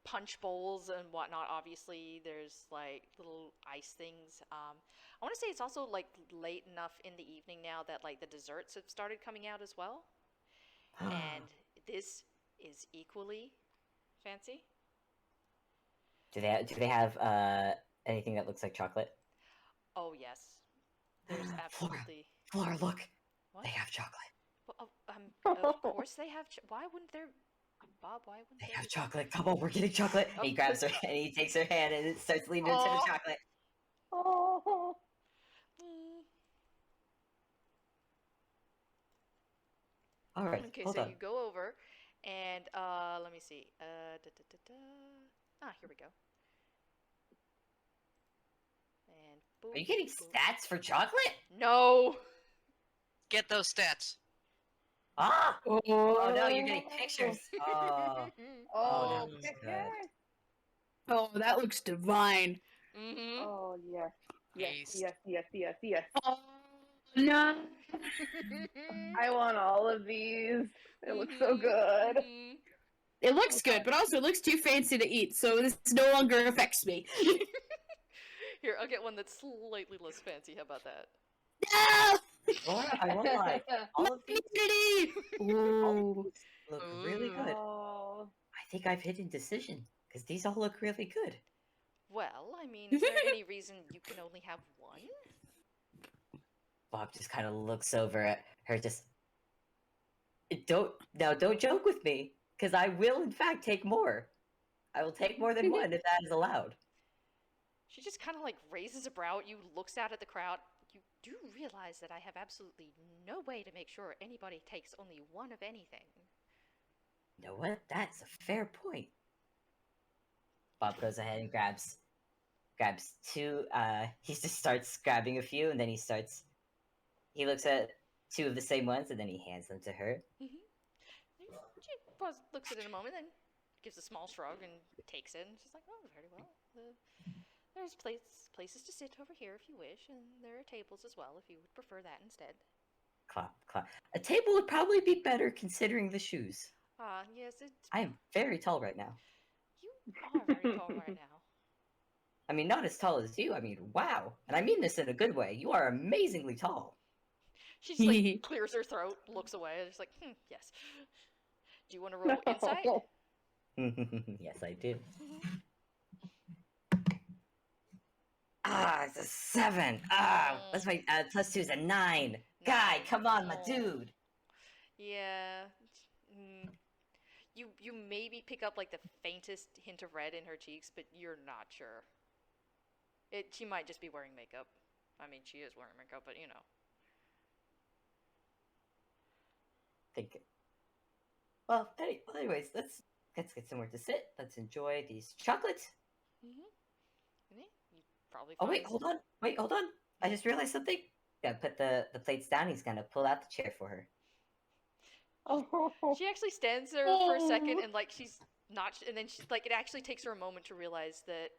punch bowls and whatnot. Obviously there's like little ice things. I want to say it's also like late enough in the evening now that like the desserts have started coming out as well, and this is equally fancy. Do they have anything that looks like chocolate? Oh yes, there's absolutely. Flora, look. What? They have chocolate. Well, of course they have. Why wouldn't there? Bob, why wouldn't they there have be chocolate? Come on, we're getting chocolate. And he grabs her and he takes her hand and starts leaning into the chocolate. Oh. All right. Okay, hold so on. you go over, and let me see. Here we go. And boom. Are you getting stats for chocolate? No. Get those stats. Ah! Oh no, you're getting pictures. Oh, that pictures. good. Oh, that looks divine. Oh yes. Taste. Yes. Oh no. I want all of these. It looks so good. It looks good, but also it looks too fancy to eat, so this no longer affects me. Here, I'll get one that's slightly less fancy. How about that? No! Laura, I won't lie. All of these Ooh. look really good. Oh. I think I've hit indecision because these all look really good. Well, I mean, is there any reason you can only have one? Bob just kind of looks over at her, just don't joke with me, because I will in fact take more. I will take more than one if that is allowed. She just kind of like raises a brow at you, looks out at the crowd. You do realize that I have absolutely no way to make sure anybody takes only one of anything. You know what? That's a fair point. Bob goes ahead and grabs two. He just starts grabbing a few, and then he looks at two of the same ones, and then he hands them to her. She looks at it in a moment, then gives a small shrug and takes it. And she's like, "Oh, very well. There's places to sit over here if you wish, and there are tables as well if you would prefer that instead." Clap. A table would probably be better considering the shoes. Yes, I am very tall right now. You are very tall right now. I mean, not as tall as you. I mean, wow. And I mean this in a good way. You are amazingly tall. She just like clears her throat, looks away, and just like, yes. Do you want to roll insight? Yes, I do. It's a 7. That's my +2 is a 9. Guy, come on, my dude. Yeah. You maybe pick up like the faintest hint of red in her cheeks, but you're not sure. She might just be wearing makeup. I mean, she is wearing makeup, but you know. Think. Well, anyways, let's get somewhere to sit. Let's enjoy these chocolates. Mm-hmm. You probably Oh find. wait, hold on. Wait, hold on. I just realized something. Gotta put the plates down. He's gonna pull out the chair for her. Oh, She actually stands there for a second, and like she's not, and then she's like, it actually takes her a moment to realize that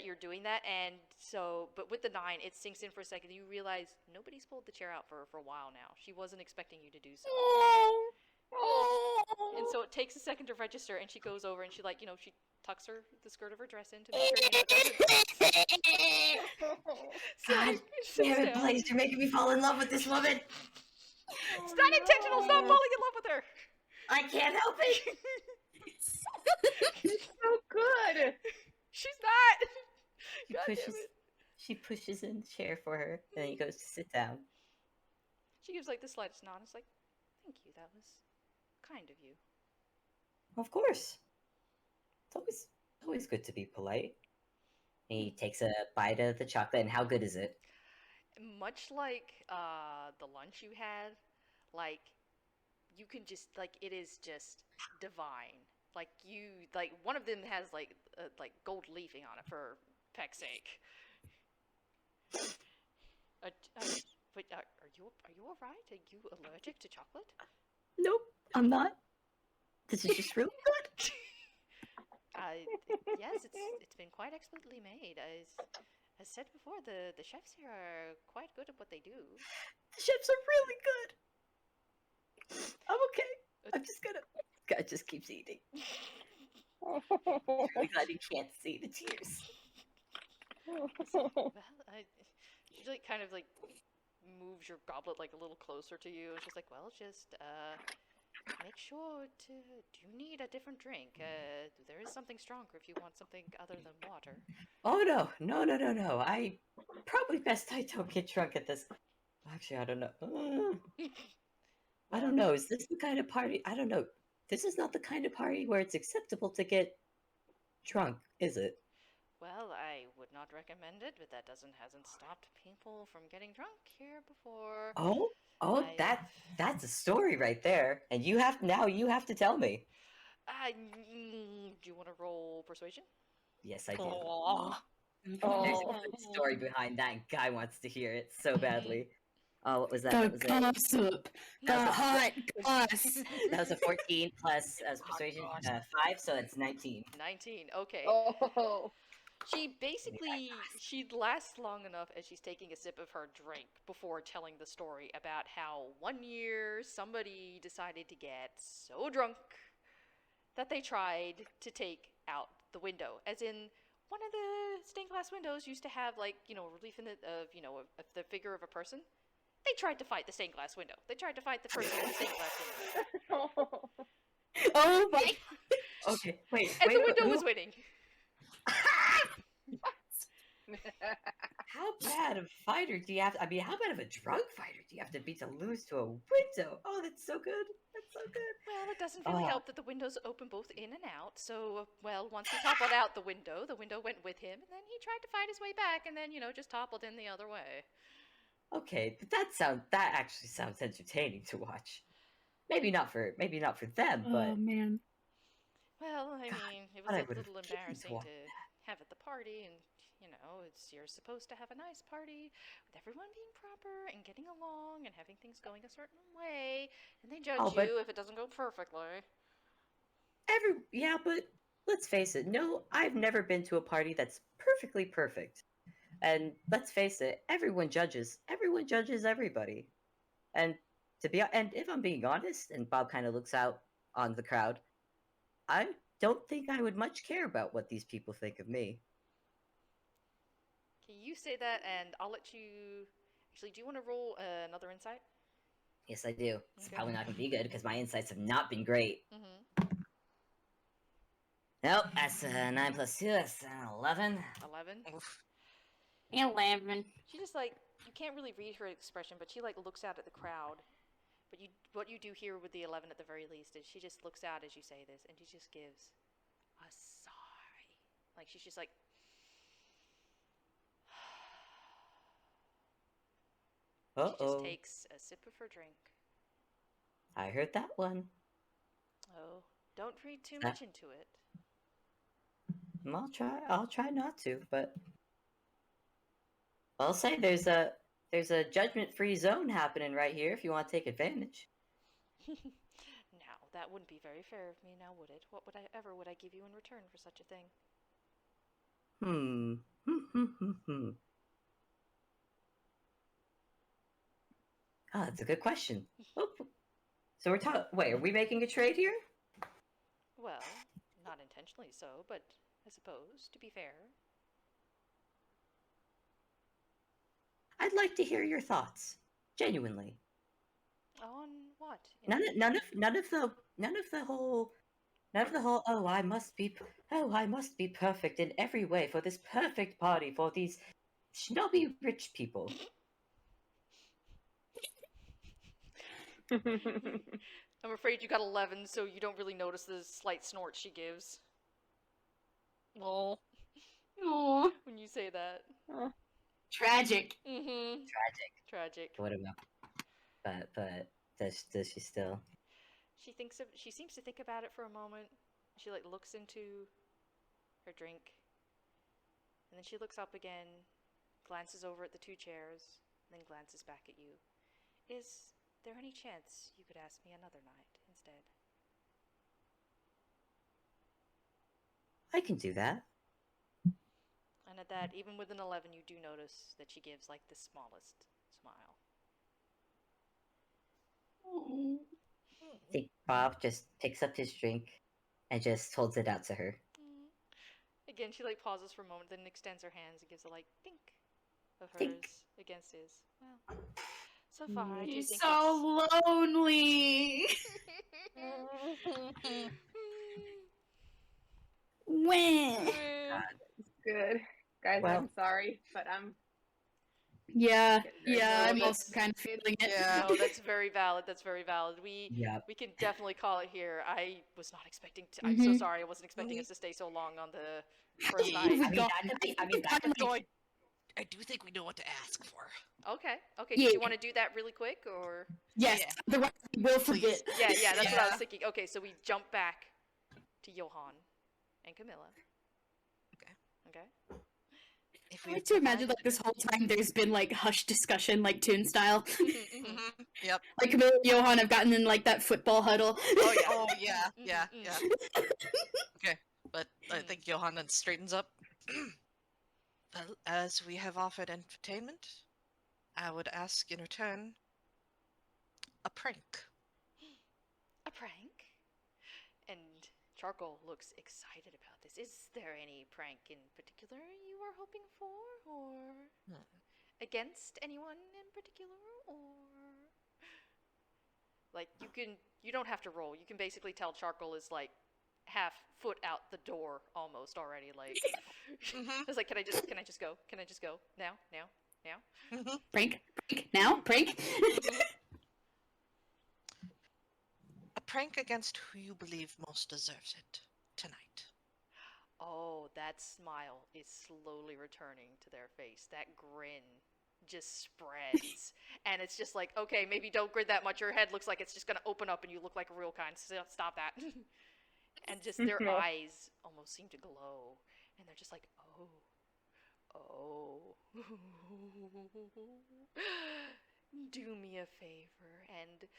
you're doing that, and so, but with the 9, it sinks in for a second. You realize nobody's pulled the chair out for a while now. She wasn't expecting you to do so. And so it takes a second to register, and she goes over and she like, she tucks the skirt of her dress in to make sure it doesn't. God damn it, Blaze! You're making me fall in love with this woman. It's not intentional. Stop falling in love with her. I can't help it. it's so good. She's not. She pushes in the chair for her, and then he goes to sit down. She gives like the slightest nod. It's like, thank you. That was kind of you. Of course. It's always good to be polite. He takes a bite of the chocolate, and how good is it? Much like the lunch you had, like you can just like it is just divine. Like one of them has like gold leafing on it for peck's sake. Wait, are you alright? Are you allergic to chocolate? Nope, I'm not. This is just really good. Yes, it's been quite expertly made. As said before, the chefs here are quite good at what they do. The chefs are really good. I'm okay. I'm just gonna. God just keeps eating. I'm really glad you can't see the tears. Well, she like kind of like moves your goblet like a little closer to you. It's just like, well, just make sure to. Do you need a different drink? There is something stronger if you want something other than water. Oh no! I probably best I don't get drunk at this. Actually, I don't know. I don't know. Is this the kind of party? I don't know. This is not the kind of party where it's acceptable to get drunk, is it? Well, I would not recommend it, but that hasn't stopped people from getting drunk here before. Oh, that's a story right there. And you have to tell me. Do you want to roll persuasion? Yes, I do. Oh. There's a good story behind that, and Guy wants to hear it so badly. Oh, what was that? The gossip. The hot goss. That was a 14 plus persuasion 5, so that's 19. 19, okay. Oh. She lasts long enough as she's taking a sip of her drink before telling the story about how one year somebody decided to get so drunk that they tried to take out the window. As in, one of the stained glass windows used to have relief in it of the figure of a person. They tried to fight the stained glass window. They tried to fight the person in the stained glass window. Oh my. Okay, wait. And the window was winning. How bad of a fighter do you have? I mean, how bad of a drunk fighter do you have to be to lose to a window? Oh, that's so good. That's so good. Well, it doesn't really help that the windows open both in and out. So, once he toppled out the window went with him, and then he tried to fight his way back, and then just toppled in the other way. Okay, but that actually sounds entertaining to watch. Maybe not for them, but Oh man. Well, I mean, it was a little embarrassing to have at the party, and you're supposed to have a nice party with everyone being proper and getting along and having things going a certain way, and they judge you if it doesn't go perfectly. Yeah, but let's face it. No, I've never been to a party that's perfectly perfect. And let's face it, everyone judges. Everyone judges everybody. And if I'm being honest, and Bob kind of looks out on the crowd, I don't think I would much care about what these people think of me. Okay, you say that, and I'll let you. Actually, do you want to roll another insight? Yes, I do. It's Okay. probably not going to be good because my insights have not been great. Mm-hmm. Nope, that's 9 plus 2, that's 11. 11? Oof. 11. She just, you can't really read her expression, but she, looks out at the crowd. But what you do hear with the 11 at the very least is she just looks out as you say this, and she just gives a sigh. Like she's just like, she just Uh-oh. takes a sip of her drink. I heard that one. Oh, don't read too That- much into it. I'll try not to, but I'll say there's a judgment-free zone happening right here if you want to take advantage. Now, that wouldn't be very fair of me, now would it? What would I give you in return for such a thing? Ah, that's a good question. Oh, so we're talking. Wait, are we making a trade here? Well, not intentionally so, but I suppose, to be fair. I'd like to hear your thoughts, genuinely. On what? None of the whole. Oh, I must be perfect in every way for this perfect party for these snobby rich people. I'm afraid you got 11, so you don't really notice the slight snort she gives Oh. Aw. when you say that. Tragic. Mm-hmm. Tragic. What about? But does she still? She seems to think about it for a moment. She like looks into her drink, and then she looks up again, glances over at the two chairs, and then glances back at you. Is there any chance you could ask me another night instead? I can do that. And at that, even with an 11, you do notice that she gives like the smallest smile. I think Bob just picks up his drink and just holds it out to her. Again, she like pauses for a moment, then extends her hands and gives a like dink of hers Dink. against his. Well, so far I do She's think so lonely. When? Good. Guys, Well- I'm sorry, but I'm Yeah, getting very I'm lonely. also kind of feeling it. Yeah. No, that's very valid. That's very valid. We can definitely call it here. I was not expecting to. I'm so Mhm. sorry. I wasn't expecting us to stay so long on the How first long have night. we gone? I do think we know what to ask for. Okay. Okay. Yeah. Did you want to do that really quick, or? Yes, Yeah. otherwise we will forget. Yeah. That's what I was Yeah. thinking. Okay, so we jump back to Johan and Camilla. Okay. Okay. If I we like to imagine like this whole time there's been like hushed discussion, like Toon style. Mm-hmm. Yep. Like Camilla and Johan have gotten in like that football huddle. Oh yeah. Oh yeah. Yeah. Mm, Yeah. Okay. But I think Johan then straightens up. Well, as we have offered entertainment, I would ask in return a prank. A prank? And Charcoal looks excited about this. Is there any prank in particular you are hoping for, or against anyone in particular, or like you don't have to roll. You can basically tell Charcoal is like half foot out the door almost already. Like it's like, can I just go? Can I just go now? Prank, now, prank. A prank against who you believe most deserves it tonight. Oh, that smile is slowly returning to their face. That grin just spreads. And it's just like, okay, maybe don't grin that much. Your head looks like it's just going to open up and you look like a real kind. Stop that. And just their eyes almost seem to glow. And they're just like, oh. Do me a favor and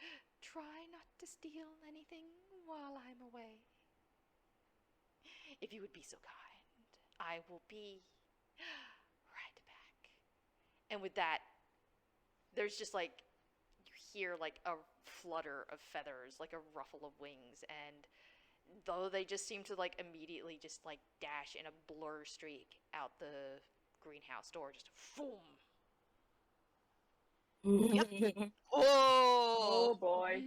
try not to steal anything while I'm away. If you would be so kind, I will be right back. And with that, there's just like, you hear like a flutter of feathers, like a ruffle of wings, and though they just seem to like immediately just like dash in a blur streak out the greenhouse door, just boom. Oh Oh! boy.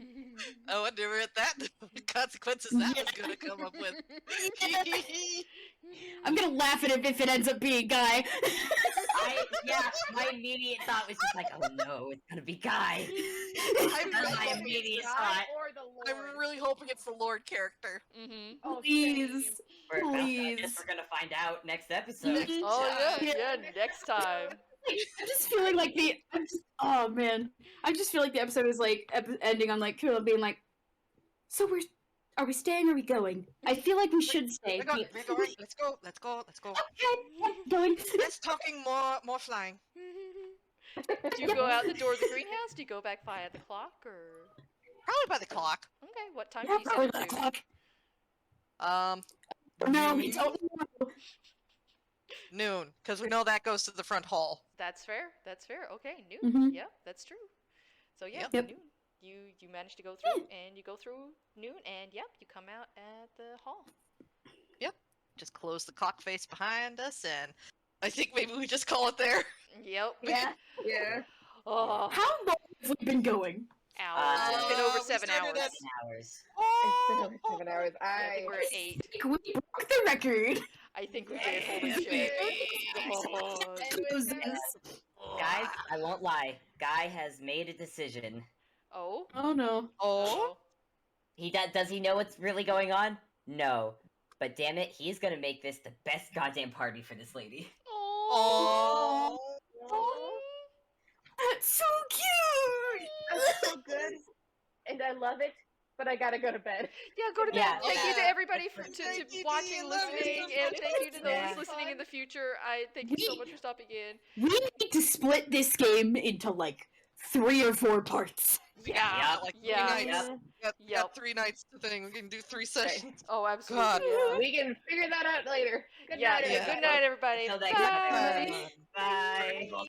I wonder what consequences that was going to come up with. I'm gonna laugh at it if it ends up being Guy. My immediate thought was just like, oh no, it's gonna be Guy. I'm That's really my hoping immediate it's thought. Or the Lord. I'm really hoping it's the Lord character. Mm-hmm. Oh, Please. same. I guess Please. we're gonna find out next episode. Next Oh yeah, time. yeah. Next time. I'm just feeling like oh man, I just feel like the episode is like ending on like Kira being like, so are we staying or are we going? I feel like we should stay. We're going. Let's go. Let's go. Let's go. Okay, going. Less talking, more flying. Do you go out the door of the greenhouse? Do you go back by the clock, or Probably by the clock. okay? What time Yeah, do you set probably it by the to? clock. No, he noon. told me no. Noon, because we know that goes to the front hall. That's fair. That's fair. Okay, noon. Mhm. Yeah, that's true. So yeah, Yep. noon. You manage to go through, and you go through noon, and yep, you come out at the hall. Just close the clock face behind us, and I think maybe we just call it there. Yep. Yeah. Yeah. Oh, How long have we been going? hours. It's been over we 7 started hours. at- 7 hours. It's been over 7 hours. I think we're at 8. We broke the record. I think we did. Holy shit. Oh, Guys, I won't lie. Guy has made a decision. oh. Oh no. Oh, Does he know what's really going on? No. But damn it, he's gonna make this the best goddamn party for this lady. Oh. oh. That's so cute. That's so good. And I love it, but I gotta go to bed. Yeah, go to bed. Yeah. Thank you to Yeah. everybody for Thank you, watching, Deedee. Love you listening, so and much. thank you to those Yeah. listening in the future. I thank you so much for stopping in. We need to split this game into like 3 or 4 parts. Yeah. Like Yeah. 3 nights. Yep. We got 3 nights to thing. We can do 3 sessions. Oh, absolutely. God. Yeah. We can figure that out later. Good Yeah. night, Good everybody. night, everybody. Until Bye. next time. Bye.